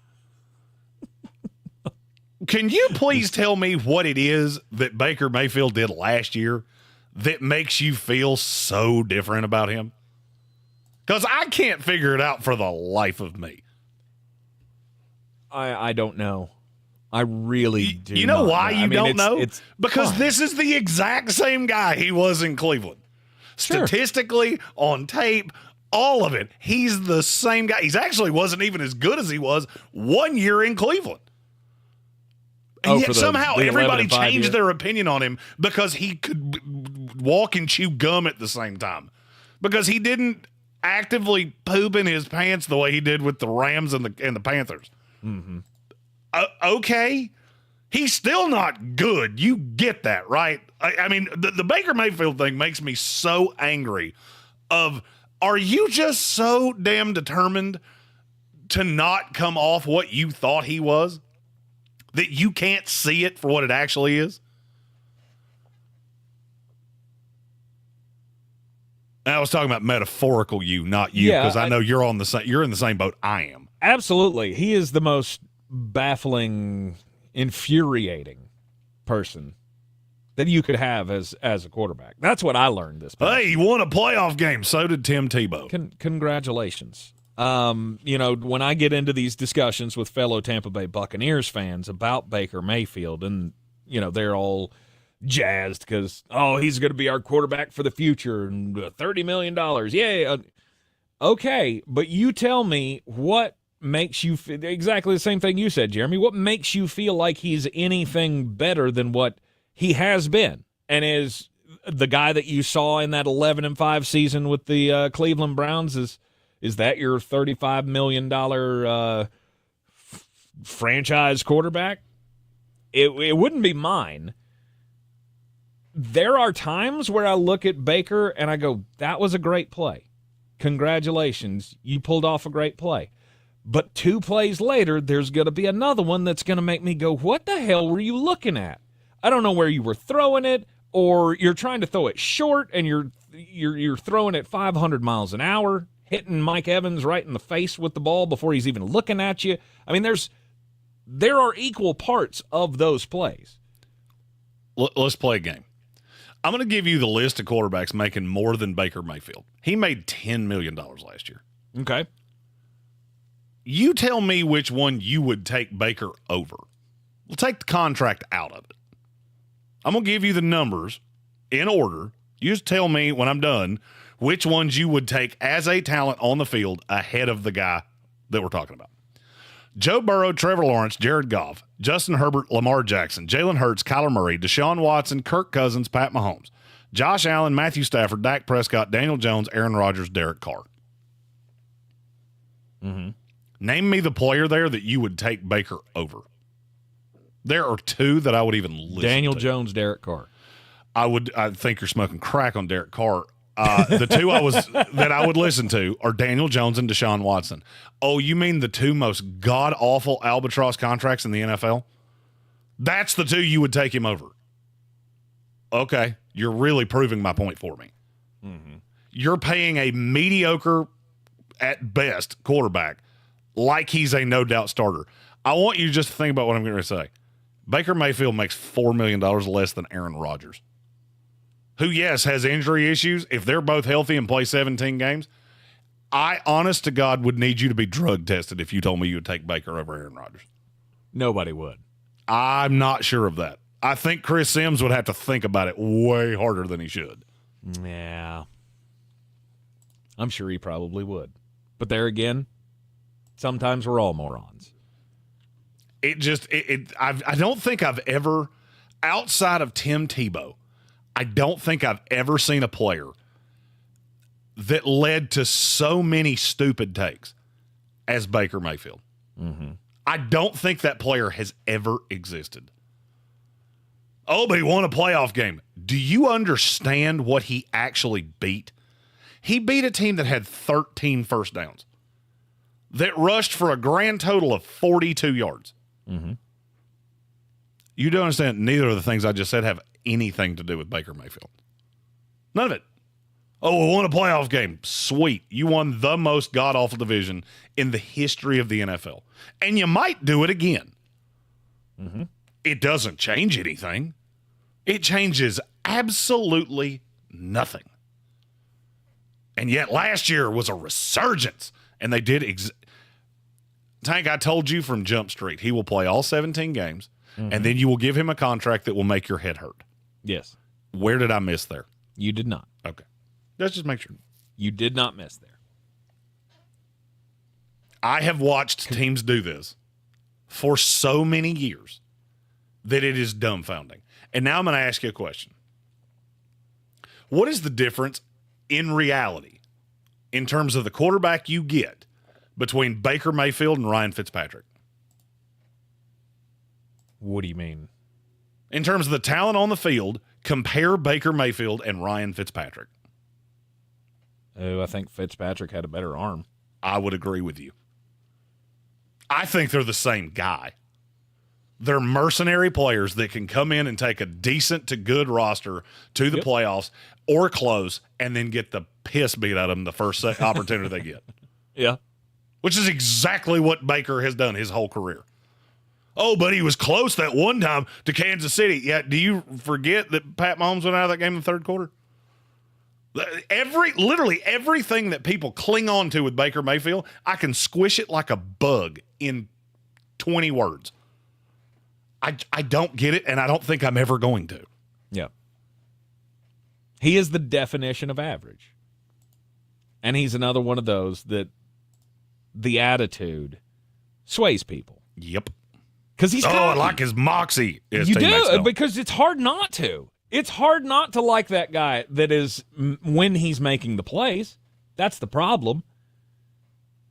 Can you please tell me what it is that Baker Mayfield did last year that makes you feel so different about him? Because I can't figure it out for the life of me. I don't know. I really do. You know why you don't know? Because why? This is the exact same guy he was in Cleveland. Sure. Statistically, on tape, all of it. He's the same guy. He's actually wasn't even as good as he was 1 year in Cleveland. And yet somehow everybody changed their opinion on him because he could walk and chew gum at the same time. Because he didn't actively poop in his pants the way he did with the Rams and the Panthers. Mm-hmm. Okay, he's still not good. You get that, right? I mean, the Baker Mayfield thing makes me so angry. Are you just so damn determined to not come off what you thought he was, that you can't see it for what it actually is. And I was talking about metaphorical you, not you, because I know you're in the same boat I am. Absolutely. He is the most baffling, infuriating person that you could have as a quarterback. That's what I learned this past Hey, he won a playoff game. So did Tim Tebow. Congratulations. When I get into these discussions with fellow Tampa Bay Buccaneers fans about Baker Mayfield, and, they're all jazzed because, he's going to be our quarterback for the future and $30 million. Yay. Okay, but you tell me what makes you feel exactly the same thing you said, Jeremy. What makes you feel like he's anything better than what he has been and is the guy that you saw in that 11-5 season with the Cleveland Browns? Is that your $35 million franchise quarterback? It wouldn't be mine. There are times where I look at Baker and I go, that was a great play. Congratulations, you pulled off a great play. But 2 plays later, there's going to be another one that's going to make me go, what the hell were you looking at? I don't know where you were throwing it, or you're trying to throw it short and you're throwing it 500 miles an hour, hitting Mike Evans right in the face with the ball before he's even looking at you. I mean, there are equal parts of those plays. Let's play a game. I'm going to give you the list of quarterbacks making more than Baker Mayfield. He made $10 million last year. Okay. You tell me which one you would take Baker over. We'll take the contract out of it. I'm going to give you the numbers in order. You just tell me when I'm done which ones you would take as a talent on the field ahead of the guy that we're talking about. Joe Burrow, Trevor Lawrence, Jared Goff, Justin Herbert, Lamar Jackson, Jalen Hurts, Kyler Murray, Deshaun Watson, Kirk Cousins, Pat Mahomes, Josh Allen, Matthew Stafford, Dak Prescott, Daniel Jones, Aaron Rodgers, Derek Carr. Mm-hmm. Name me the player there that you would take Baker over. There are 2 that I would even listen Daniel to. Jones, Derek Carr. I think you're smoking crack on Derek Carr. The 2 that I would listen to are Daniel Jones and Deshaun Watson. Oh, you mean the 2 most god-awful albatross contracts in the NFL? That's the 2 you would take him over. Okay, you're really proving my point for me. Mm-hmm. You're paying a mediocre, at best, quarterback like he's a no-doubt starter. I want you just to think about what I'm going to say. Baker Mayfield makes $4 million less than Aaron Rodgers, who, yes, has injury issues. If they're both healthy and play 17 games, I, honest to God, would need you to be drug tested if you told me you would take Baker over Aaron Rodgers. Nobody would. I'm not sure of that. I think Chris Sims would have to think about it way harder than he should. Yeah. I'm sure he probably would. But there again, sometimes we're all morons. I don't think I've ever, outside of Tim Tebow, I don't think I've ever seen a player that led to so many stupid takes as Baker Mayfield. Mm-hmm. I don't think that player has ever existed. Oh, but he won a playoff game. Do you understand what he actually beat? He beat a team that had 13 first downs, that rushed for a grand total of 42 yards. Mm-hmm. You don't understand, neither of the things I just said have anything to do with Baker Mayfield. None of it. Oh, we won a playoff game. Sweet. You won the most god-awful division in the history of the NFL. And you might do it again. Mm-hmm. It doesn't change anything. It changes absolutely nothing. And yet last year was a resurgence. And they did Tank, I told you from Jump Street, he will play all 17 games, and then you will give him a contract that will make your head hurt. Yes. Where did I miss there? You did not. Okay. Let's just make sure. You did not miss there. I have watched teams do this for so many years that it is dumbfounding. And now I'm going to ask you a question. What is the difference in reality in terms of the quarterback you get between Baker Mayfield and Ryan Fitzpatrick? What do you mean? In terms of the talent on the field, compare Baker Mayfield and Ryan Fitzpatrick. Oh, I think Fitzpatrick had a better arm. I would agree with you. I think they're the same guy. They're mercenary players that can come in and take a decent to good roster to the playoffs or close and then get the piss beat out of them the first opportunity they get. Yeah. Which is exactly what Baker has done his whole career. Oh, but he was close that one time to Kansas City. Yeah, do you forget that Pat Mahomes went out of that game in the third quarter? Literally everything that people cling on to with Baker Mayfield, I can squish it like a bug in 20 words. I don't get it, and I don't think I'm ever going to. Yeah. He is the definition of average. And he's another one of those that the attitude sways people. Yep. Because he's I like his moxie. You do, because it's hard not to. It's hard not to like that guy that is when he's making the plays. That's the problem.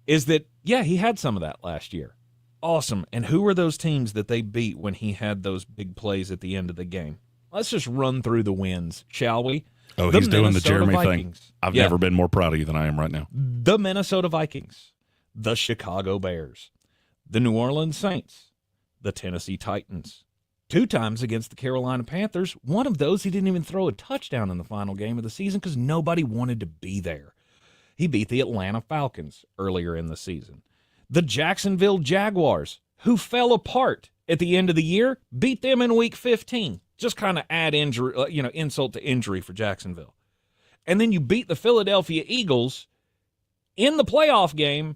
Is that, yeah, he had some of that last year. Awesome. And who were those teams that they beat when he had those big plays at the end of the game? Let's just run through the wins, shall we? Oh, he's doing the Jeremy Vikings thing. I've never been more proud of you than I am right now. The Minnesota Vikings, the Chicago Bears, the New Orleans Saints, the Tennessee Titans. 2 times against the Carolina Panthers. One of those, he didn't even throw a touchdown in the final game of the season because nobody wanted to be there. He beat the Atlanta Falcons earlier in the season. The Jacksonville Jaguars, who fell apart at the end of the year, beat them in Week 15. Just kind of add injury, insult to injury for Jacksonville. And then you beat the Philadelphia Eagles in the playoff game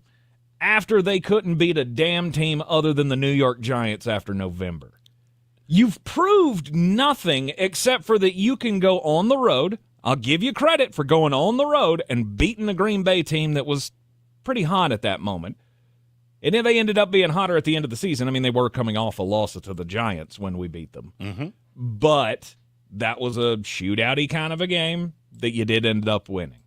after they couldn't beat a damn team other than the New York Giants after November. You've proved nothing except for that you can go on the road. I'll give you credit for going on the road and beating the Green Bay team that was pretty hot at that moment. And then they ended up being hotter at the end of the season. I mean, they were coming off a loss to the Giants when we beat them. Mm-hmm. But that was a shootout-y kind of a game that you did end up winning.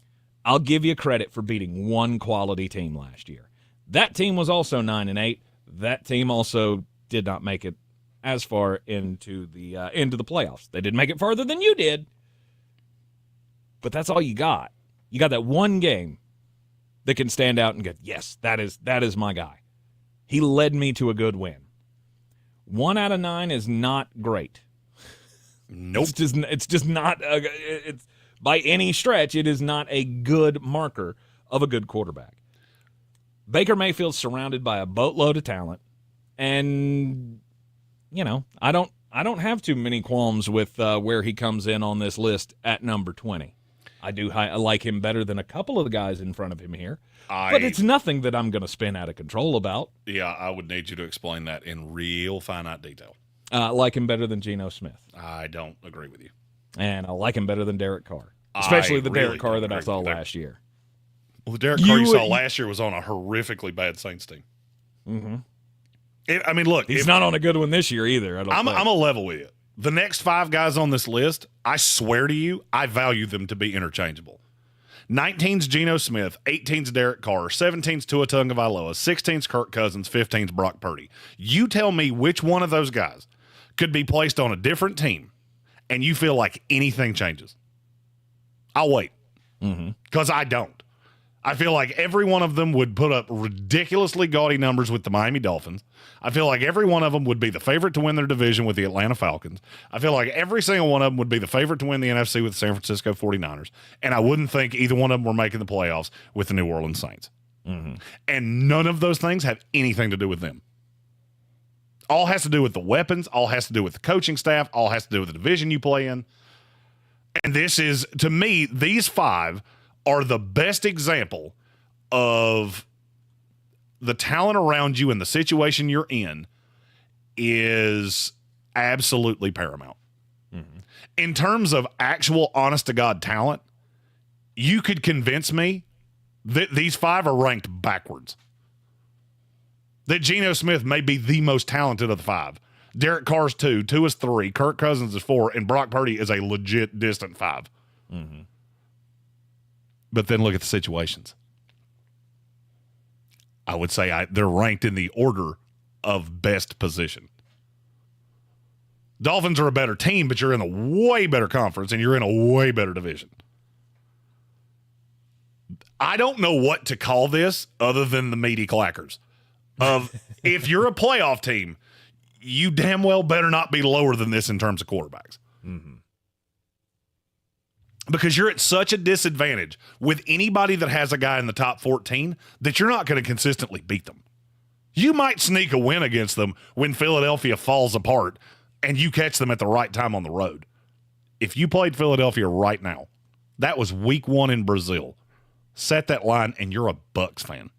I'll give you credit for beating one quality team last year. That team was also 9-8. That team also did not make it as far into the playoffs. They didn't make it farther than you did. But that's all you got. You got that one game that can stand out and go, yes, that is my guy. He led me to a good win. 1 out of 9 is not great. Nope. It's just not. It's by any stretch, it is not a good marker of a good quarterback. Baker Mayfield's surrounded by a boatload of talent, and I don't have too many qualms with where he comes in on this list at number 20. I like him better than a couple of the guys in front of him here. But it's nothing that I'm going to spin out of control about. Yeah, I would need you to explain that in real finite detail. I like him better than Geno Smith. I don't agree with you. And I like him better than Derek Carr. Especially the Derek Carr that I saw last year. Well, the Derek Carr you saw last year was on a horrifically bad Saints team. Mm-hmm. Look. He's not on a good one this year either. I'm a level with you. The next 5 guys on this list, I swear to you, I value them to be interchangeable. 19's Geno Smith, 18's Derek Carr, 17's Tua Tagovailoa, 16's Kirk Cousins, 15's Brock Purdy. You tell me which one of those guys could be placed on a different team and you feel like anything changes. I'll wait. Because I don't. I feel like every one of them would put up ridiculously gaudy numbers with the Miami Dolphins. I feel like every one of them would be the favorite to win their division with the Atlanta Falcons. I feel like every single one of them would be the favorite to win the NFC with the San Francisco 49ers. And I wouldn't think either one of them were making the playoffs with the New Orleans Saints. And none of those things have anything to do with them. All has to do with the weapons. All has to do with the coaching staff. All has to do with the division you play in. And this is, to me, these 5 are the best example of the talent around you and the situation you're in is absolutely paramount. In terms of actual honest-to-God talent, you could convince me that these 5 are ranked backwards. That Geno Smith may be the most talented of the 5. Derek Carr's 2, Tua's 3, Kirk Cousins is 4, and Brock Purdy is a legit distant 5. But then look at the situations. I would say they're ranked in the order of best position. Dolphins are a better team, but you're in a way better conference and you're in a way better division. I don't know what to call this other than the meaty clackers. of if you're a playoff team, you damn well better not be lower than this in terms of quarterbacks. Mm-hmm. Because you're at such a disadvantage with anybody that has a guy in the top 14 that you're not going to consistently beat them. You might sneak a win against them when Philadelphia falls apart and you catch them at the right time on the road. If you played Philadelphia right now, that was week 1 in Brazil. Set that line and you're a Bucs fan.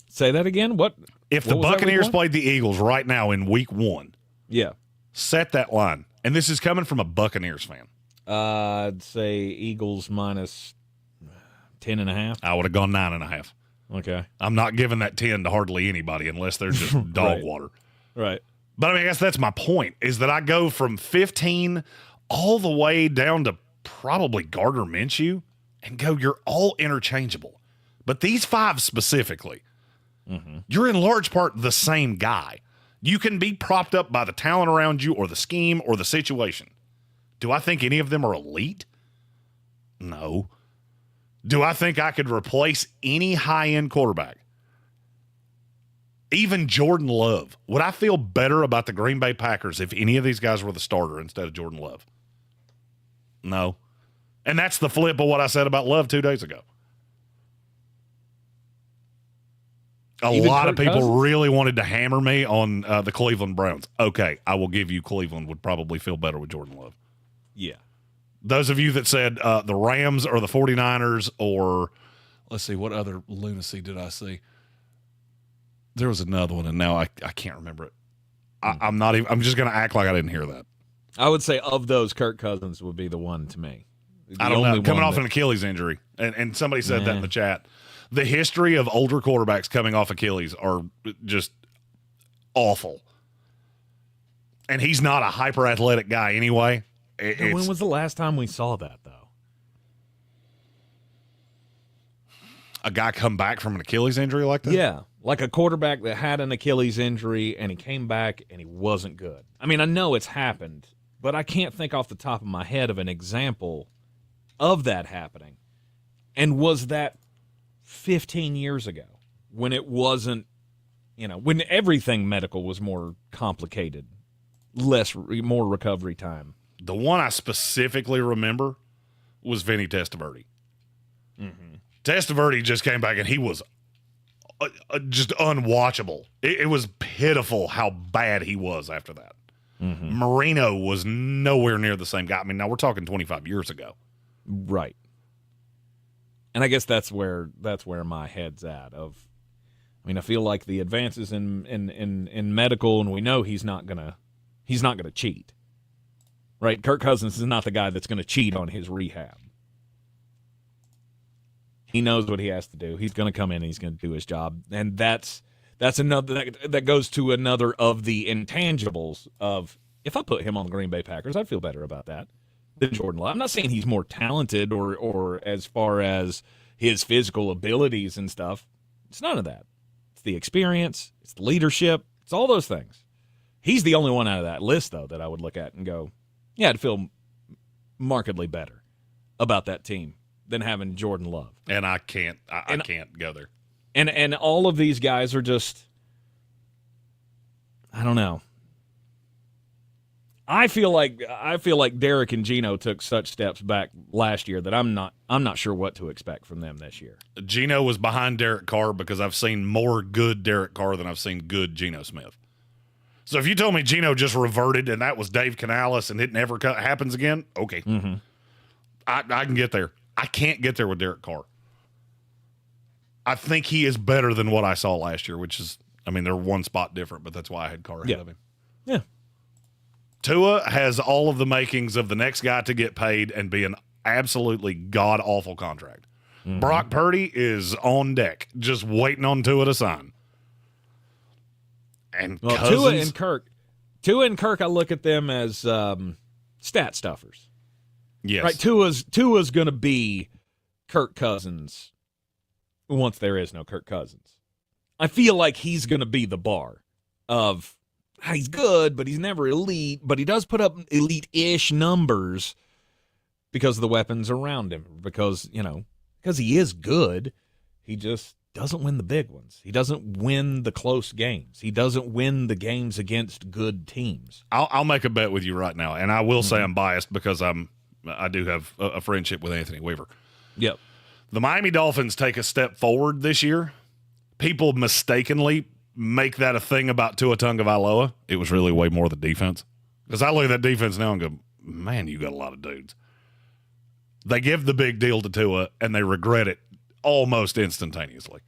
Say that again? What? If the Buccaneers played the Eagles right now in week 1, yeah, set that line. And this is coming from a Buccaneers fan. I'd say Eagles minus 10.5. I would have gone 9.5. Okay. I'm not giving that 10 to hardly anybody unless they're just dog water. Right. But I mean, I guess that's my point, is that I go from 15 all the way down to probably Gardner Minshew and go, you're all interchangeable. But these 5 specifically, you're in large part the same guy. You can be propped up by the talent around you or the scheme or the situation. Do I think any of them are elite? No. Do I think I could replace any high-end quarterback? Even Jordan Love. Would I feel better about the Green Bay Packers if any of these guys were the starter instead of Jordan Love? No. And that's the flip of what I said about Love 2 days ago. A lot of people really wanted to hammer me on the Cleveland Browns. Okay, I will give you Cleveland would probably feel better with Jordan Love. Yeah. Those of you that said the Rams or the 49ers or, let's see, what other lunacy did I see? There was another one, and now I can't remember it. I'm just going to act like I didn't hear that. I would say of those, Kirk Cousins would be the one to me. I don't know. Coming off an Achilles injury, and somebody said that in the chat. The history of older quarterbacks coming off Achilles are just awful. And he's not a hyper-athletic guy anyway. When was the last time we saw that, though? A guy come back from an Achilles injury like that? Yeah, like a quarterback that had an Achilles injury and he came back and he wasn't good. I mean, I know it's happened, but I can't think off the top of my head of an example of that happening. And was that 15 years ago when it wasn't, when everything medical was more complicated, more recovery time? The one I specifically remember was Vinny Testaverde. Testaverde just came back and he was just unwatchable. It was pitiful how bad he was after that. Marino was nowhere near the same guy. I mean, now we're talking 25 years ago. Right. And I guess that's where my head's at. I feel like the advances in medical, and we know he's not gonna cheat. Right? Kirk Cousins is not the guy that's gonna cheat on his rehab. He knows what he has to do. He's gonna come in and he's gonna do his job. And that's another that goes to another of the intangibles of, if I put him on the Green Bay Packers, I'd feel better about that than Jordan Love. I'm not saying he's more talented or as far as his physical abilities and stuff. It's none of that. It's the experience. It's the leadership. It's all those things. He's the only one out of that list, though, that I would look at and go, yeah, I'd feel markedly better about that team than having Jordan Love. And I can't go there. And all of these guys are just, I don't know. I feel like Derek and Geno took such steps back last year that I'm not sure what to expect from them this year. Geno was behind Derek Carr because I've seen more good Derek Carr than I've seen good Geno Smith. So if you told me Geno just reverted and that was Dave Canales and it never happens again, okay. I can get there. I can't get there with Derek Carr. I think he is better than what I saw last year, which is, they're one spot different, but that's why I had Carr ahead of him. Yeah. Tua has all of the makings of the next guy to get paid and be an absolutely god-awful contract. Brock Purdy is on deck, just waiting on Tua to sign. And Tua and Kirk, I look at them as stat stuffers. Yes. Right, Tua's going to be Kirk Cousins once there is no Kirk Cousins. I feel like he's going to be the bar of, he's good, but he's never elite, but he does put up elite-ish numbers because of the weapons around him, because he is good. He just doesn't win the big ones. He doesn't win the close games. He doesn't win the games against good teams. I'll make a bet with you right now, and I will say I'm biased because I do have a friendship with Anthony Weaver. Yep. The Miami Dolphins take a step forward this year. People mistakenly make that a thing about Tua Tagovailoa. It was really way more the defense. Because I look at that defense now and go, man, you got a lot of dudes. They give the big deal to Tua, and they regret it almost instantaneously.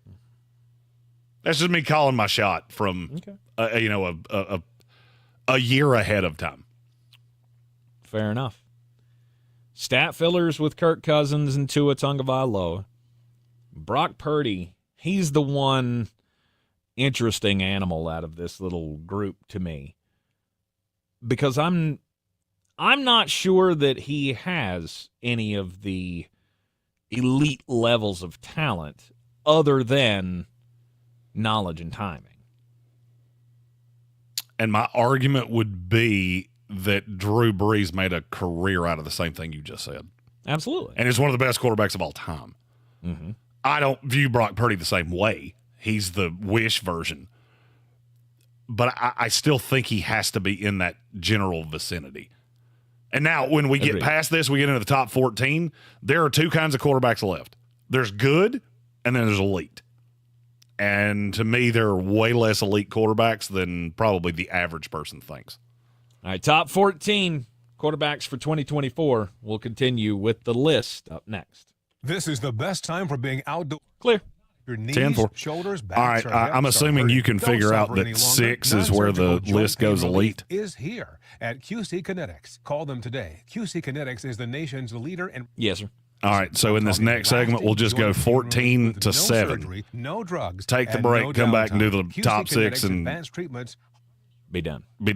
That's just me calling my shot from a year ahead of time. Fair enough. Stat fillers with Kirk Cousins and Tua Tagovailoa. Brock Purdy, he's the one interesting animal out of this little group to me. Because I'm not sure that he has any of the elite levels of talent other than knowledge and timing. And my argument would be that Drew Brees made a career out of the same thing you just said. Absolutely. And he's one of the best quarterbacks of all time. Mm-hmm. I don't view Brock Purdy the same way. He's the wish version. But I still think he has to be in that general vicinity. And now when we get past this, we get into the top 14, there are two kinds of quarterbacks left. There's good, and then there's elite. And to me, there are way less elite quarterbacks than probably the average person thinks. All right, top 14 quarterbacks for 2024. We'll continue with the list up next. This is the best time for being outdoors. Clear. Your knees, 10-4. shoulders, All right, I'm assuming you can figure out that 6 is where the list goes elite. Is here at QC Kinetics. Call them today. QC Kinetics is the nation's leader in. Yes, sir. All right, so in this next segment, we'll just go 14 to 7. Surgery, no drugs. Take the break, come back and do the top 6, and advanced treatments. Be done. All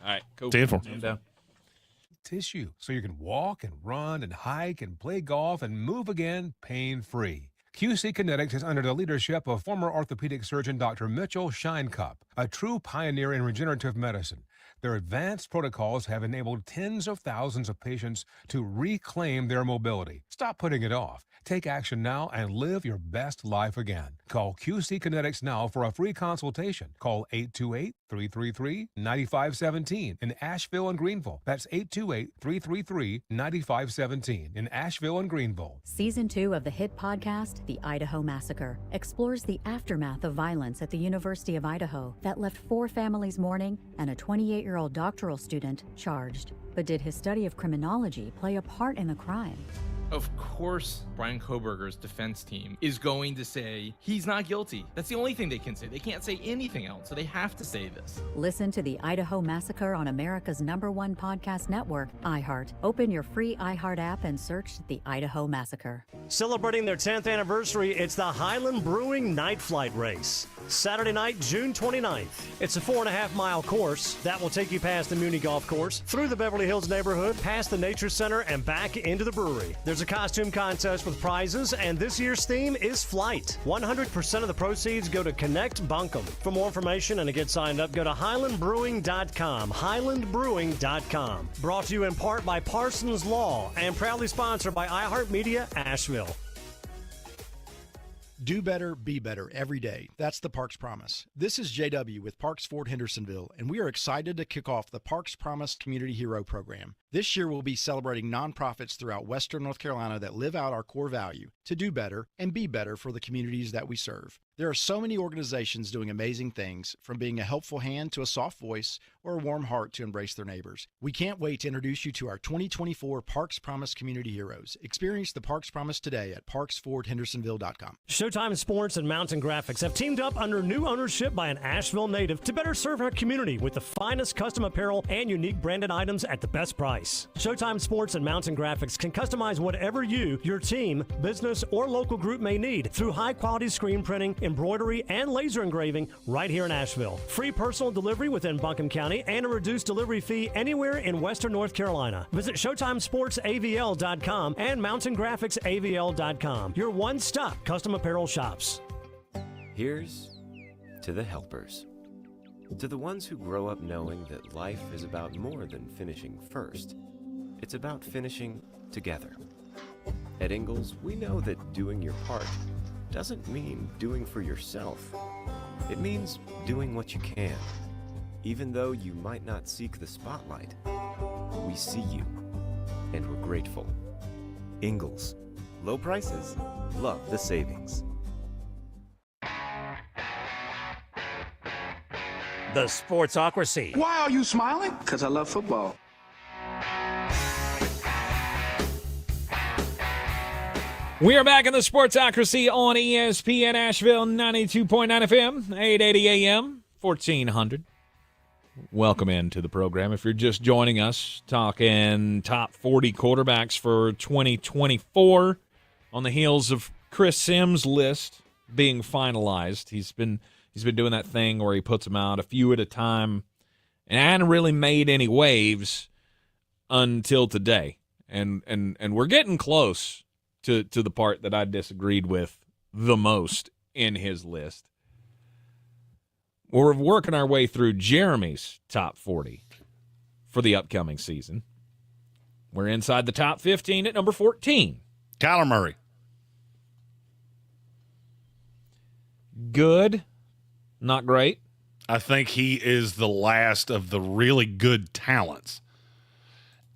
right, cool. 10-4. Tissue, so you can walk and run and hike and play golf and move again pain-free. QC Kinetics is under the leadership of former orthopedic surgeon Dr. Mitchell Shinecup, a true pioneer in regenerative medicine. Their advanced protocols have enabled tens of thousands of patients to reclaim their mobility. Stop putting it off. Take action now and live your best life again. Call QC Kinetics now for a free consultation. Call 828-333-9517 in Asheville and Greenville. That's 828-333-9517 in Asheville and Greenville. Season 2 of the hit podcast, The Idaho Massacre, explores the aftermath of violence at the University of Idaho that left 4 families mourning and a 28-year-old doctoral student charged. But did his study of criminology play a part in the crime? Of course, Brian Koberger's defense team is going to say he's not guilty. That's the only thing they can say. They can't say anything else, so they have to say this. Listen to The Idaho Massacre on America's #1 podcast network, iHeart. Open your free iHeart app and search The Idaho Massacre. Celebrating their 10th anniversary, it's the Highland Brewing Night Flight Race. Saturday night, June 29th. It's a 4.5-mile course that will take you past the Muni Golf Course, through the Beverly Hills neighborhood, past the Nature Center, and back into the brewery. There's a costume contest with prizes, and this year's theme is flight. 100% of the proceeds go to Connect Buncombe. For more information and to get signed up, go to highlandbrewing.com. highlandbrewing.com. Brought to you in part by Parsons Law and proudly sponsored by iHeartMedia Asheville. Do better, be better every day. That's the Parks Promise. This is JW with Parks Ford Hendersonville, and we are excited to kick off the Parks Promise Community Hero Program. This year, we'll be celebrating nonprofits throughout Western North Carolina that live out our core value to do better and be better for the communities that we serve. There are so many organizations doing amazing things, from being a helpful hand to a soft voice or a warm heart to embrace their neighbors. We can't wait to introduce you to our 2024 Parks Promise Community Heroes. Experience the Parks Promise today at parksfordhendersonville.com. Showtime Sports and Mountain Graphics have teamed up under new ownership by an Asheville native to better serve our community with the finest custom apparel and unique branded items at the best price. Showtime Sports and Mountain Graphics can customize whatever you, your team, business, or local group may need through high-quality screen printing, embroidery, and laser engraving right here in Asheville. Free personal delivery within Buncombe County and a reduced delivery fee anywhere in Western North Carolina. Visit ShowtimeSportsAVL.com and MountainGraphicsAVL.com. Your one-stop custom apparel shops. Here's to the helpers. To the ones who grow up knowing that life is about more than finishing first. It's about finishing together. At Ingalls, we know that doing your part doesn't mean doing for yourself. It means doing what you can. Even though you might not seek the spotlight, we see you, and we're grateful. Ingalls. Low prices, love the savings. The Sportsocracy. Why are you smiling? Because I love football. We are back in the Sportsocracy on ESPN Asheville 92.9 FM, 880 AM, 1400. Welcome into the program. If you're just joining us, talking top 40 quarterbacks for 2024 on the heels of Chris Sims' list being finalized. He's been doing that thing where he puts them out a few at a time and hadn't really made any waves until today. And we're getting close to the part that I disagreed with the most in his list. We're working our way through Jeremy's top 40 for the upcoming season. We're inside the top 15 at number 14. Kyler Murray. Good. Not great. I think he is the last of the really good talents.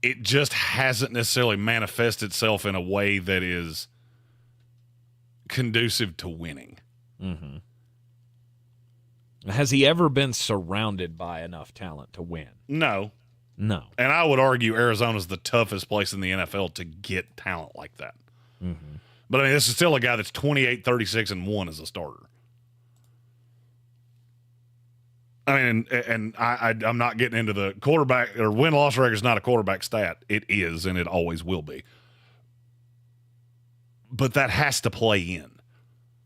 It just hasn't necessarily manifested itself in a way that is conducive to winning. Mm-hmm. Has he ever been surrounded by enough talent to win? No. No. And I would argue Arizona's the toughest place in the NFL to get talent like that. Mm-hmm. But I mean, this is still a guy that's 28, 36, and 1 as a starter. I mean, and I'm not getting into the quarterback or win-loss record is not a quarterback stat. It is, and it always will be. But that has to play in.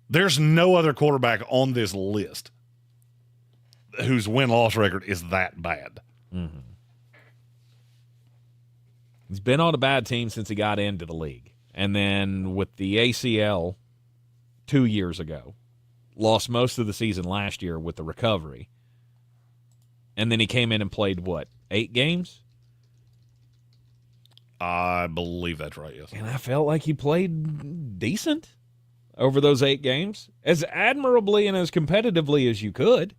There's no other quarterback on this list whose win-loss record is that bad. Mm-hmm. He's been on a bad team since he got into the league. And then with the ACL 2 years ago, lost most of the season last year with the recovery. And then he came in and played, 8 games? I believe that's right, yes. And I felt like he played decent over those 8 games, as admirably and as competitively as you could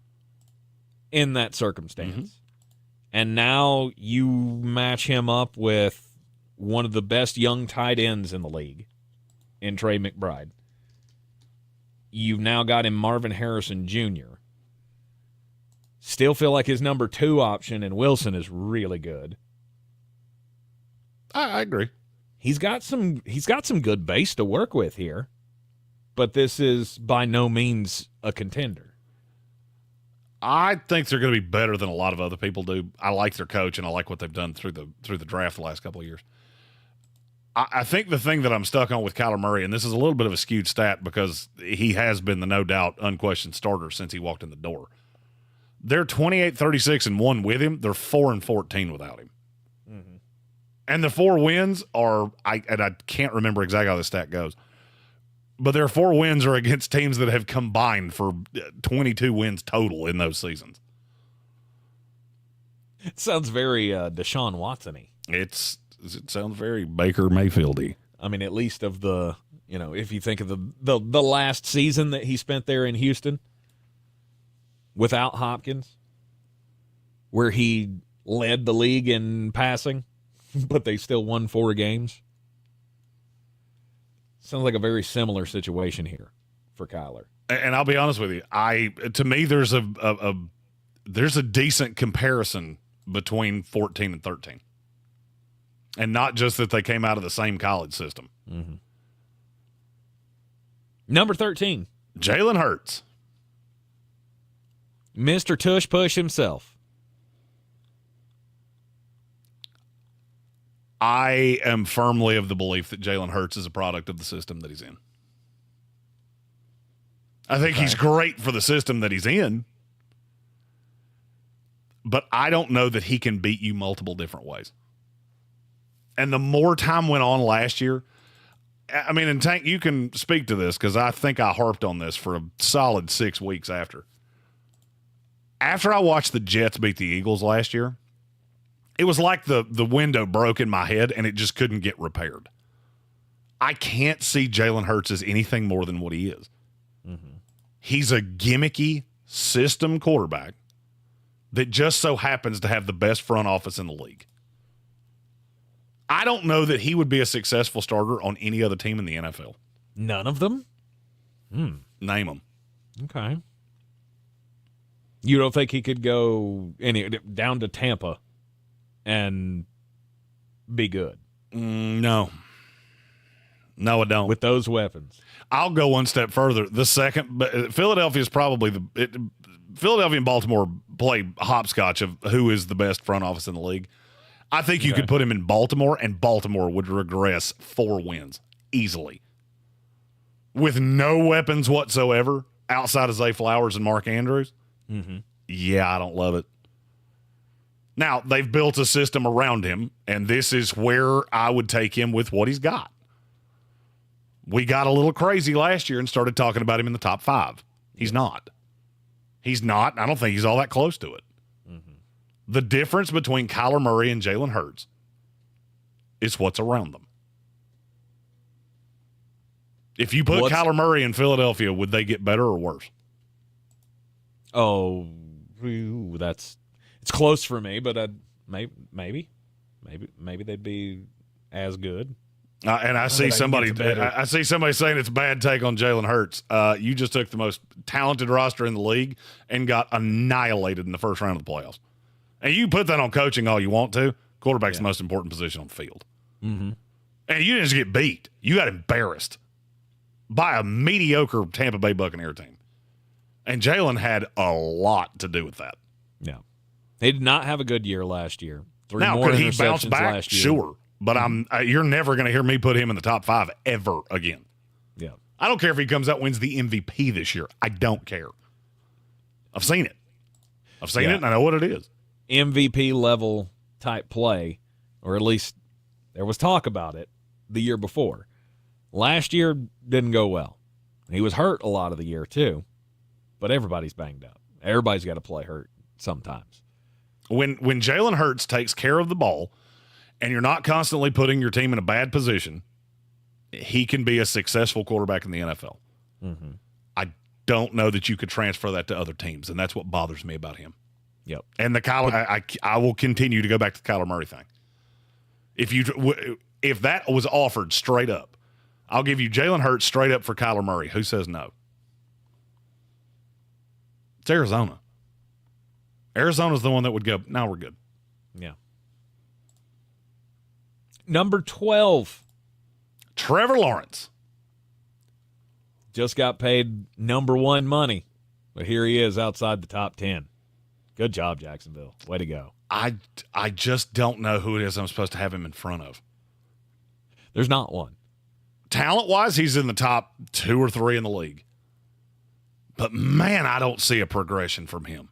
in that circumstance. Mm-hmm. And now you match him up with one of the best young tight ends in the league in Trey McBride. You've now got him Marvin Harrison Jr. Still feel like his number 2 option in Wilson is really good. I agree. He's got some good base to work with here, but this is by no means a contender. I think they're going to be better than a lot of other people do. I like their coach, and I like what they've done through the draft the last couple of years. I think the thing that I'm stuck on with Kyler Murray, and this is a little bit of a skewed stat because he has been the no doubt unquestioned starter since he walked in the door. They're 28, 36, and 1 with him. They're 4 and 14 without him. Mm-hmm. And the 4 wins are, I can't remember exactly how the stat goes, but their 4 wins are against teams that have combined for 22 wins total in those seasons. It sounds very Deshaun Watson-y. It sounds very Baker Mayfield-y. I mean, at least of the, if you think of the last season that he spent there in Houston without Hopkins, where he led the league in passing, but they still won 4 games. Sounds like a very similar situation here for Kyler. And I'll be honest with you, to me there's a decent comparison between 14 and 13. And not just that they came out of the same college system. Mm-hmm. Number 13. Jalen Hurts. Mr. Tush Push himself. I am firmly of the belief that Jalen Hurts is a product of the system that he's in. I think he's great for the system that he's in, but I don't know that he can beat you multiple different ways. And the more time went on last year, I mean, and Tank, you can speak to this because I think I harped on this for a solid 6 weeks after. After I watched the Jets beat the Eagles last year, it was like the window broke in my head and it just couldn't get repaired. I can't see Jalen Hurts as anything more than what he is. He's a gimmicky system quarterback that just so happens to have the best front office in the league. I don't know that he would be a successful starter on any other team in the NFL. None of them? Name them. Okay. You don't think he could go down to Tampa and be good? No. No, I don't. With those weapons. I'll go one step further. Philadelphia is probably Philadelphia and Baltimore play hopscotch of who is the best front office in the league. I think you could put him in Baltimore, and Baltimore would regress 4 wins easily. With no weapons whatsoever outside of Zay Flowers and Mark Andrews. Yeah, I don't love it. Now, they've built a system around him, and this is where I would take him with what he's got. We got a little crazy last year and started talking about him in the top 5. He's not. He's not. I don't think he's all that close to it. The difference between Kyler Murray and Jalen Hurts is what's around them. If you put Kyler Murray in Philadelphia, would they get better or worse? Oh, it's close for me, but maybe they'd be as good. And I see somebody saying it's a bad take on Jalen Hurts. You just took the most talented roster in the league and got annihilated in the first round of the playoffs. And you put that on coaching all you want to. Quarterback's the most important position on the field. And you didn't just get beat. You got embarrassed by a mediocre Tampa Bay Buccaneer team. And Jalen had a lot to do with that. Yeah. They did not have a good year last year. 3 now, more could he bounce back? last year. Sure. But you're never going to hear me put him in the top 5 ever again. Yeah. I don't care if he comes out and wins the MVP this year. I don't care. I've seen it. It, and I know what it is. MVP level type play, or at least there was talk about it the year before. Last year didn't go well. He was hurt a lot of the year too, but everybody's banged up. Everybody's got to play hurt sometimes. When Jalen Hurts takes care of the ball and you're not constantly putting your team in a bad position, he can be a successful quarterback in the NFL. I don't know that you could transfer that to other teams, and that's what bothers me about him. Yep. And the Kyler, I will continue to go back to the Kyler Murray thing. If that was offered straight up, I'll give you Jalen Hurts straight up for Kyler Murray. Who says no? It's Arizona. Arizona's the one that would go, no, we're good. Yeah. Number 12. Trevor Lawrence. Just got paid number 1 money, but here he is outside the top 10. Good job, Jacksonville. Way to go. I just don't know who it is I'm supposed to have him in front of. There's not one. Talent-wise, he's in the top 2 or 3 in the league. But, man, I don't see a progression from him.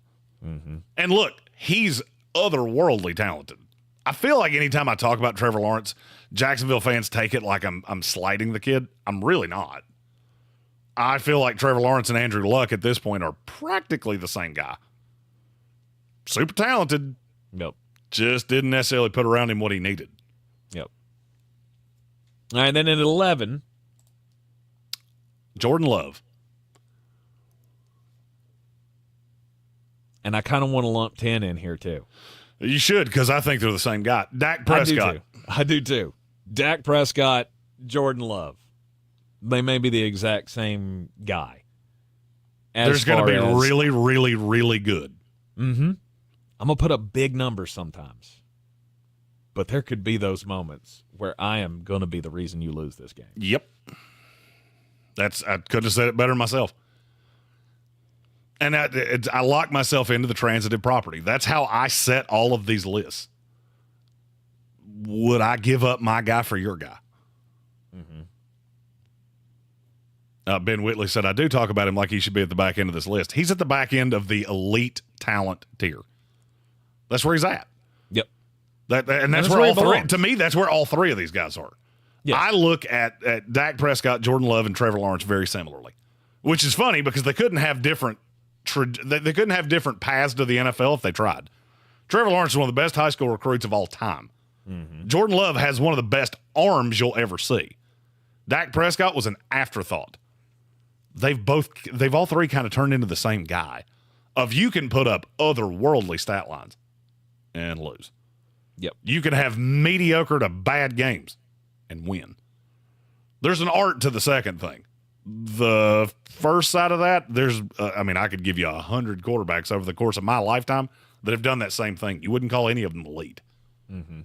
And, look, he's otherworldly talented. I feel like anytime I talk about Trevor Lawrence, Jacksonville fans take it like I'm slighting the kid. I'm really not. I feel like Trevor Lawrence and Andrew Luck at this point are practically the same guy. Super talented. Yep. Just didn't necessarily put around him what he needed. Yep. All right, then at 11. Jordan Love. And I kind of want to lump 10 in here, too. You should, because I think they're the same guy. Dak Prescott. I do, too. Dak Prescott, Jordan Love. They may be the exact same guy. There's going to be really, really, really good. I'm going to put up big numbers sometimes. But there could be those moments where I am going to be the reason you lose this game. Yep. I couldn't have said it better myself. And I lock myself into the transitive property. That's how I set all of these lists. Would I give up my guy for your guy? Ben Whitley said, I do talk about him like he should be at the back end of this list. He's at the back end of the elite talent tier. That's where he's at. Yep. And that's where all three, to me, that's where all 3 of these guys are. Yes. I look at Dak Prescott, Jordan Love, and Trevor Lawrence very similarly, which is funny because they couldn't have different paths to the NFL if they tried. Trevor Lawrence is one of the best high school recruits of all time. Jordan Love has one of the best arms you'll ever see. Dak Prescott was an afterthought. they've all three kind of turned into the same guy. Of you can put up otherworldly stat lines and lose. Yep. You can have mediocre to bad games and win. There's an art to the second thing. The first side of that, I could give you 100 quarterbacks over the course of my lifetime that have done that same thing. You wouldn't call any of them elite. Mm-hmm.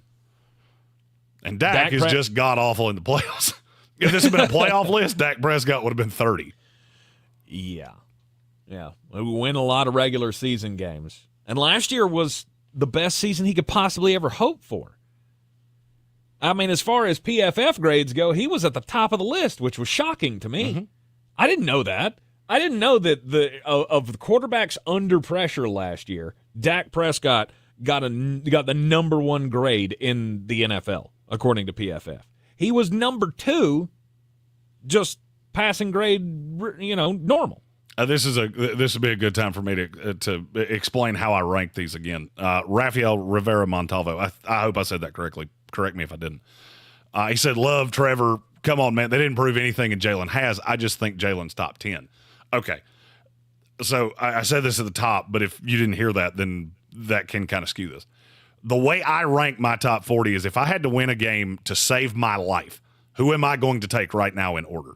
And Dak is just god-awful in the playoffs. If this had been a playoff list, Dak Prescott would have been 30. Yeah. We win a lot of regular season games. And last year was the best season he could possibly ever hope for. I mean, as far as PFF grades go, he was at the top of the list, which was shocking to me. Mm-hmm. I didn't know that. I didn't know that of the quarterbacks under pressure last year, Dak Prescott got the number one grade in the NFL, according to PFF. He was number 2, just passing grade, normal. This would be a good time for me to explain how I rank these again. Rafael Rivera Montalvo. I hope I said that correctly. Correct me if I didn't. He said, "Love Trevor. Come on, man. They didn't prove anything, and Jalen has. I just think Jalen's top 10." Okay. So I said this at the top, but if you didn't hear that, then that can kind of skew this. The way I rank my top 40 is if I had to win a game to save my life, who am I going to take right now in order?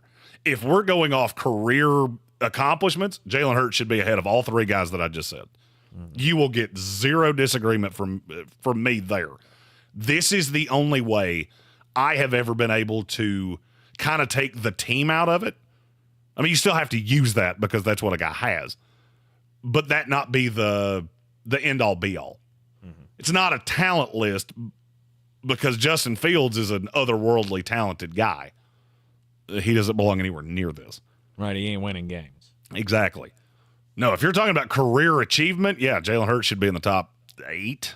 If we're going off career accomplishments, Jalen Hurts should be ahead of all three guys that I just said. Mm-hmm. You will get zero disagreement from me there. This is the only way I have ever been able to kind of take the team out of it. I mean, you still have to use that because that's what a guy has, but that not be the end-all be-all. Mm-hmm. It's not a talent list because Justin Fields is an otherworldly talented guy. He doesn't belong anywhere near this. Right, he ain't winning games. Exactly. No, if you're talking about career achievement, yeah, Jalen Hurts should be in the top 8.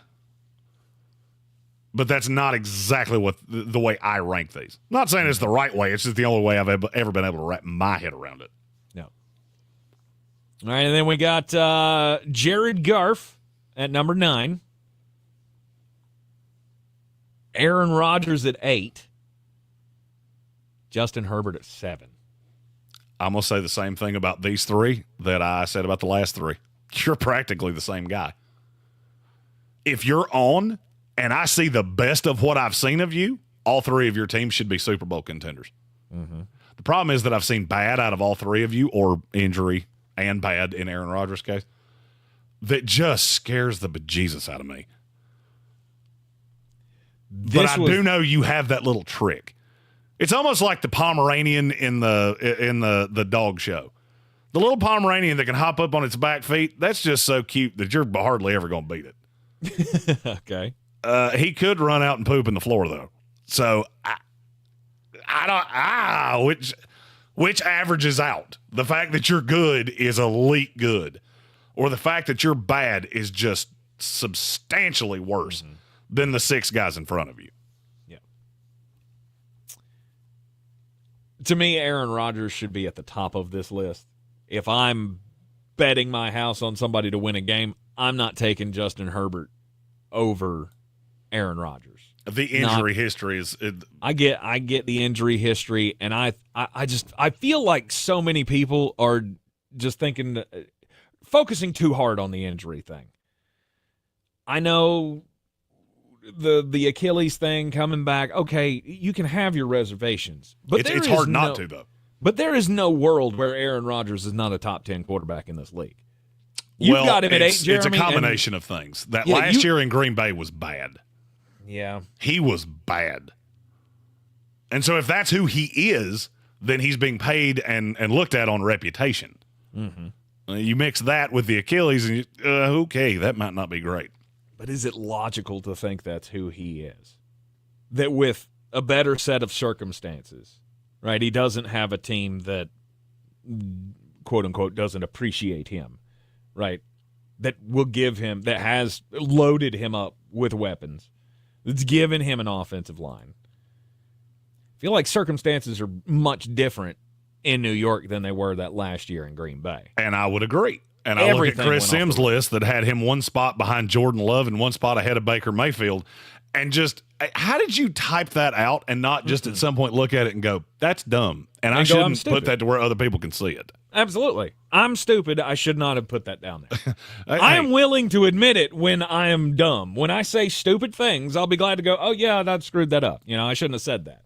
But that's not exactly what the way I rank these. I'm not saying it's the right way. It's just the only way I've ever been able to wrap my head around it. No. All right, and then we got Jared Goff at number 9. Aaron Rodgers at 8. Justin Herbert at 7. I'm going to say the same thing about these three that I said about the last three. You're practically the same guy. If you're on and I see the best of what I've seen of you, all three of your teams should be Super Bowl contenders. Mm-hmm. The problem is that I've seen bad out of all three of you, or injury and bad in Aaron Rodgers' case, that just scares the bejesus out of me. But I do know you have that little trick. It's almost like the Pomeranian in the dog show. The little Pomeranian that can hop up on its back feet, that's just so cute that you're hardly ever going to beat it. Okay. He could run out and poop in the floor, though. So I don't which averages out? The fact that you're good is elite good, or the fact that you're bad is just substantially worse than the 6 guys in front of you. Yeah. To me, Aaron Rodgers should be at the top of this list. If I'm betting my house on somebody to win a game, I'm not taking Justin Herbert over Aaron Rodgers. The injury history is. I get the injury history, and I feel like so many people are just focusing too hard on the injury thing. I know the Achilles thing coming back. Okay, you can have your reservations, but it's hard not to, though. But there is no world where Aaron Rodgers is not a top 10 quarterback in this league. You've got him at 8, Jeremy. It's a combination of things. That last year in Green Bay was bad. Yeah. He was bad. And so if that's who he is, then he's being paid and looked at on reputation. Mm-hmm. You mix that with the Achilles, and okay, that might not be great. But is it logical to think that's who he is? That with a better set of circumstances, right, he doesn't have a team that, quote-unquote, doesn't appreciate him, right, that will give him, that has loaded him up with weapons, that's given him an offensive line. I feel like circumstances are much different in New York than they were that last year in Green Bay. And I would agree. And I look at Chris Sims' list that had him one spot behind Jordan Love and one spot ahead of Baker Mayfield. And just, how did you type that out and not just at some point look at it and go, that's dumb. And I shouldn't put that to where other people can see it. Absolutely. I'm stupid. I should not have put that down there. I am willing to admit it when I am dumb. When I say stupid things, I'll be glad to go, oh, yeah, I screwed that up. I shouldn't have said that.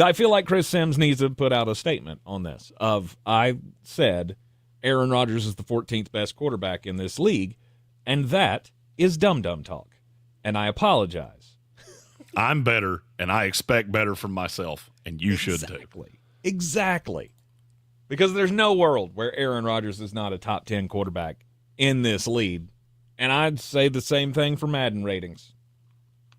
I feel like Chris Sims needs to put out a statement on this I said Aaron Rodgers is the 14th best quarterback in this league, and that is dumb talk. And I apologize. I'm better, and I expect better from myself, and you should too. Exactly. Because there's no world where Aaron Rodgers is not a top 10 quarterback in this league. And I'd say the same thing for Madden ratings.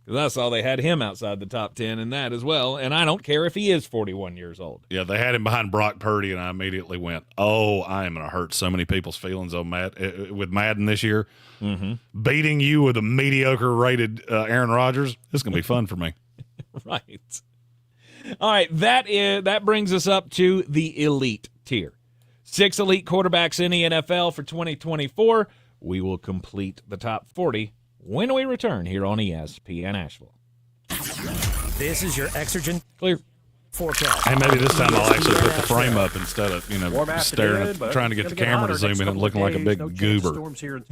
Because I saw they had him outside the top 10 in that as well, and I don't care if he is 41 years old. Yeah, they had him behind Brock Purdy, and I immediately went, oh, I am going to hurt so many people's feelings on with Madden this year. Mm-hmm. Beating you with a mediocre-rated Aaron Rodgers, this is going to be fun for me. Right. All right, that brings us up to the elite tier. 6 elite quarterbacks in the NFL for 2024. We will complete the top 40 when we return here on ESPN Asheville. This is your Exergen Clear forecast. Hey, maybe this time I'll actually put the frame up instead of, staring at, trying to get the camera to zoom in and looking like a big goober. Storms here.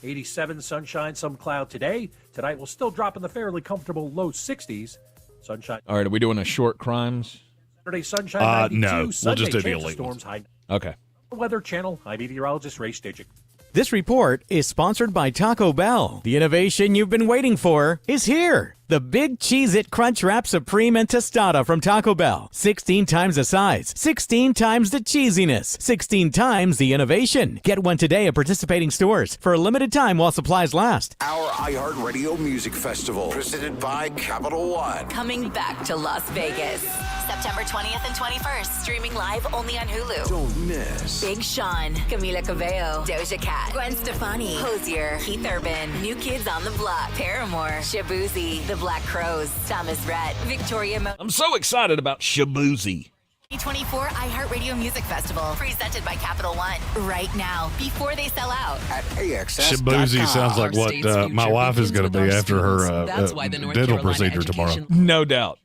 87 sunshine, some cloud today. Tonight will still drop in the fairly comfortable low 60s. Sunshine. All right, are we doing a short crimes? Saturday sunshine 92. No, Sunday, we'll just do the chance of elite storms high. Okay. Weather Channel. I'm meteorologist Ray Stidgick. This report is sponsored by Taco Bell. The innovation you've been waiting for is here. The Big Cheez-It Crunchwrap Supreme and Tostada from Taco Bell. 16 times the size, 16 times the cheesiness, 16 times the innovation. Get one today at participating stores for a limited time while supplies last. Our iHeartRadio Music Festival, presented by Capital One. Coming back to Las Vegas. September 20th and 21st. Streaming live only on Hulu. Don't miss. Big Sean, Camila Cabello, Doja Cat, Gwen Stefani, Hozier, Keith Urban, New Kids on the Block, Paramore, Shabuzi, The Black Crowes, Thomas Rhett, Victoria I'm so excited about Shabuzi. 2024 iHeartRadio Music Festival, presented by Capital One. Right now, before they sell out. At AXS.com. Shabuzi sounds like what my wife is going to be after her dental procedure tomorrow. No doubt.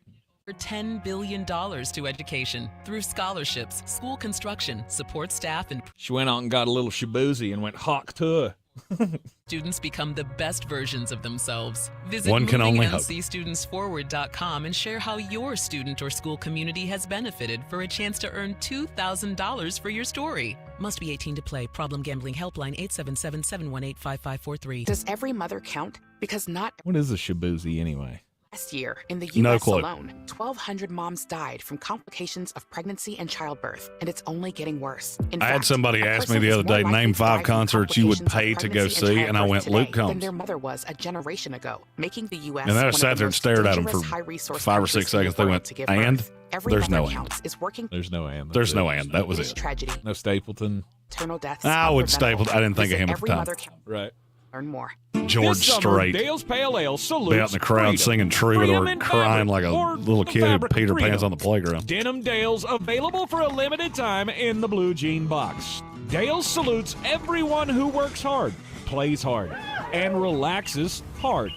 For $10 billion to education through scholarships, school construction, support staff, and she went out and got a little Shabuzi and went hawk to. Students become the best versions of themselves. Visit One can only hope. movingmcstudentsforward.com and share how your student or school community has benefited for a chance to earn $2,000 for your story. Must be 18 to play. Problem Gambling Helpline 877-718-5543. Does every mother count? Because not. What is a Shabuzi anyway? Last year, in the U.S. No clue. alone, 1,200 moms died from complications of pregnancy and childbirth, and it's only getting worse. In I had fact, somebody a ask me person the is other day, more name likely to 5 die from concerts you would pay complications to of go pregnancy see, and I childbirth went, today Luke than Combs. their mother was a generation ago, making the U.S. And then I one of sat the there and most stared at them dangerous for high-resource 5 or countries 6 in the seconds. They world went, to give and? birth. Every There's mother no and. counts is working. There's no and. There's no and. That was It is it. tragedy. No Stapleton. Maternal deaths. I are would preventable. Stapleton. I didn't think of him at the Visit time. everymothercounts. Right. Learn more. George This summer, Strait. Dale's Pale Ale salutes Be out in the crowd freedom. singing Troubadour, Freedom in crying fabric, like a or little the kid who fabric peed her freedom. pants on the playground. Denim Dale's available for a limited time in the blue jean box. Dale's salutes everyone who works hard, plays hard, and relaxes hard.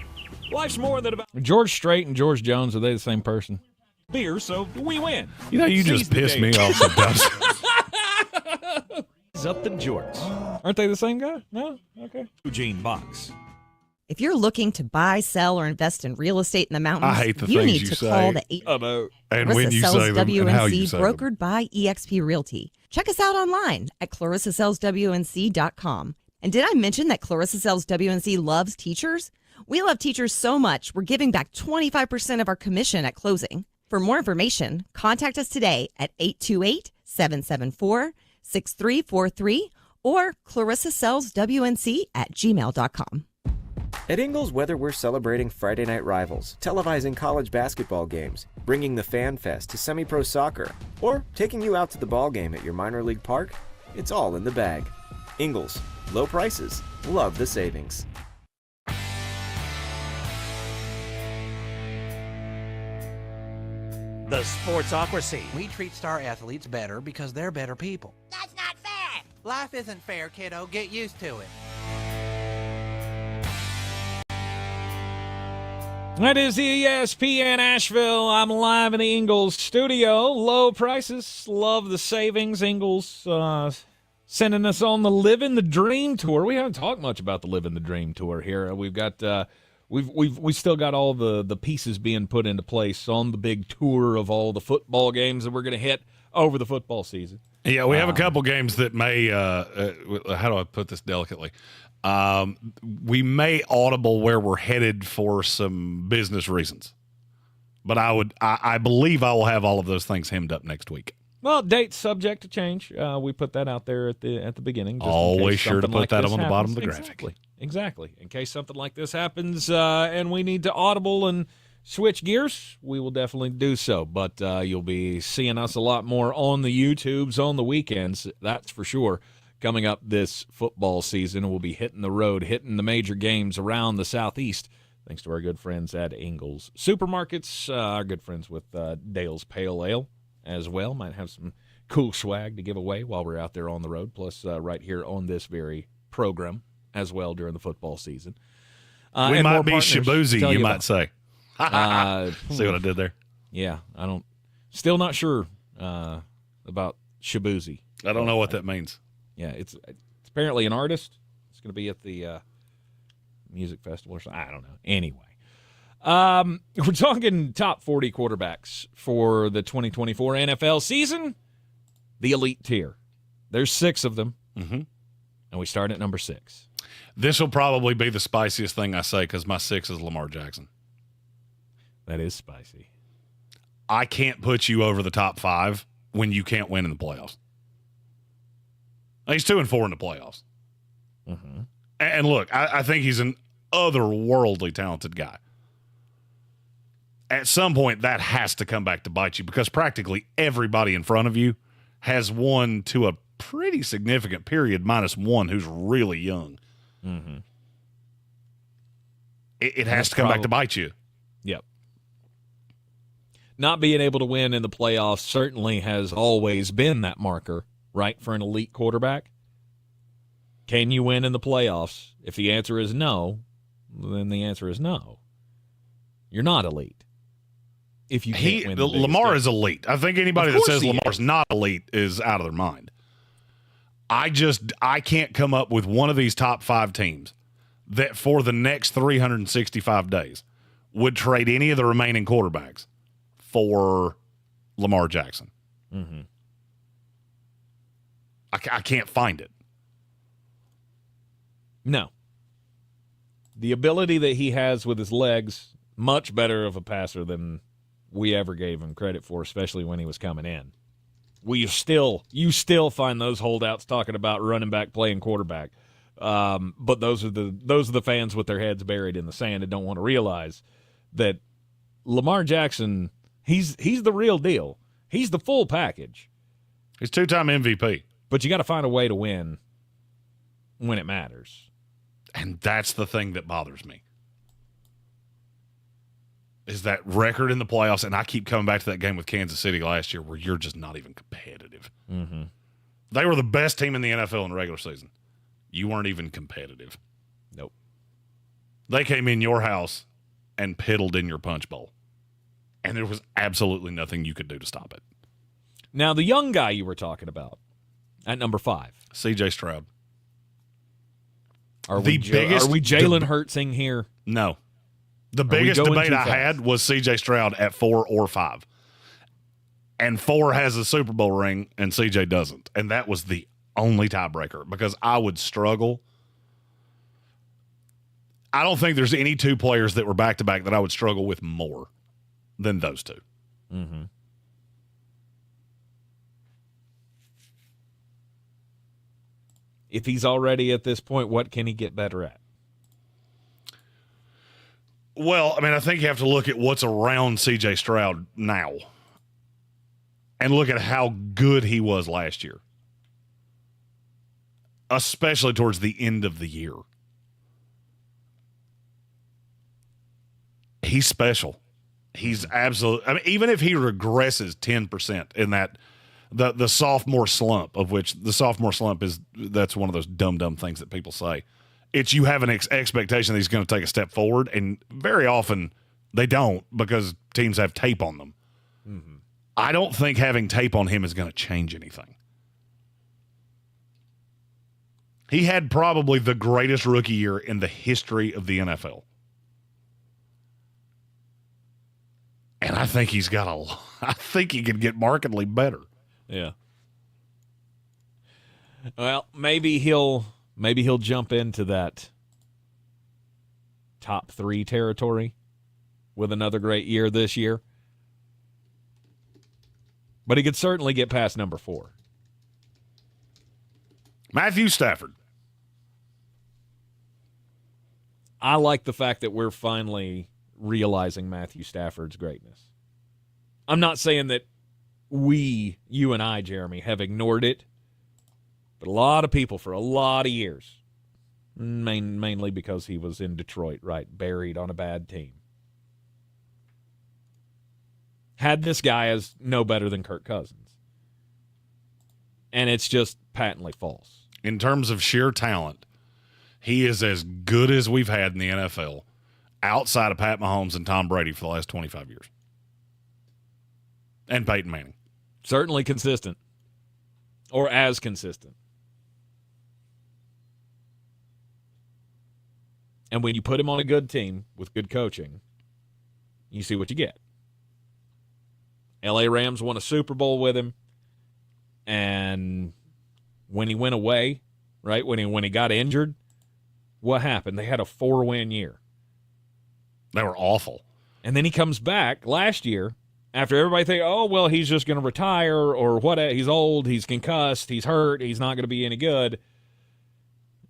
Life's more than about... George Strait and George Jones, are they the same person? Beer, so we win. You know, you just piss me off sometimes. Up the jorts. Aren't they the same guy? No? Okay. Blue jean box. If you're looking to buy, sell, or invest in real estate in the mountains, I hate the you things need you to say. call the And Clarissa when you Sells say them and how you WNC, say them. brokered by eXp Realty. Check us out online at clarissasellswnc.com. And did I mention that Clarissa Sells WNC loves teachers? We love teachers so much, we're giving back 25% of our commission at closing. For more information, contact us today at 828-774-6343 or clarissasellswnc@gmail.com. At Ingles, whether we're celebrating Friday night rivals, televising college basketball games, bringing the Fan Fest to semi-pro soccer, or taking you out to the ball game at your minor league park, it's all in the bag. Ingles, low prices, love the savings. The Sportsocracy. We treat star athletes better because they're better people. That's not fair. Life isn't fair, kiddo. Get used to it. That is the ESPN Asheville. I'm live in the Ingles studio. Low prices, love the savings. Ingles sending us on the Living the Dream tour. We haven't talked much about the Living the Dream tour here. We've got we still got all the pieces being put into place on the big tour of all the football games that we're going to hit over the football season. Yeah, we have a couple games that may. How do I put this delicately? We may audible where we're headed for some business reasons, but I believe I will have all of those things hemmed up next week. Well, date's subject to change. We put that out there at the beginning. Just always sure to put that on the bottom of the graphic. Exactly. In case something like this happens and we need to audible and switch gears, we will definitely do so. But you'll be seeing us a lot more on the YouTubes on the weekends, that's for sure. Coming up this football season, we'll be hitting the road, hitting the major games around the Southeast, thanks to our good friends at Ingles Supermarkets, our good friends with Dale's Pale Ale as well. Might have some cool swag to give away while we're out there on the road, plus right here on this very program as well during the football season. We might be Shabuzi, you might say. See what I did there? Yeah, still not sure about Shabuzi. I don't know what that means. Yeah, it's apparently an artist. It's going to be at the music festival or something. I don't know. Anyway, we're talking top 40 quarterbacks for the 2024 NFL season. The elite tier. There's 6 of them, and we start at number 6. This will probably be the spiciest thing I say because my 6 is Lamar Jackson. That is spicy. I can't put you over the top 5 when you can't win in the playoffs. He's 2-4 in the playoffs. And look, I think he's an otherworldly talented guy. At some point, that has to come back to bite you because practically everybody in front of you has won to a pretty significant period, minus one who's really young. It has to come back to bite you. Yep. Not being able to win in the playoffs certainly has always been that marker, right, for an elite quarterback. Can you win in the playoffs? If the answer is no, then the answer is no. You're not elite. If you can't win Lamar is elite. I think anybody that says Lamar's not elite is out of their mind. I can't come up with one of these top 5 teams that for the next 365 days would trade any of the remaining quarterbacks for Lamar Jackson. I can't find it. No. The ability that he has with his legs, much better of a passer than we ever gave him credit for, especially when he was coming in. You still find those holdouts talking about running back playing quarterback. But those are the fans with their heads buried in the sand and don't want to realize that Lamar Jackson, he's the real deal. He's the full package. He's 2-time MVP. But you got to find a way to win when it matters. And that's the thing that bothers me. Is that record in the playoffs, and I keep coming back to that game with Kansas City last year where you're just not even competitive. They were the best team in the NFL in the regular season. You weren't even competitive. Nope. They came in your house and piddled in your punch bowl. And there was absolutely nothing you could do to stop it. Now, the young guy you were talking about at number 5. C.J. Stroud. Are we Jalen Hurtsing here? No. The biggest debate I had was C.J. Stroud at 4 or 5. And 4 has a Super Bowl ring and C.J. doesn't. And that was the only tiebreaker because I would struggle. I don't think there's any 2 players that were back-to-back that I would struggle with more than those 2. If he's already at this point, what can he get better at? Well, I mean, I think you have to look at what's around C.J. Stroud now and look at how good he was last year, especially towards the end of the year. He's special. He's absolutely – I mean, even if he regresses 10% in that the sophomore slump, of which the sophomore slump is – that's one of those dumb things that people say. It's you have an expectation that he's going to take a step forward, and very often They don't, because teams have tape on them. Mm-hmm. I don't think having tape on him is going to change anything. He had probably the greatest rookie year in the history of the NFL. And I think he's got I think he can get markedly better. Yeah. Well, maybe he'll jump into that top 3 territory with another great year this year. But he could certainly get past number 4. Matthew Stafford. I like the fact that we're finally realizing Matthew Stafford's greatness. I'm not saying that you and I, Jeremy, have ignored it, but a lot of people for a lot of years, mainly because he was in Detroit, right, buried on a bad team, had this guy as no better than Kirk Cousins. And it's just patently false. In terms of sheer talent, he is as good as we've had in the NFL outside of Pat Mahomes and Tom Brady for the last 25 years. And Peyton Manning. Certainly consistent. Or as consistent. And when you put him on a good team with good coaching, you see what you get. LA Rams won a Super Bowl with him. And when he went away, right, when he got injured, what happened? They had a 4-win year. They were awful. And then he comes back last year after everybody think, oh, well, he's just going to retire or what? He's old, he's concussed, he's hurt, he's not going to be any good.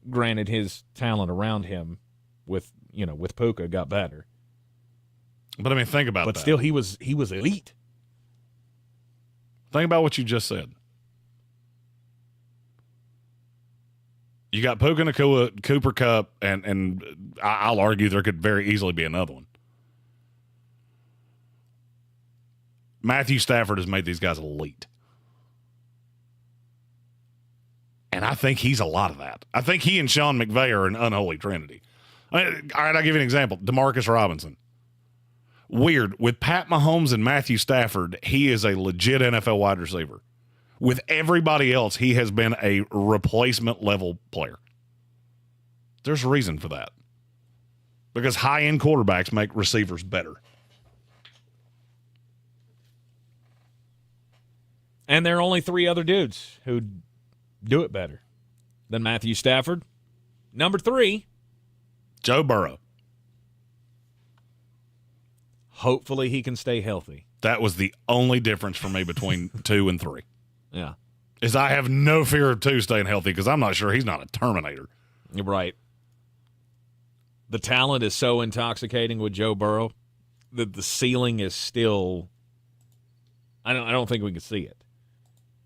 Granted, his talent around him with Puka got better. But I mean, think about that. But still, he was elite. Think about what you just said. You got Puka Nacua, Cooper Kupp, and I'll argue there could very easily be another one. Matthew Stafford has made these guys elite. And I think he's a lot of that. I think he and Sean McVay are an unholy trinity. All right, I'll give you an example. Demarcus Robinson. Weird. With Pat Mahomes and Matthew Stafford, he is a legit NFL wide receiver. With everybody else, he has been a replacement-level player. There's a reason for that. Because high-end quarterbacks make receivers better. And there are only 3 other dudes who do it better than Matthew Stafford. Number 3. Joe Burrow. Hopefully he can stay healthy. That was the only difference for me between 2 and 3. Yeah. Is I have no fear of 2 staying healthy because I'm not sure he's not a Terminator. You're right. The talent is so intoxicating with Joe Burrow that the ceiling is still I don't think we can see it.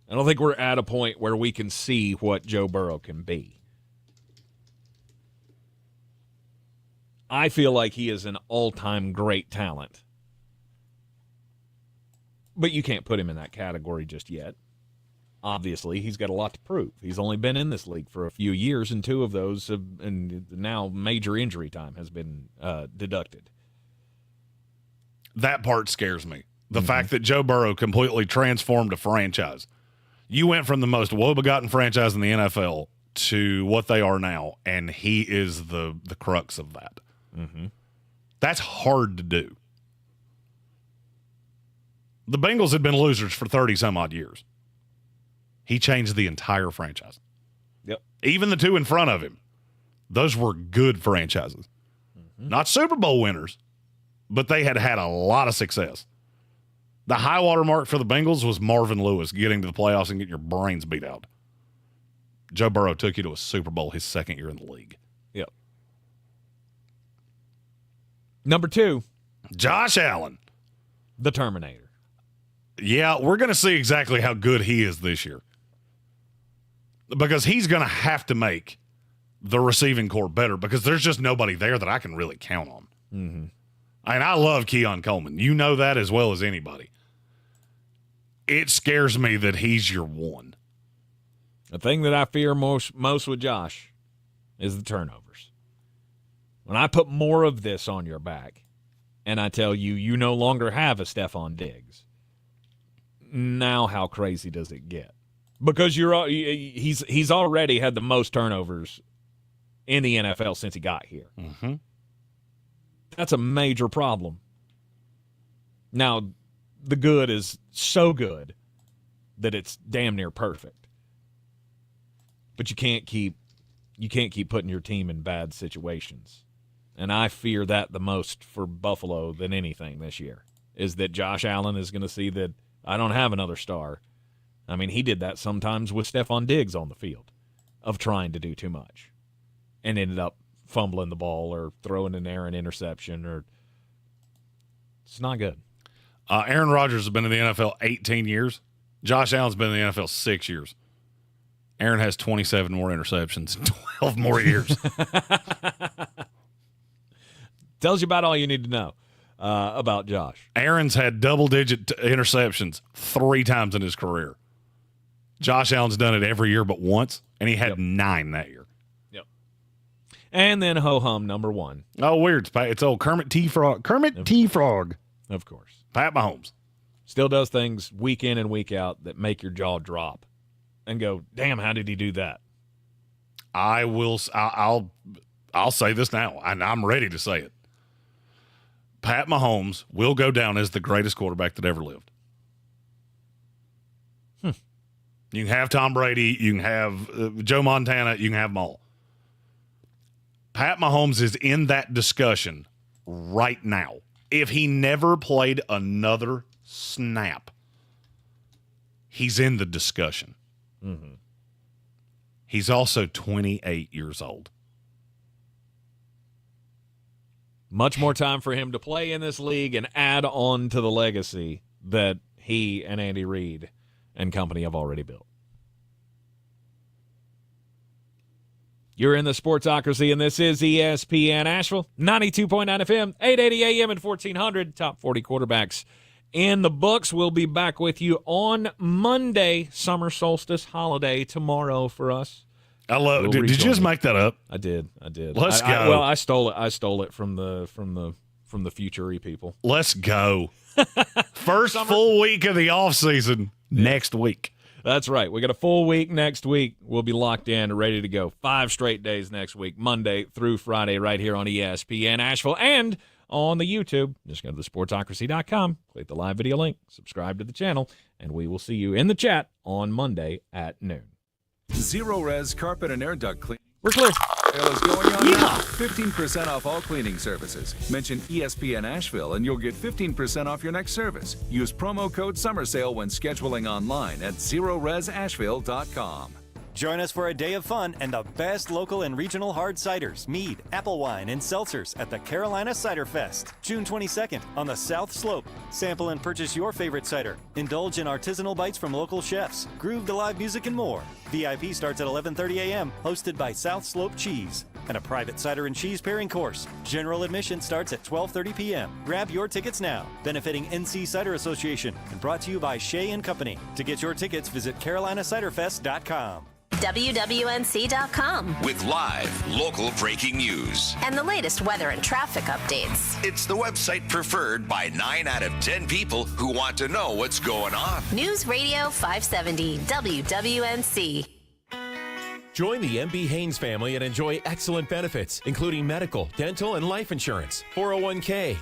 I don't think we're at a point where we can see what Joe Burrow can be. I feel like he is an all-time great talent. But you can't put him in that category just yet. Obviously, he's got a lot to prove. He's only been in this league for a few years, and 2 of those and now major injury time has been deducted. That part scares me. The fact that Joe Burrow completely transformed a franchise. You went from the most woe-begotten franchise in the NFL to what they are now, and he is the crux of that. Mm-hmm. That's hard to do. The Bengals had been losers for 30-some-odd years. He changed the entire franchise. Yep. Even the 2 in front of him. Those were good franchises. Mm-hmm. Not Super Bowl winners, but they had a lot of success. The high water mark for the Bengals was Marvin Lewis getting to the playoffs and getting your brains beat out. Joe Burrow took you to a Super Bowl his 2nd year in the league. Yep. Number 2. Josh Allen. The Terminator. Yeah, we're going to see exactly how good he is this year. Because he's going to have to make the receiving core better because there's just nobody there that I can really count on. Mm-hmm. And I love Keon Coleman. You know that as well as anybody. It scares me that he's your one. The thing that I fear most with Josh is the turnovers. When I put more of this on your back, and I tell you, you no longer have a Stephon Diggs. Now how crazy does it get? Because he's already had the most turnovers in the NFL since he got here. Mm-hmm. That's a major problem. Now, the good is so good that it's damn near perfect. But you can't keep putting your team in bad situations. And I fear that the most for Buffalo than anything this year, is that Josh Allen is going to see that I don't have another star. I mean, he did that sometimes with Stephon Diggs on the field, of trying to do too much and ended up fumbling the ball or throwing an errant interception. It's not good. Aaron Rodgers has been in the NFL 18 years. Josh Allen's been in the NFL 6 years. Aaron has 27 more interceptions in 12 more years. Tells you about all you need to know about Josh. Aaron's had double-digit interceptions 3 times in his career. Josh Allen's done it every year but once, and he had 9 that year. Yep. And then ho-hum number 1. Oh, weird. It's old Kermit T. Frog. Kermit T. Frog. Of course. Pat Mahomes. Still does things week in and week out that make your jaw drop and go, damn, how did he do that? I'll say this now, and I'm ready to say it. Pat Mahomes will go down as the greatest quarterback that ever lived. You can have Tom Brady, you can have Joe Montana, you can have them all. Pat Mahomes is in that discussion right now. If he never played another snap, he's in the discussion. Mm-hmm. He's also 28 years old. Much more time for him to play in this league and add on to the legacy that he and Andy Reid and company have already built. You're in the Sportsocracy, and this is ESPN Asheville, 92.9 FM, 880 AM and 1400, top 40 quarterbacks in the books. We'll be back with you on Monday, summer solstice holiday tomorrow for us. I love. Did you just make that up? I did. Let's go. I stole it from the future people. Let's go. First full week of the off season next week. That's right. We got a full week next week. We'll be locked in, ready to go. 5 straight days next week, Monday through Friday, right here on ESPN Asheville and on the YouTube. Just go to thesportsocracy.com, click the live video link, subscribe to the channel, and we will see you in the chat on Monday at noon. Zero Res Carpet and Air Duct Clean. We're clear. Sale is going on now. 15% off all cleaning services. Mention ESPN Asheville and you'll get 15% off your next service. Use promo code SUMMERSALE when scheduling online at ZeroResAsheville.com. Join us for a day of fun and the best local and regional hard ciders, mead, apple wine, and seltzers at the Carolina Cider Fest, June 22nd on the South Slope. Sample and purchase your favorite cider. Indulge in artisanal bites from local chefs, groove to live music, and more. VIP starts at 11:30 a.m., hosted by South Slope Cheese, and a private cider and cheese pairing course. General admission starts at 12:30 p.m. Grab your tickets now. Benefiting NC Cider Association and brought to you by Shea & Company. To get your tickets, visit CarolinaCiderFest.com. WWNC.com. With live, local breaking news. And the latest weather and traffic updates. It's the website preferred by 9 out of 10 people who want to know what's going on. News Radio 570 WWNC. Join the MB Haynes family and enjoy excellent benefits, including medical, dental, and life insurance, 401k,